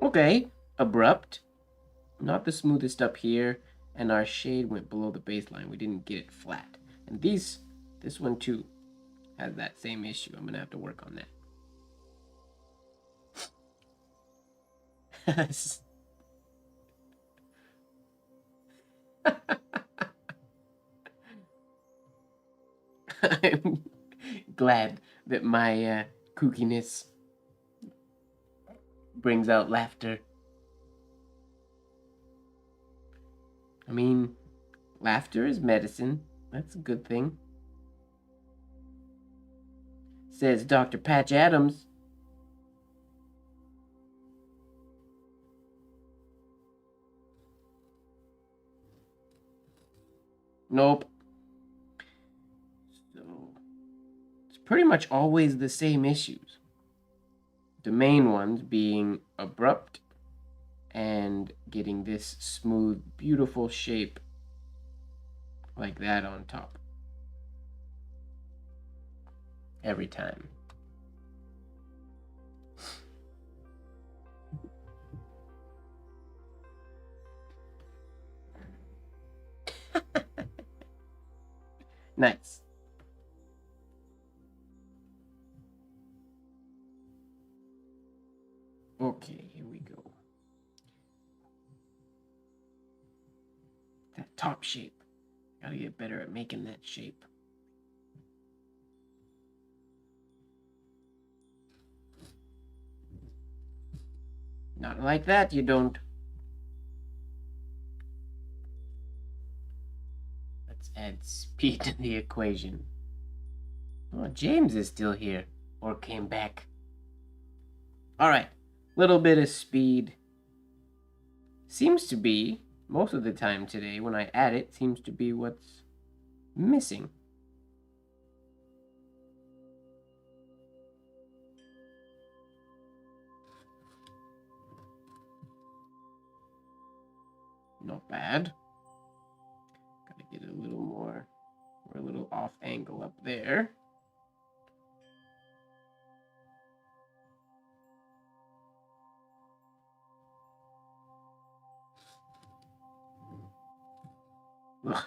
Okay, abrupt. Not the smoothest up here, and our shade went below the baseline. We didn't get it flat. And this one too, has that same issue. I'm gonna have to work on that. I'm glad that my kookiness brings out laughter. I mean, laughter is medicine. That's a good thing. Says Dr. Patch Adams. Nope. So, it's pretty much always the same issues. The main ones being abrupt and getting this smooth, beautiful shape like that on top. Every time. Nice. Okay, here we go. That top shape. Gotta get better at making that shape. Not like that, you don't. Let's add speed to the equation. Oh, James is still here. Or came back. Alright. Little bit of speed. Seems to be, most of the time today, when I add it, seems to be what's missing. Not bad. Gotta get a little more, or a little off angle up there. Ugh.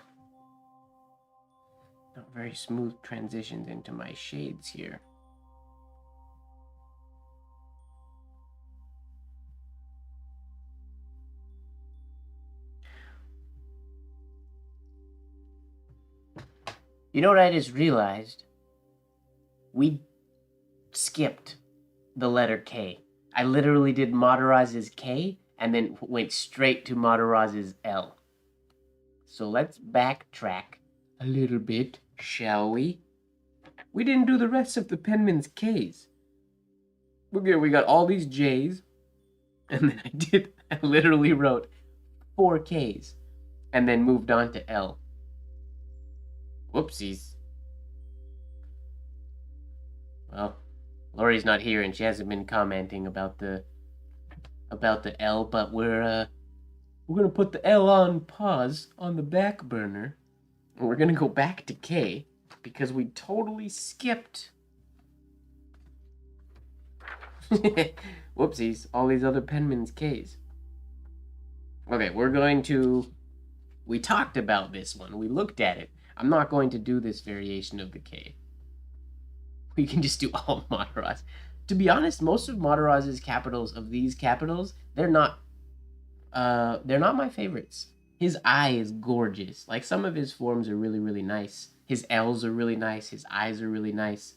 Not very smooth transitions into my shades here. You know what I just realized? We skipped the letter K. I literally did Mataraz's K and then went straight to Mataraz's L. So let's backtrack a little bit, shall we? We didn't do the rest of the Penman's Ks. We got all these J's, and then I literally wrote 4 Ks, and then moved on to L. Whoopsies. Well, Lori's not here, and she hasn't been commenting about the L, but we're gonna put the L on pause on the back burner, and we're gonna go back to K because we totally skipped. Whoopsies! All these other Penman's Ks. Okay, we talked about this one. We looked at it. I'm not going to do this variation of the K. We can just do all Mataraz. To be honest, most of Mataraz's capitals, of these capitals, they're not my favorites. His I is gorgeous. Like, some of his forms are really, really nice. His L's are really nice. His I's are really nice.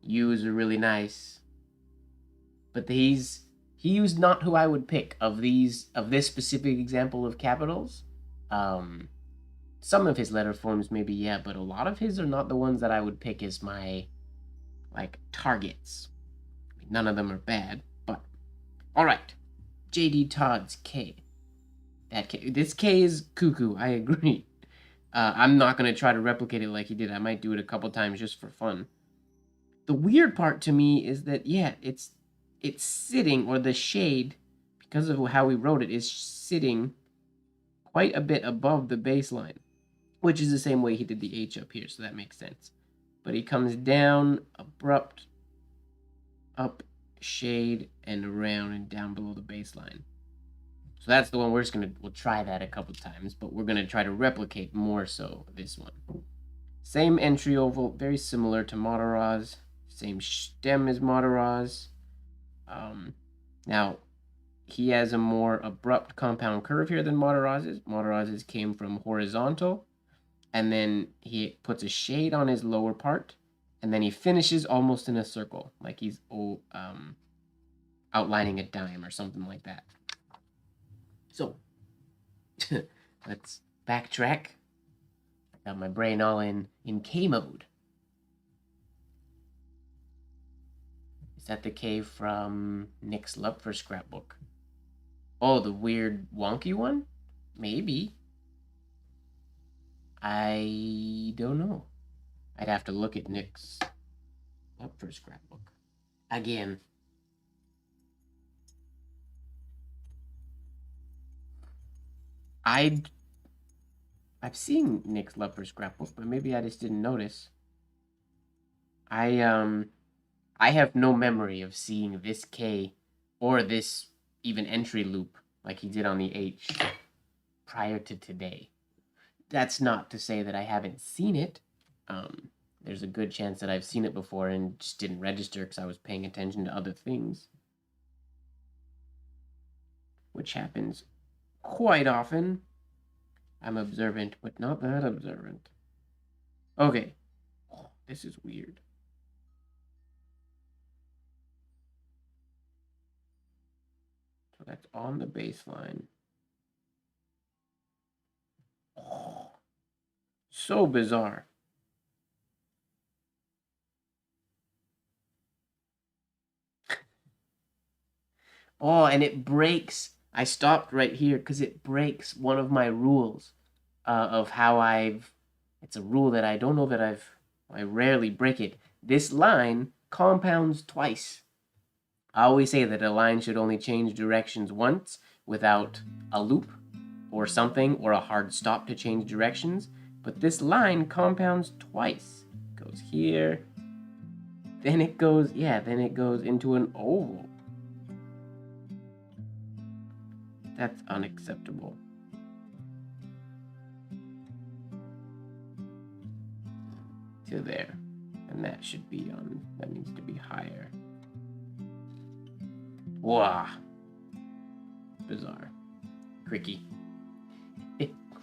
U's are really nice. But these He was not who I would pick of this specific example of capitals. Some of his letter forms maybe, yeah, but a lot of his are not the ones that I would pick as my, like, targets. I mean, none of them are bad, but all right. JD Todd's K. This K is cuckoo. I agree. I'm not gonna try to replicate it like he did. I might do it a couple times just for fun. The weird part to me is that, yeah, it's sitting, or the shade, because of how we wrote it, is sitting quite a bit above the baseline, which is the same way he did the H up here, so that makes sense. But he comes down, abrupt, up, shade, and around and down below the baseline. So that's the one we'll try that a couple times, but we're gonna try to replicate more so this one. Same entry oval, very similar to Madaraz. Same stem as Madaraz. Now, he has a more abrupt compound curve here than Madaraz's. Madaraz's came from horizontal, and then he puts a shade on his lower part, and then he finishes almost in a circle, like he's outlining a dime or something like that. So, let's backtrack. I got my brain all in K mode. Is that the K from Nick's Lupfer scrapbook? Oh, the weird wonky one? Maybe. I don't know. I'd have to look at Nick's Lupfer scrapbook again. I've seen Nick's Lupfer scrapbook, but maybe I just didn't notice. I have no memory of seeing this K or this even entry loop like he did on the H prior to today. That's not to say that I haven't seen it. There's a good chance that I've seen it before and just didn't register because I was paying attention to other things, which happens quite often. I'm observant, but not that observant. Okay. Oh, this is weird. So that's on the baseline. Oh, so bizarre. Oh, and it breaks. I stopped right here because it breaks one of my rules of how it's a rule that I don't know that I rarely break it. This line compounds twice. I always say that a line should only change directions once without a loop or something or a hard stop to change directions. But this line compounds twice. It goes here, then it goes into an oval. That's unacceptable. To there. And that should be that needs to be higher. Wah. Bizarre. Cricky.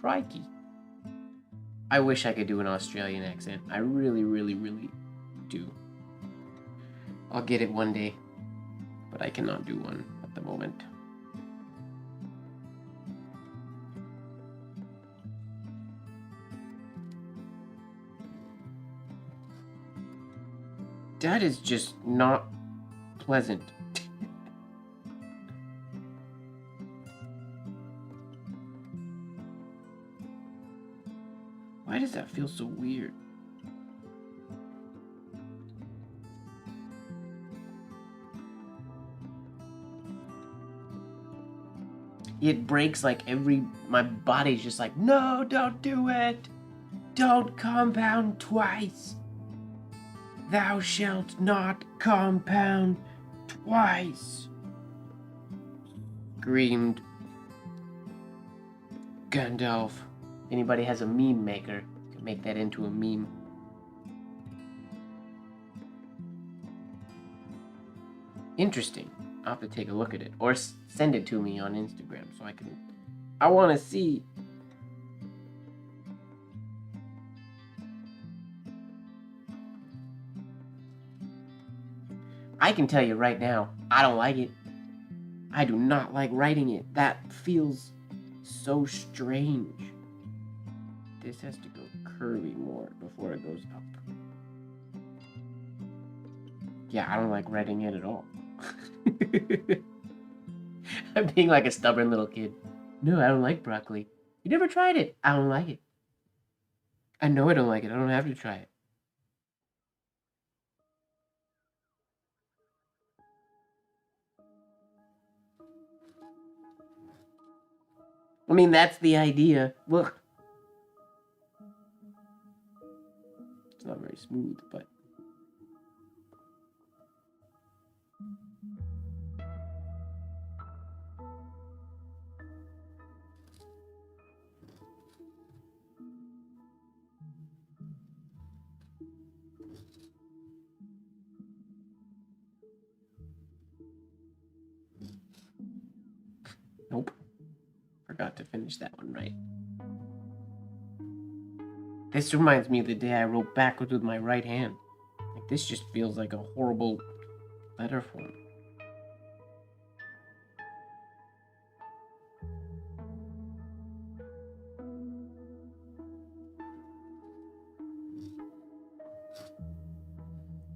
Crikey. I wish I could do an Australian accent. I really, really, really do. I'll get it one day, but I cannot do one at the moment. That is just not pleasant. Why does that feel so weird? It breaks like my body's just like, no, don't do it. Don't compound twice. Thou shalt not compound twice. Screamed Gandalf. If anybody has a meme maker, can make that into a meme. Interesting. I'll have to take a look at it. Or send it to me on Instagram so I want to see. I can tell you right now, I don't like it. I do not like writing it. That feels so strange. This has to go curvy more before it goes up. Yeah, I don't like writing it at all. I'm being like a stubborn little kid. No, I don't like broccoli. You never tried it. I don't like it. I know I don't like it. I don't have to try it. I mean, that's the idea. Look. It's not very smooth, but... Nope. Forgot to finish that one right. This reminds me of the day I wrote backwards with my right hand. Like, this just feels like a horrible letter form.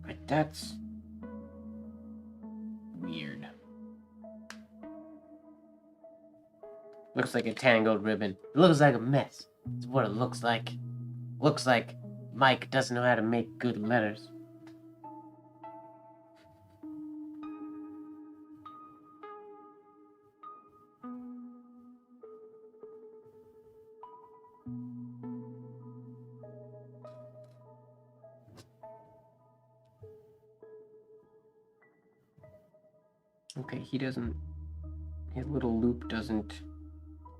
Like, that's weird. Looks like a tangled ribbon. It looks like a mess. It's what it looks like. Looks like Mike doesn't know how to make good letters. Okay, he doesn't... His little loop doesn't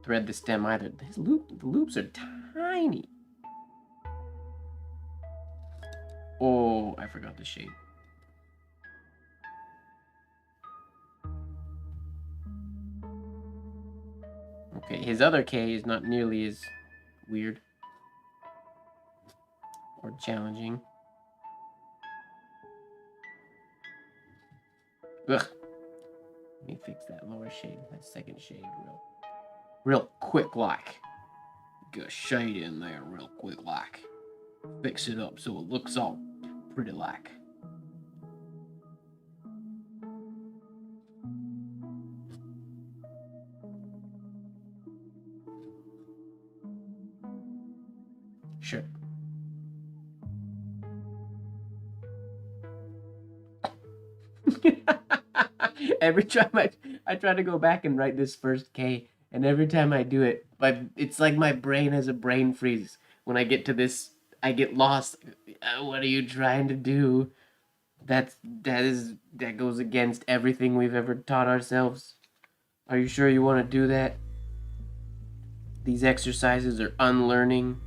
thread the stem either. The loops are tiny. Oh, I forgot the shade. Okay, his other K is not nearly as weird or challenging. Ugh. Let me fix that lower shade, that second shade real quick like. Get a shade in there real quick like. Fix it up so it looks all pretty like. Sure. Every time I try to go back and write this first K, and every time I do it, it's like my brain has a brain freeze. When I get to this, I get lost. What are you trying to do? That goes against everything we've ever taught ourselves. Are you sure you want to do that? These exercises are unlearning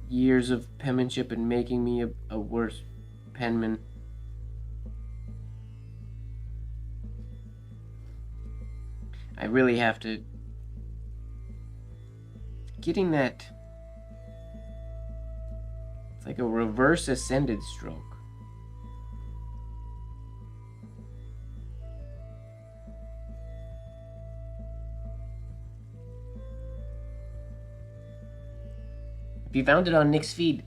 years of penmanship and making me a worse penman. I really have to... Getting that... It's like a reverse ascended stroke. If you found it on Nick's feed,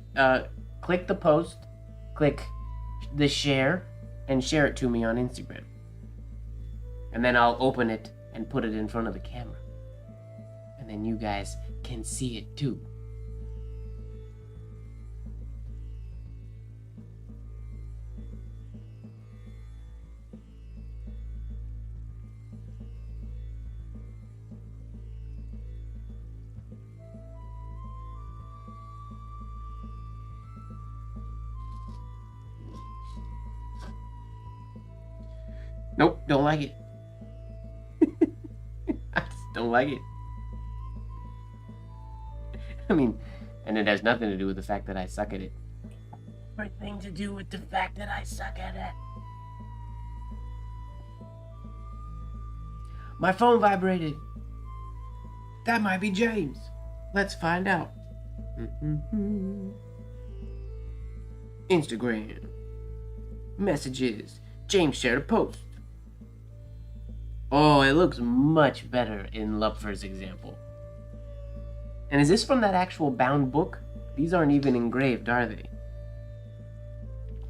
click the post, click the share, and share it to me on Instagram. And then I'll open it and put it in front of the camera. And then you guys can see it too. Nope, don't like it. I just don't like it. I mean, and it has nothing to do with the fact that I suck at it. Everything to do with the fact that I suck at it. My phone vibrated. That might be James. Let's find out. Instagram. Messages. James shared a post. Oh, it looks much better in Lupfer's example. And is this from that actual bound book? These aren't even engraved, are they?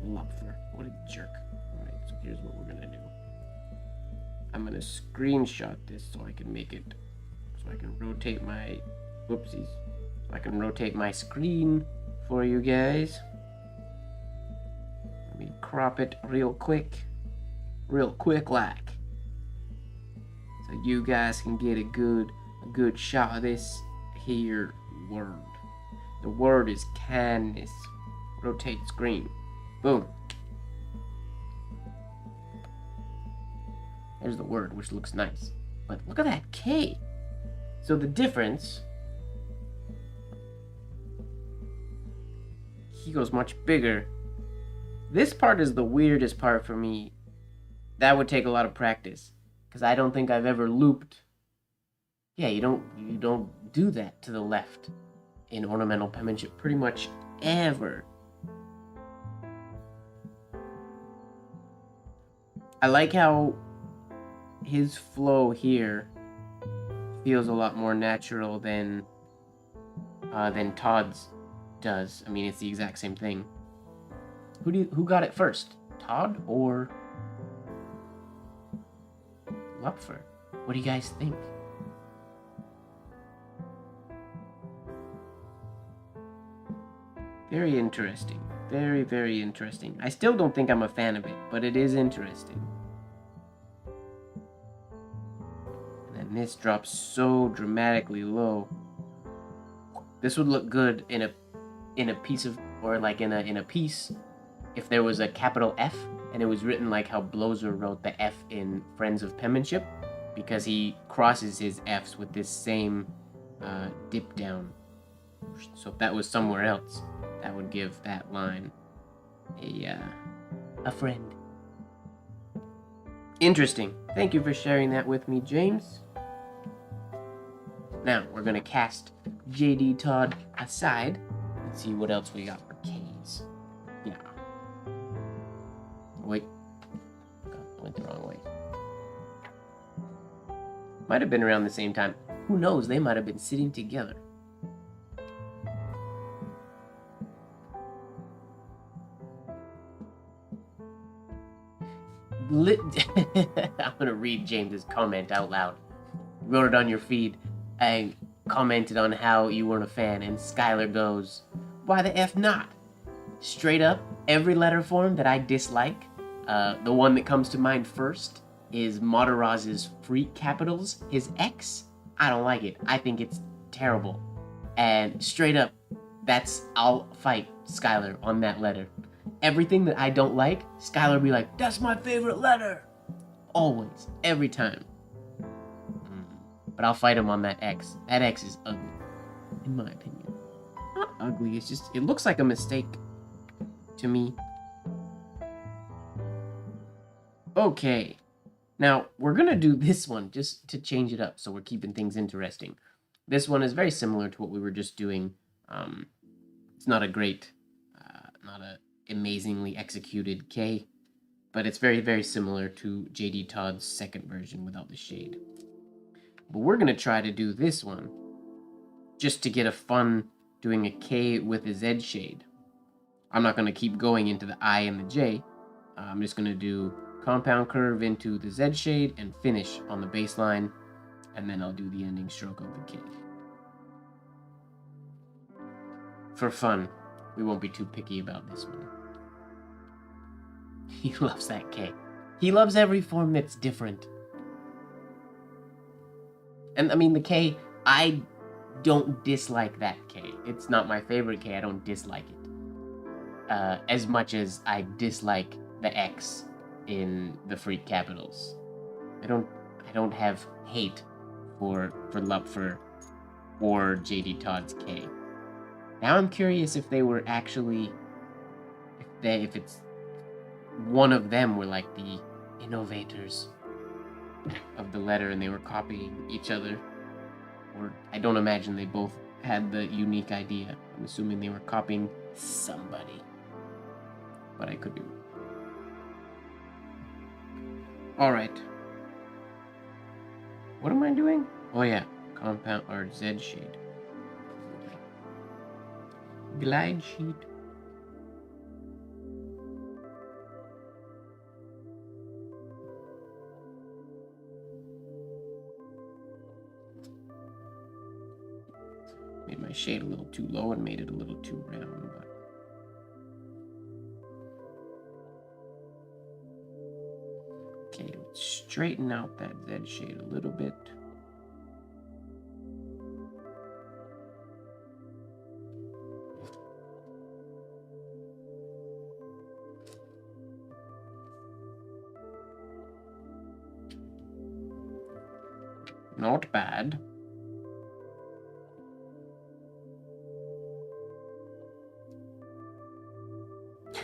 Lupfer, what a jerk. Alright, so here's what we're gonna do. I'm gonna screenshot this so I can make it, so I can rotate my, whoopsies. So I can rotate my screen for you guys. Let me crop it real quick like. So you guys can get a good shot of this here word. The word is kindness. Rotate screen. Boom. There's the word, which looks nice. But look at that K. So the difference, he goes much bigger. This part is the weirdest part for me. That would take a lot of practice, because I don't think I've ever looped. Yeah, you don't do that to the left in ornamental penmanship pretty much ever. I like how his flow here feels a lot more natural than Todd's does. I mean, it's the exact same thing. Who got it first? Todd or Lupfer? What do you guys think? Very interesting. Very, very interesting. I still don't think I'm a fan of it, but it is interesting. And then this drops so dramatically low. This would look good in a piece of, or like in a piece if there was a capital F and it was written like how Blozer wrote the F in Friends of Penmanship, because he crosses his F's with this same dip down. So if that was somewhere else, that would give that line a friend. Interesting. Thank you for sharing that with me, James. Now, we're going to cast JD Todd aside and see what else we got for K's. Yeah. Wait. I went the wrong way. Might have been around the same time. Who knows? They might have been sitting together. I'm gonna read James's comment out loud. You wrote it on your feed and commented on how you weren't a fan, and Skylar goes, "Why the F not?" Straight up, every letter form that I dislike, the one that comes to mind first is Mataraz's freak capitals. His X, I don't like it. I think it's terrible. And straight up, I'll fight Skylar on that letter. Everything that I don't like, Skylar will be like, "That's my favorite letter." Always. Every time. But I'll fight him on that X. That X is ugly. In my opinion. Not ugly, it's just, it looks like a mistake. To me. Okay. Now, we're gonna do this one just to change it up, so we're keeping things interesting. This one is very similar to what we were just doing. It's not a great, not a amazingly executed K, but it's very, very similar to JD Todd's second version without the shade. But we're going to try to do this one just to get a fun doing a K with a Z shade. I'm not going to keep going into the I and the J. I'm just going to do compound curve into the Z shade and finish on the baseline, and then I'll do the ending stroke of the K. For fun. We won't be too picky about this one. He loves that K. He loves every form that's different. And I mean, the K, I don't dislike that K. It's not my favorite K. I don't dislike it. As much as I dislike the X in the freak capitals. I don't have hate for Lupfer or JD Todd's K. Now I'm curious if they were actually, if it's one of them were like the innovators of the letter and they were copying each other, or I don't imagine they both had the unique idea. I'm assuming they were copying somebody, but I could be wrong. All right. What am I doing? Oh yeah, compound or Z shade. Glide sheet. Made my shade a little too low and made it a little too round, but okay, let's straighten out that Z shade a little bit. Not bad.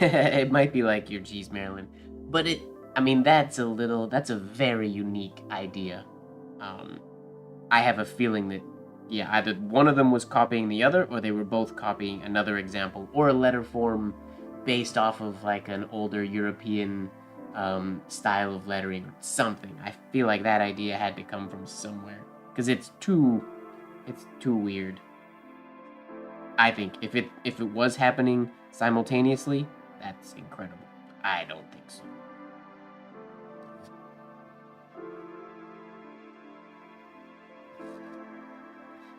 It might be like your G's, Marilyn, but I mean, that's a very unique idea. I have a feeling that, yeah, either one of them was copying the other, or they were both copying another example, or a letter form based off of like an older European style of lettering or something. I feel like that idea had to come from somewhere, because it's too weird. I think if it was happening simultaneously, that's incredible. I don't think so.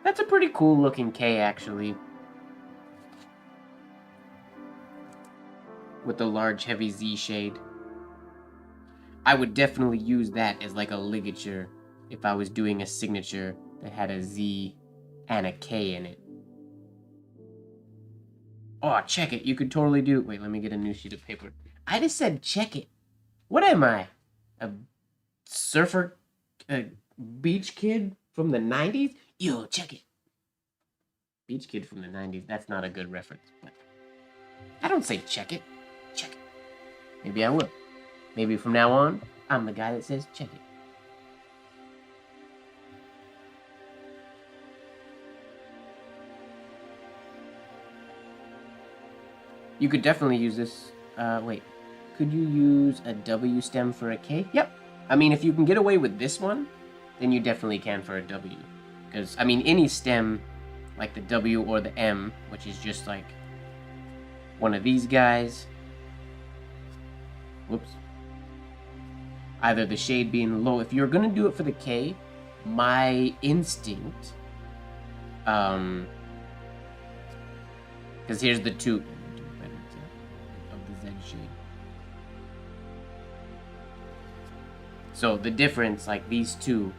That's a pretty cool looking K, actually. With the large heavy Z shade. I would definitely use that as like a ligature if I was doing a signature that had a Z and a K in it. Oh, check it. You could totally do... Wait, let me get a new sheet of paper. I just said check it. What am I? A surfer... A beach kid from the 90s? Yo, check it. Beach kid from the 90s. That's not a good reference. But I don't say check it. Check it. Maybe I will. Maybe from now on, I'm the guy that says check it. You could definitely use this. Wait. Could you use a W stem for a K? Yep. I mean, if you can get away with this one, then you definitely can for a W. Because, I mean, any stem, like the W or the M, which is just like one of these guys. Whoops. Either the shade being low. If you're going to do it for the K, my instinct... Because here's the two... shade. So the difference, like these two,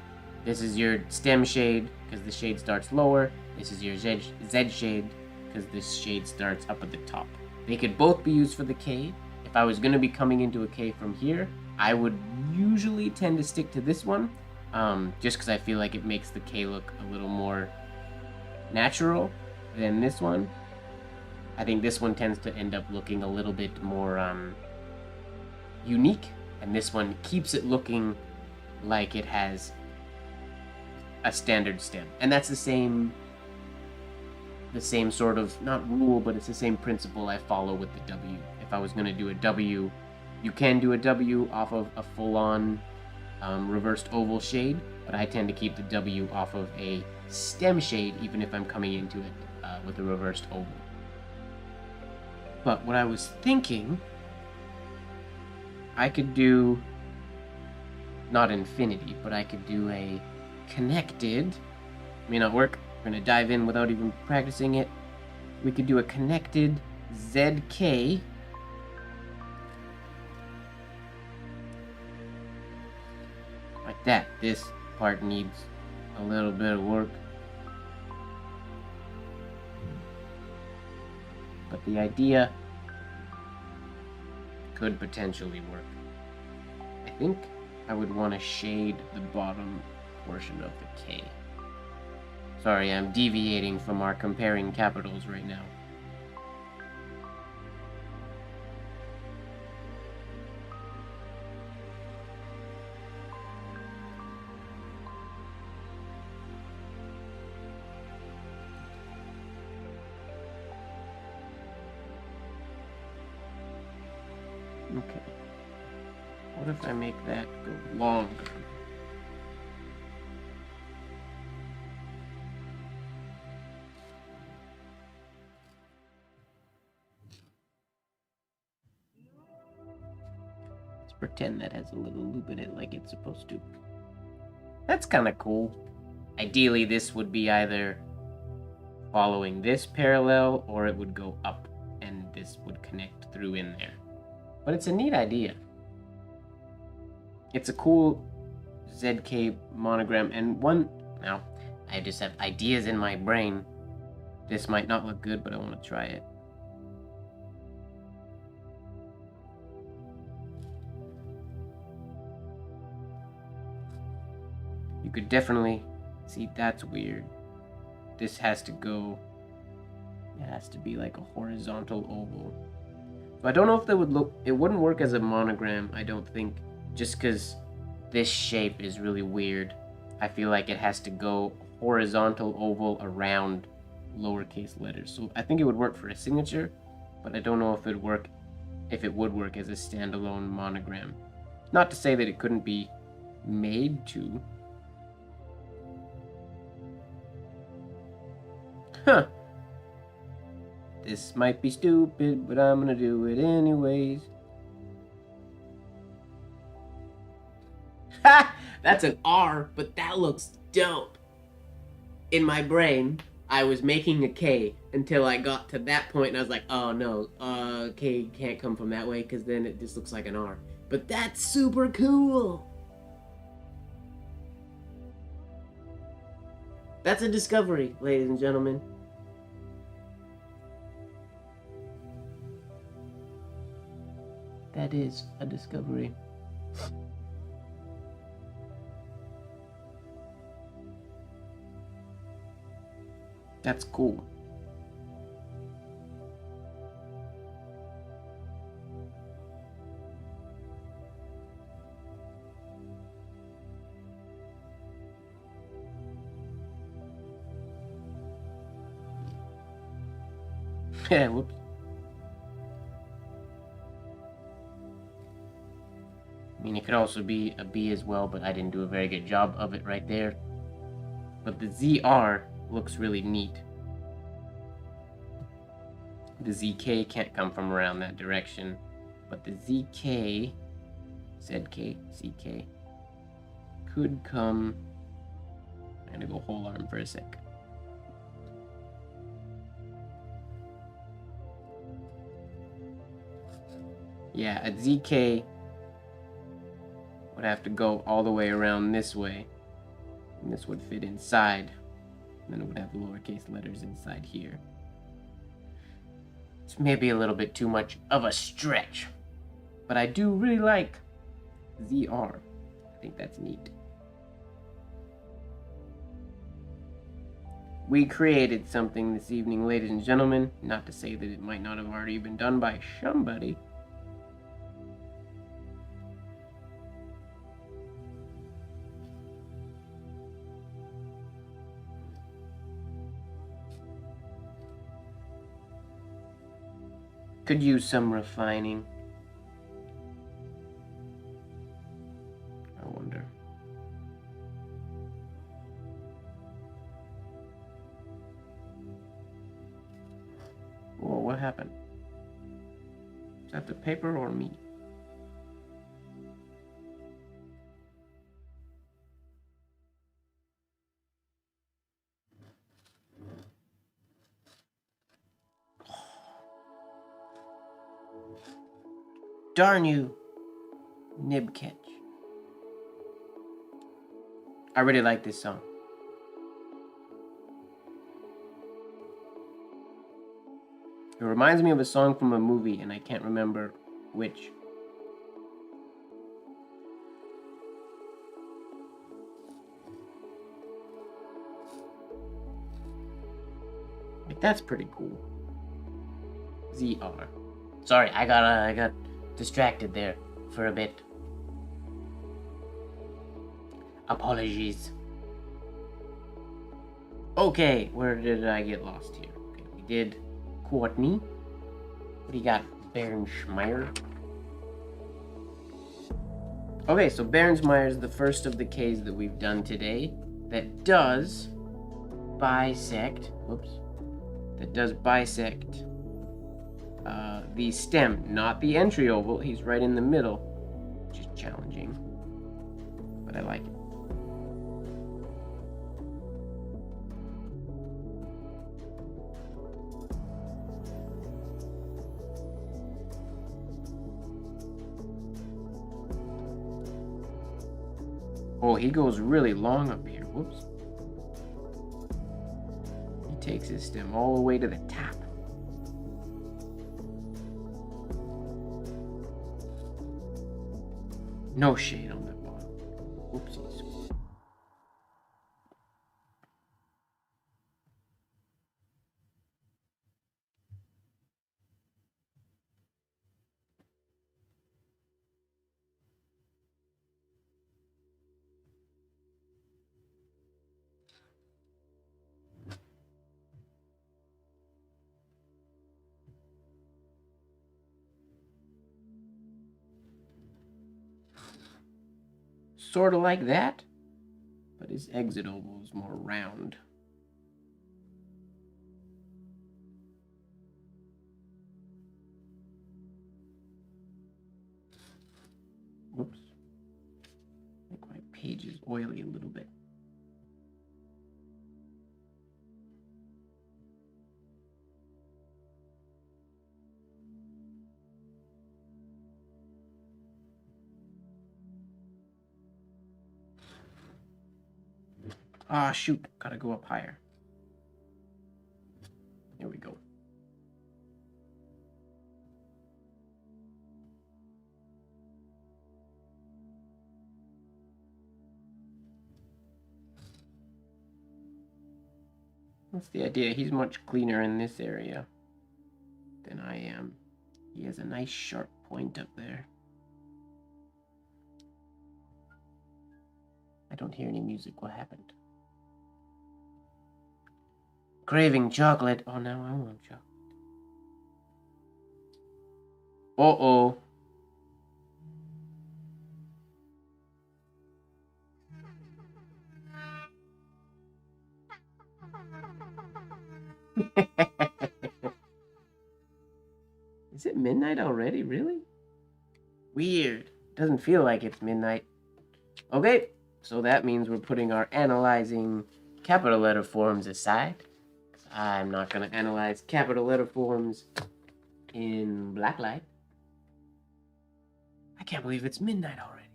this is your stem shade because the shade starts lower. This is your Z shade because this shade starts up at the top. They could both be used for the K. If I was going to be coming into a K from here, I would usually tend to stick to this one, just because I feel like it makes the K look a little more natural than this one. I think this one tends to end up looking a little bit more unique, and this one keeps it looking like it has a standard stem. And that's the same sort of, not rule, but it's the same principle I follow with the W. If I was going to do a W, you can do a W off of a full-on reversed oval shade, but I tend to keep the W off of a stem shade, even if I'm coming into it with a reversed oval. But what I was thinking, I could do, not infinity, but I could do a connected, may not work, we're going to dive in without even practicing it. We could do a connected ZK, like that. This part needs a little bit of work. But the idea could potentially work. I think I would want to shade the bottom portion of the K. Sorry, I'm deviating from our comparing capitals right now. Okay. What if I make that go longer? pretend that has a little loop in it like it's supposed to. That's kind of cool. Ideally, this would be either following this parallel or it would go up and this would connect through in there. But it's a neat idea. It's a cool ZK monogram, and one, now I just have ideas in my brain. This might not look good, but I want to try it. You could definitely see that's weird. This has to go, it has to be like a horizontal oval. So I don't know if that would look, it wouldn't work as a monogram, I don't think, just because this shape is really weird. I feel like it has to go horizontal oval around lowercase letters. So I think it would work for a signature, but I don't know if it would work as a standalone monogram. Not to say that it couldn't be made to. Huh. This might be stupid, but I'm gonna do it anyways. Ha! That's an R, but that looks dope. In my brain, I was making a K until I got to that point, and I was like, oh no, K can't come from that way, because then it just looks like an R. But that's super cool. That's a discovery, ladies and gentlemen. That is a discovery. That's cool. Yeah, whoops. I mean, it could also be a B as well, but I didn't do a very good job of it right there. But the ZR looks really neat. The ZK can't come from around that direction, but the ZK, ZK, CK could come. I'm gonna go whole arm for a sec. Yeah, a ZK would have to go all the way around this way, and this would fit inside, and then it would have lowercase letters inside here. It's maybe a little bit too much of a stretch, but I do really like ZR. I think that's neat. We created something this evening, ladies and gentlemen. Not to say that it might not have already been done by somebody. Could use some refining. I wonder. Whoa, what happened? Is that the paper or me? Darn you, nib catch. I really like this song. It reminds me of a song from a movie, and I can't remember which. Like, that's pretty cool. ZR. Sorry, I got distracted there for a bit. Apologies. Okay, where did I get lost here? Okay, we did Courtney. What do you got? Berensmeyer. Okay, so Berensmeyer is the first of the Ks that we've done today that does bisect. Whoops. That does bisect the stem, not the entry oval. He's right in the middle. which is challenging, but I like it. Oh, he goes really long up here. Whoops. He takes his stem all the way to the top. No shade on that bottom. Whoopsies. Sort of like that, but his exit oval is more round. Whoops. I think my page is oily a little bit. Ah, shoot. Gotta go up higher. Here we go. That's the idea. He's much cleaner in this area than I am. He has a nice sharp point up there. I don't hear any music. What happened? Craving chocolate. Oh, now I want chocolate. Uh-oh. Is it midnight already? Really? Weird. Doesn't feel like it's midnight. Okay, so that means we're putting our analyzing capital letter forms aside. I'm not going to analyze capital letter forms in blacklight. I can't believe it's midnight already.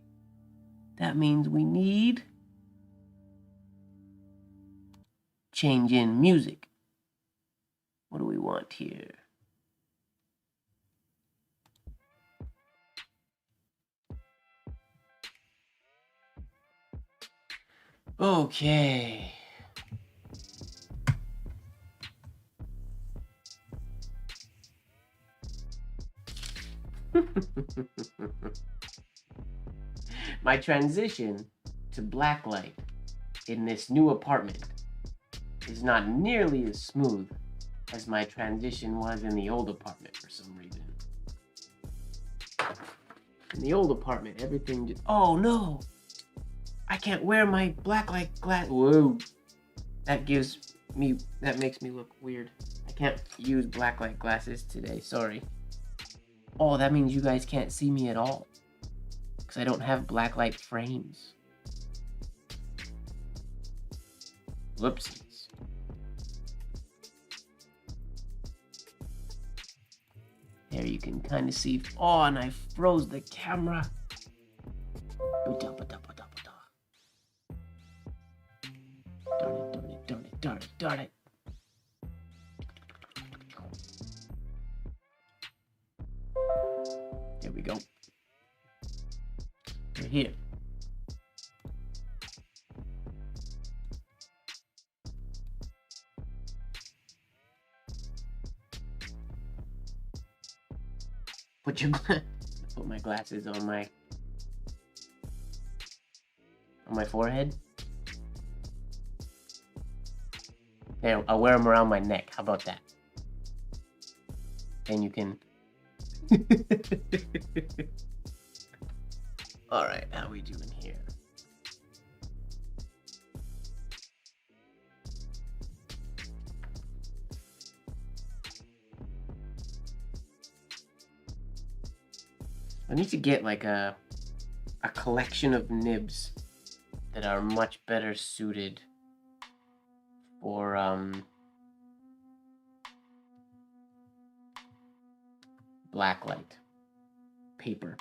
That means we need change in music. What do we want here? Okay. My transition to blacklight in this new apartment is not nearly as smooth as my transition was in the old apartment for some reason. In the old apartment, everything just... Oh no! I can't wear my blacklight glass... Whoa! That makes me look weird. I can't use blacklight glasses today, sorry. Oh, that means you guys can't see me at all. Because I don't have blacklight frames. Whoopsies. There you can kind of see. Oh, and I froze the camera. Darn it. There we go. We're here. Put my glasses on my forehead. There, I'll wear them around my neck. How about that? And you can... Alright, how we doing here? I need to get like a collection of nibs that are much better suited for blacklight paper,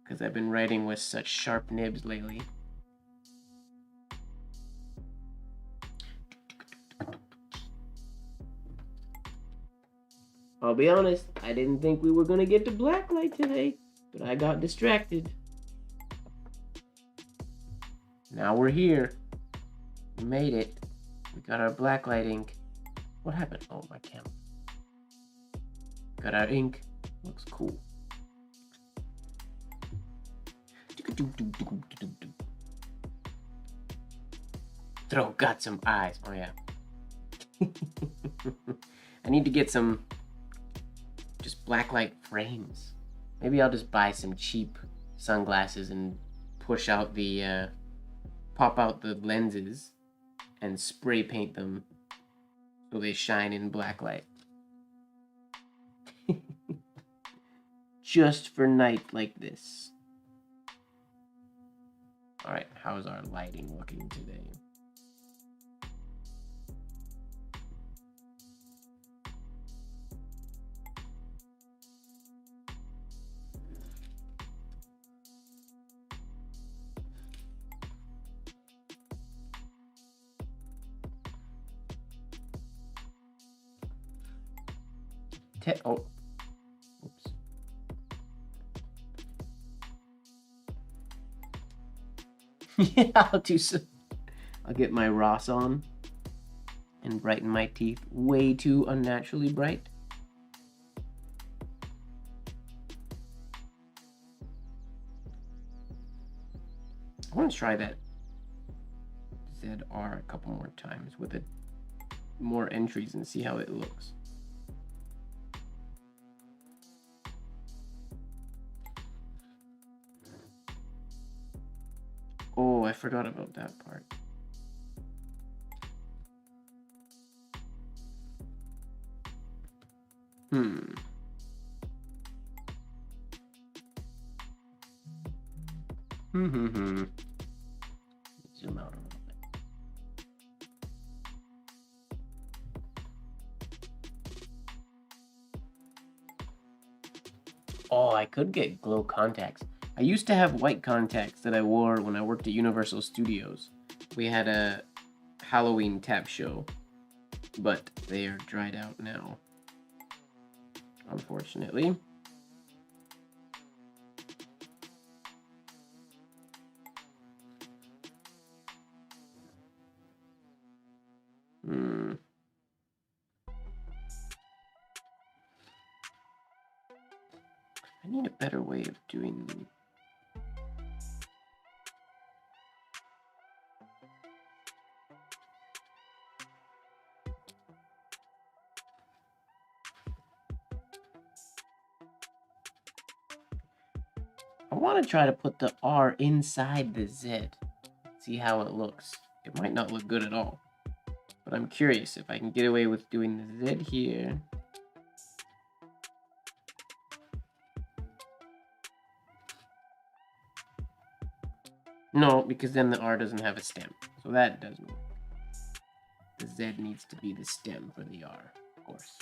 because I've been writing with such sharp nibs lately. I'll be honest, I didn't think we were gonna get to blacklight today, but I got distracted. Now we're here. We made it. We got our blacklight ink. What happened? Oh, my camera. Got our ink. Looks cool. Throw got some eyes. Oh yeah. I need to get some just blacklight frames. Maybe I'll just buy some cheap sunglasses and push out the pop out the lenses and spray paint them so they shine in blacklight. Just for night like this. Alright, how's our lighting looking today? Oh. Oops. Yeah, I'll do so. I'll get my Ross on and brighten my teeth way too unnaturally bright. I want to try that ZR a couple more times with more entries and see how it looks. Oh, I forgot about that part. Zoom out a little bit. Oh, I could get glow contacts. I used to have white contacts that I wore when I worked at Universal Studios. We had a Halloween tap show, but they are dried out now, unfortunately. I need a better way of doing I want to try to put the R inside the Z. See how it looks. It might not look good at all, but I'm curious if I can get away with doing the Z here. No, because then the R doesn't have a stem, so that doesn't work. The Z needs to be the stem for the R, of course.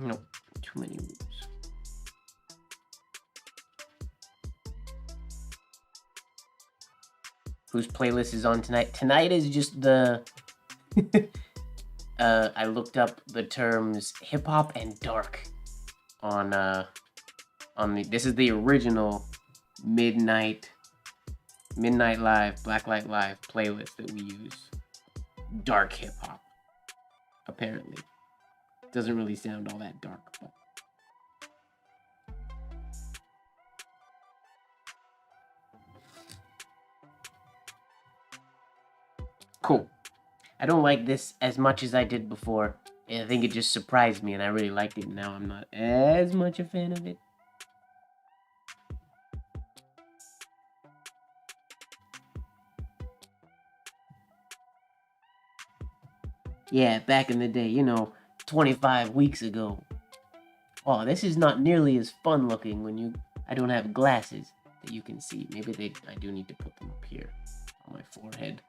Nope, too many moves. Whose playlist is on tonight? Tonight is just the... I looked up the terms hip-hop and dark on the... This is the original Midnight Live, Blacklight Live playlist that we use. Dark hip-hop, apparently. Doesn't really sound all that dark, but... Cool. I don't like this as much as I did before. I think it just surprised me and I really liked it. Now I'm not as much a fan of it. Yeah, back in the day, 25 weeks ago. Oh, this is not nearly as fun looking when I don't have glasses that you can see. Maybe I do need to put them up here on my forehead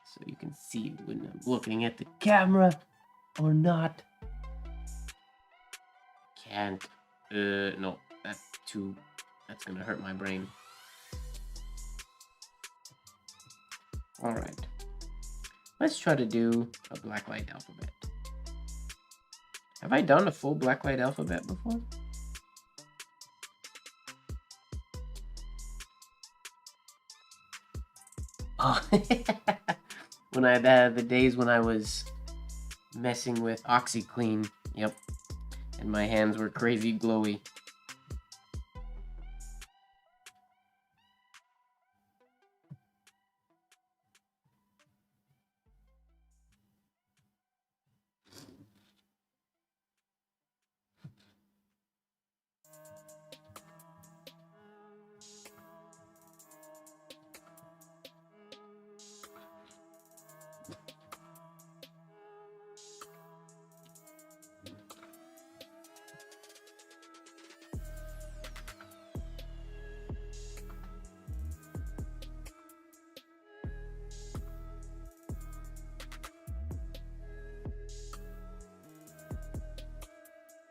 so you can see when I'm looking at the camera or not. Can't. No, that's gonna hurt my brain. Alright. Let's try to do a blacklight alphabet. Have I done a full blacklight alphabet before? Oh, when I the days when I was messing with OxyClean, yep, and my hands were crazy glowy.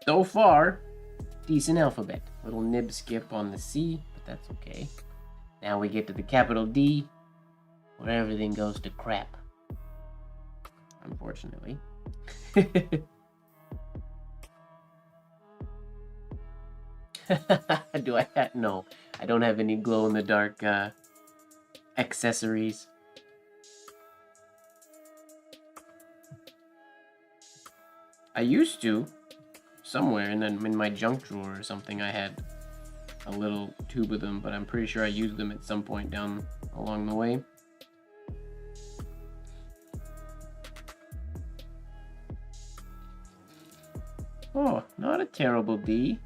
So far, decent alphabet. Little nib skip on the C, but that's okay. Now we get to the capital D, where everything goes to crap. Unfortunately. Do I have? No, I don't have any glow-in-the-dark accessories. I used to. Somewhere in my junk drawer or something, I had a little tube of them, but I'm pretty sure I used them at some point down along the way. Oh, not a terrible D.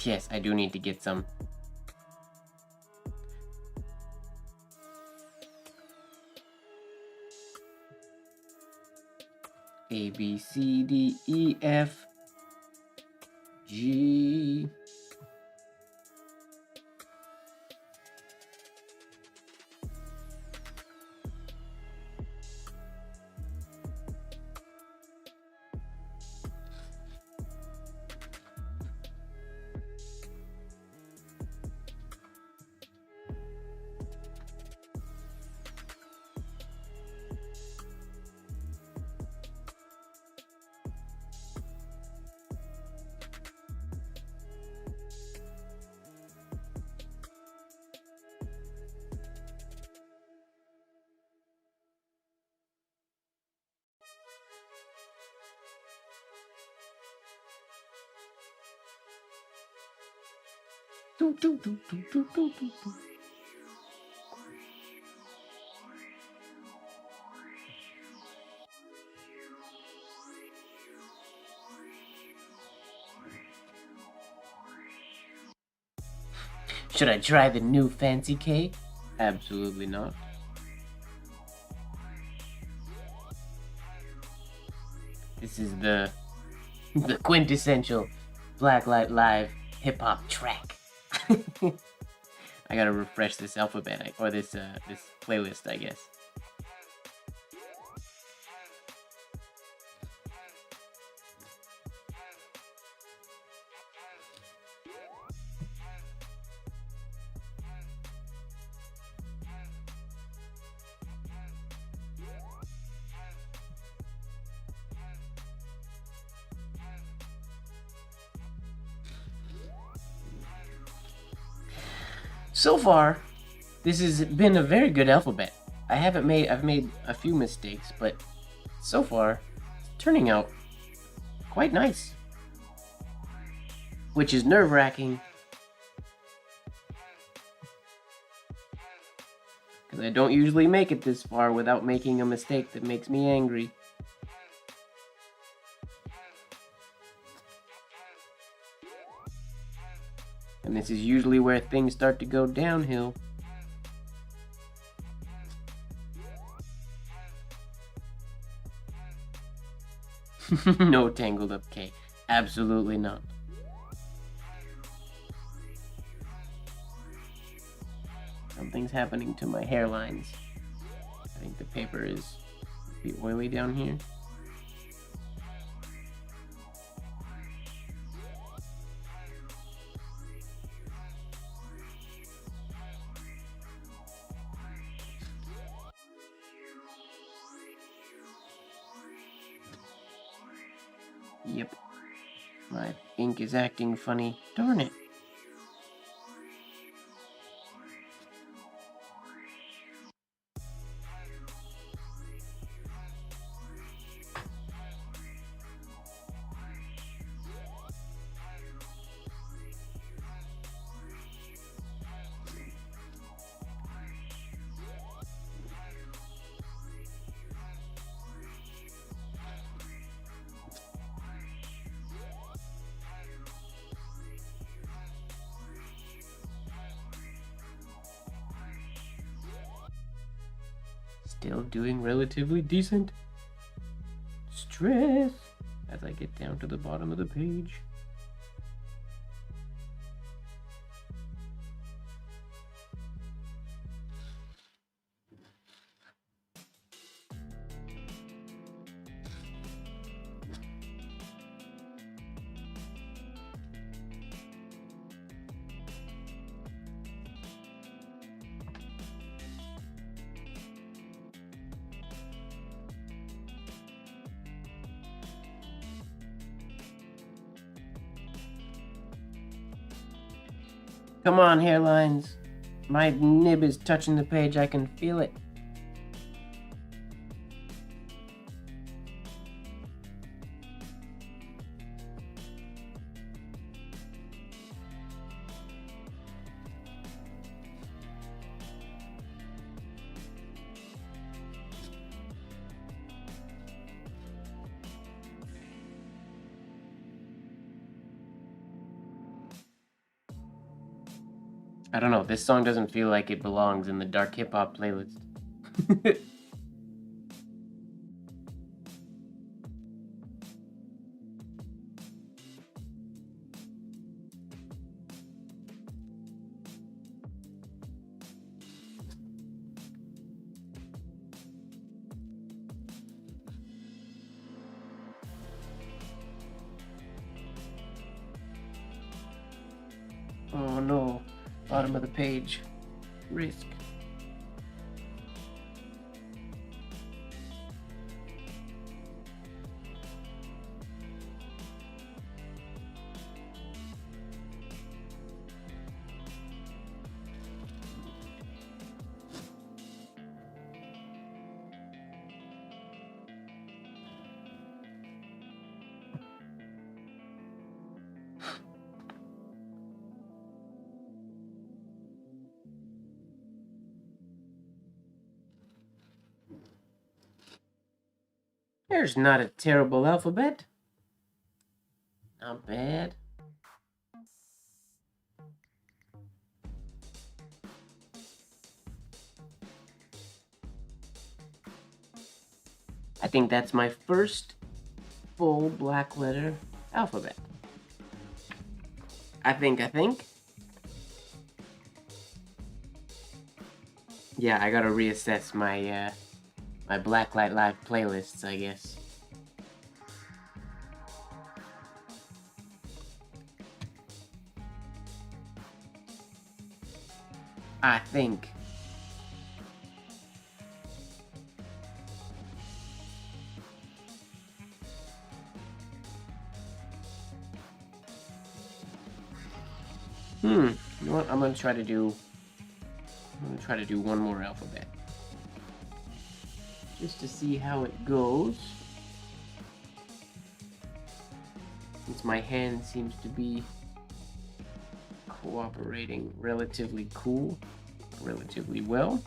Yes, I do need to get some. A, B, C, D, E, F, G. Should I try the new fancy cake? Absolutely not. This is the quintessential Blacklight Live hip-hop track. I gotta refresh this alphabet, or this playlist, I guess. So far, this has been a very good alphabet. I've made a few mistakes, but so far, it's turning out quite nice. which is nerve-wracking. Because I don't usually make it this far without making a mistake that makes me angry. And this is usually where things start to go downhill. No tangled up K. Absolutely not. Something's happening to my hairlines. I think the paper is a bit oily down here. Yep. My ink is acting funny. Darn it. Still doing relatively decent. Stress as I get down to the bottom of the page. Come on, hairlines. My nib is touching the page. I can feel it. I don't know, this song doesn't feel like it belongs in the dark hip-hop playlist. Oh no. Bottom of the page. Risk. There's not a terrible alphabet. Not bad. I think that's my first full black letter alphabet. I think. Yeah, I gotta reassess my my Blacklight Live playlists, I guess. I think. You know what? I'm gonna try to do one more alphabet. Just to see how it goes. Since my hand seems to be cooperating relatively relatively well.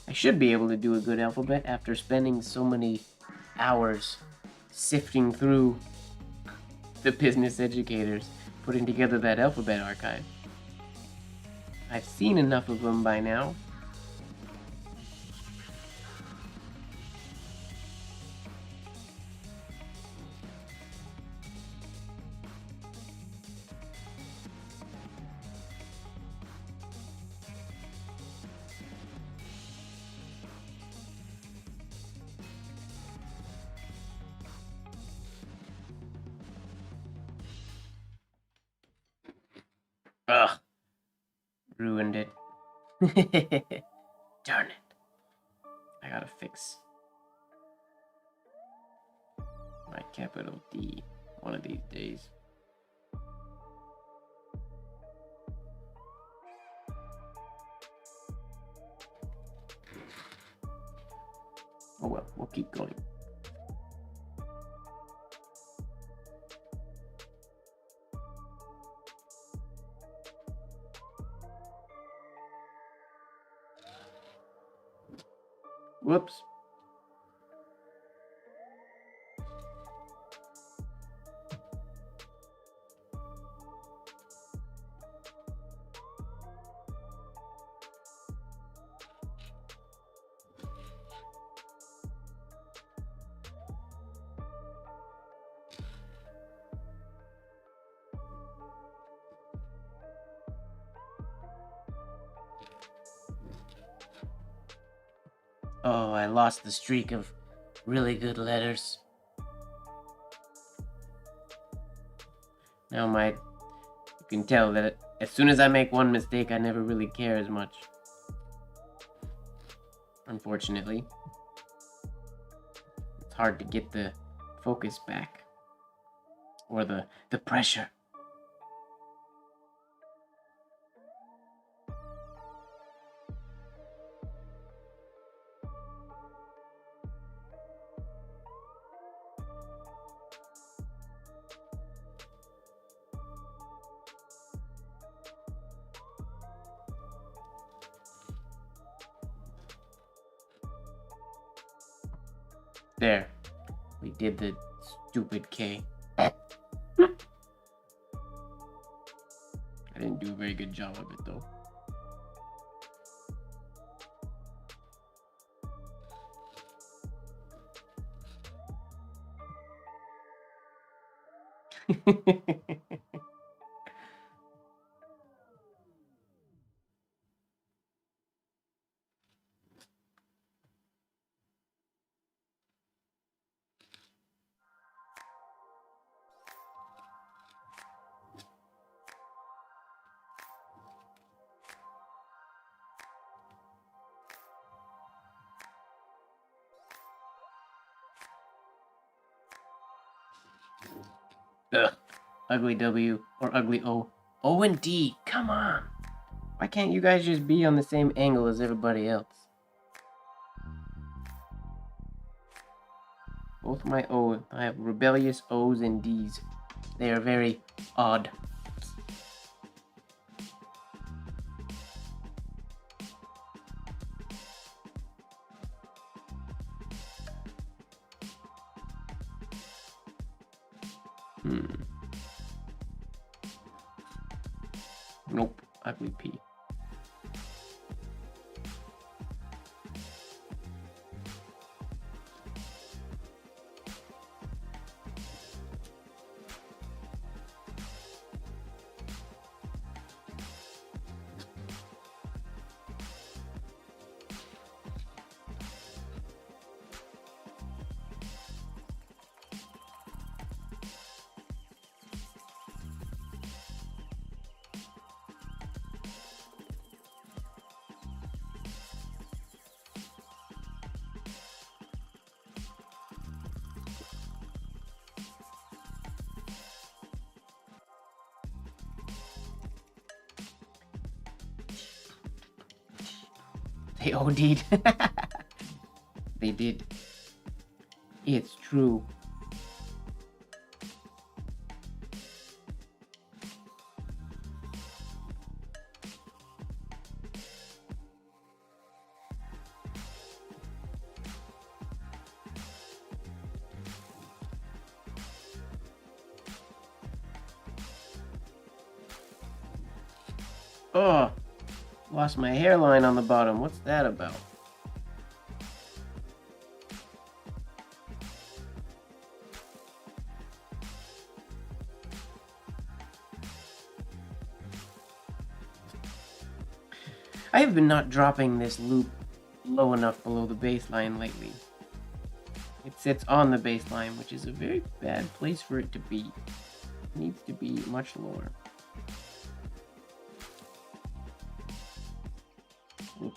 I should be able to do a good alphabet after spending so many hours sifting through the business educators, putting together that alphabet archive. I've seen enough of them by now. Ugh. Ruined it. Darn it. I gotta fix my capital D one of these days. Oh well, we'll keep going. Whoops. Oh, I lost the streak of really good letters. Now you can tell that as soon as I make one mistake, I never really care as much. Unfortunately. It's hard to get the focus back. Or the pressure. There. We did the stupid K. I didn't do a very good job of it though. Ugh. Ugly W or ugly O. O and D, come on. Why can't you guys just be on the same angle as everybody else? Both my O's. I have rebellious O's and D's. They are very odd. Nope, ugly P. They OD'd. They did. It's true. Oh, lost my hairline on the bottom. What's that about? I have been not dropping this loop low enough below the baseline lately. It sits on the baseline, which is a very bad place for it to be. It needs to be much lower. Oops.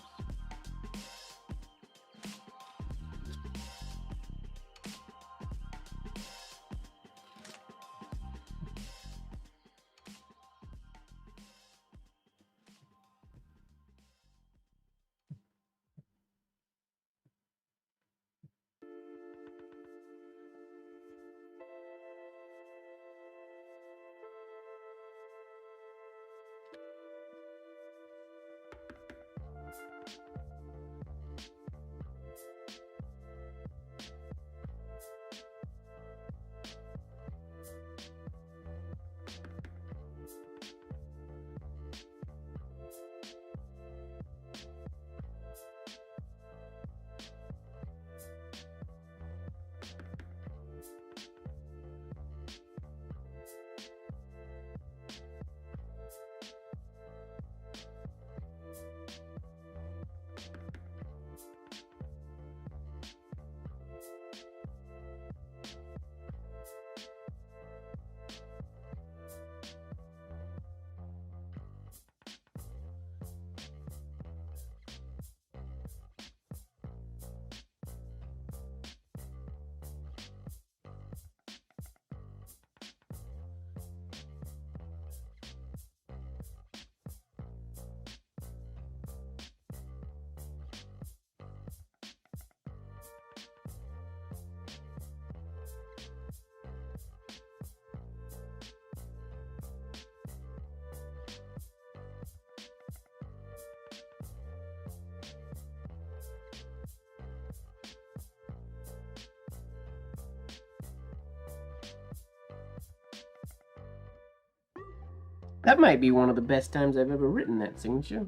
That might be one of the best times I've ever written that signature.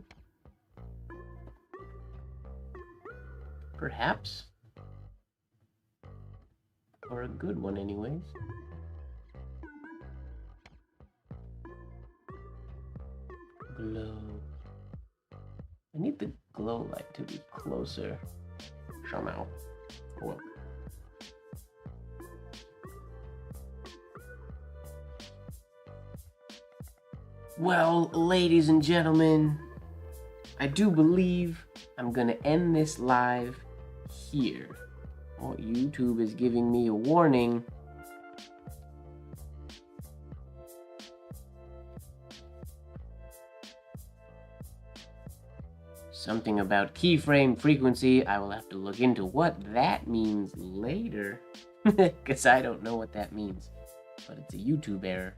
Perhaps. Or a good one anyways. Glow. I need the glow light to be closer. Somehow. Oh. Well, ladies and gentlemen, I do believe I'm gonna end this live here. Oh, YouTube is giving me a warning. Something about keyframe frequency. I will have to look into what that means later. Because I don't know what that means. But it's a YouTube error.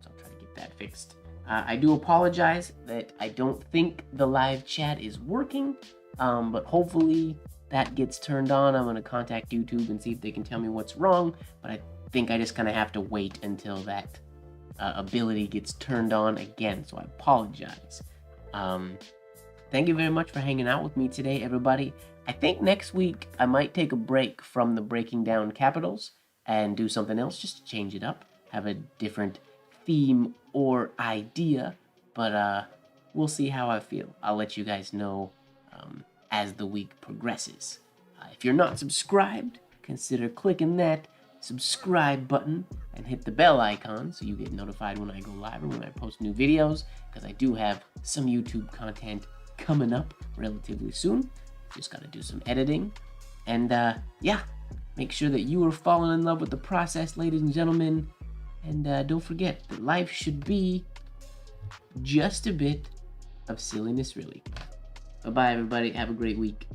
So I'll try to get that fixed. I do apologize that I don't think the live chat is working. But hopefully that gets turned on. I'm going to contact YouTube and see if they can tell me what's wrong. But I think I just kind of have to wait until that ability gets turned on again. So I apologize. Thank you very much for hanging out with me today, everybody. I think next week I might take a break from the breaking down capitals and do something else just to change it up. Have a different theme or idea, but we'll see how I feel. I'll let you guys know as the week progresses. If you're not subscribed, consider clicking that subscribe button and hit the bell icon so you get notified when I go live or when I post new videos, because I do have some YouTube content coming up relatively soon. Just gotta do some editing. And yeah, make sure that you are falling in love with the process, ladies and gentlemen. And don't forget that life should be just a bit of silliness, really. Bye-bye, everybody. Have a great week.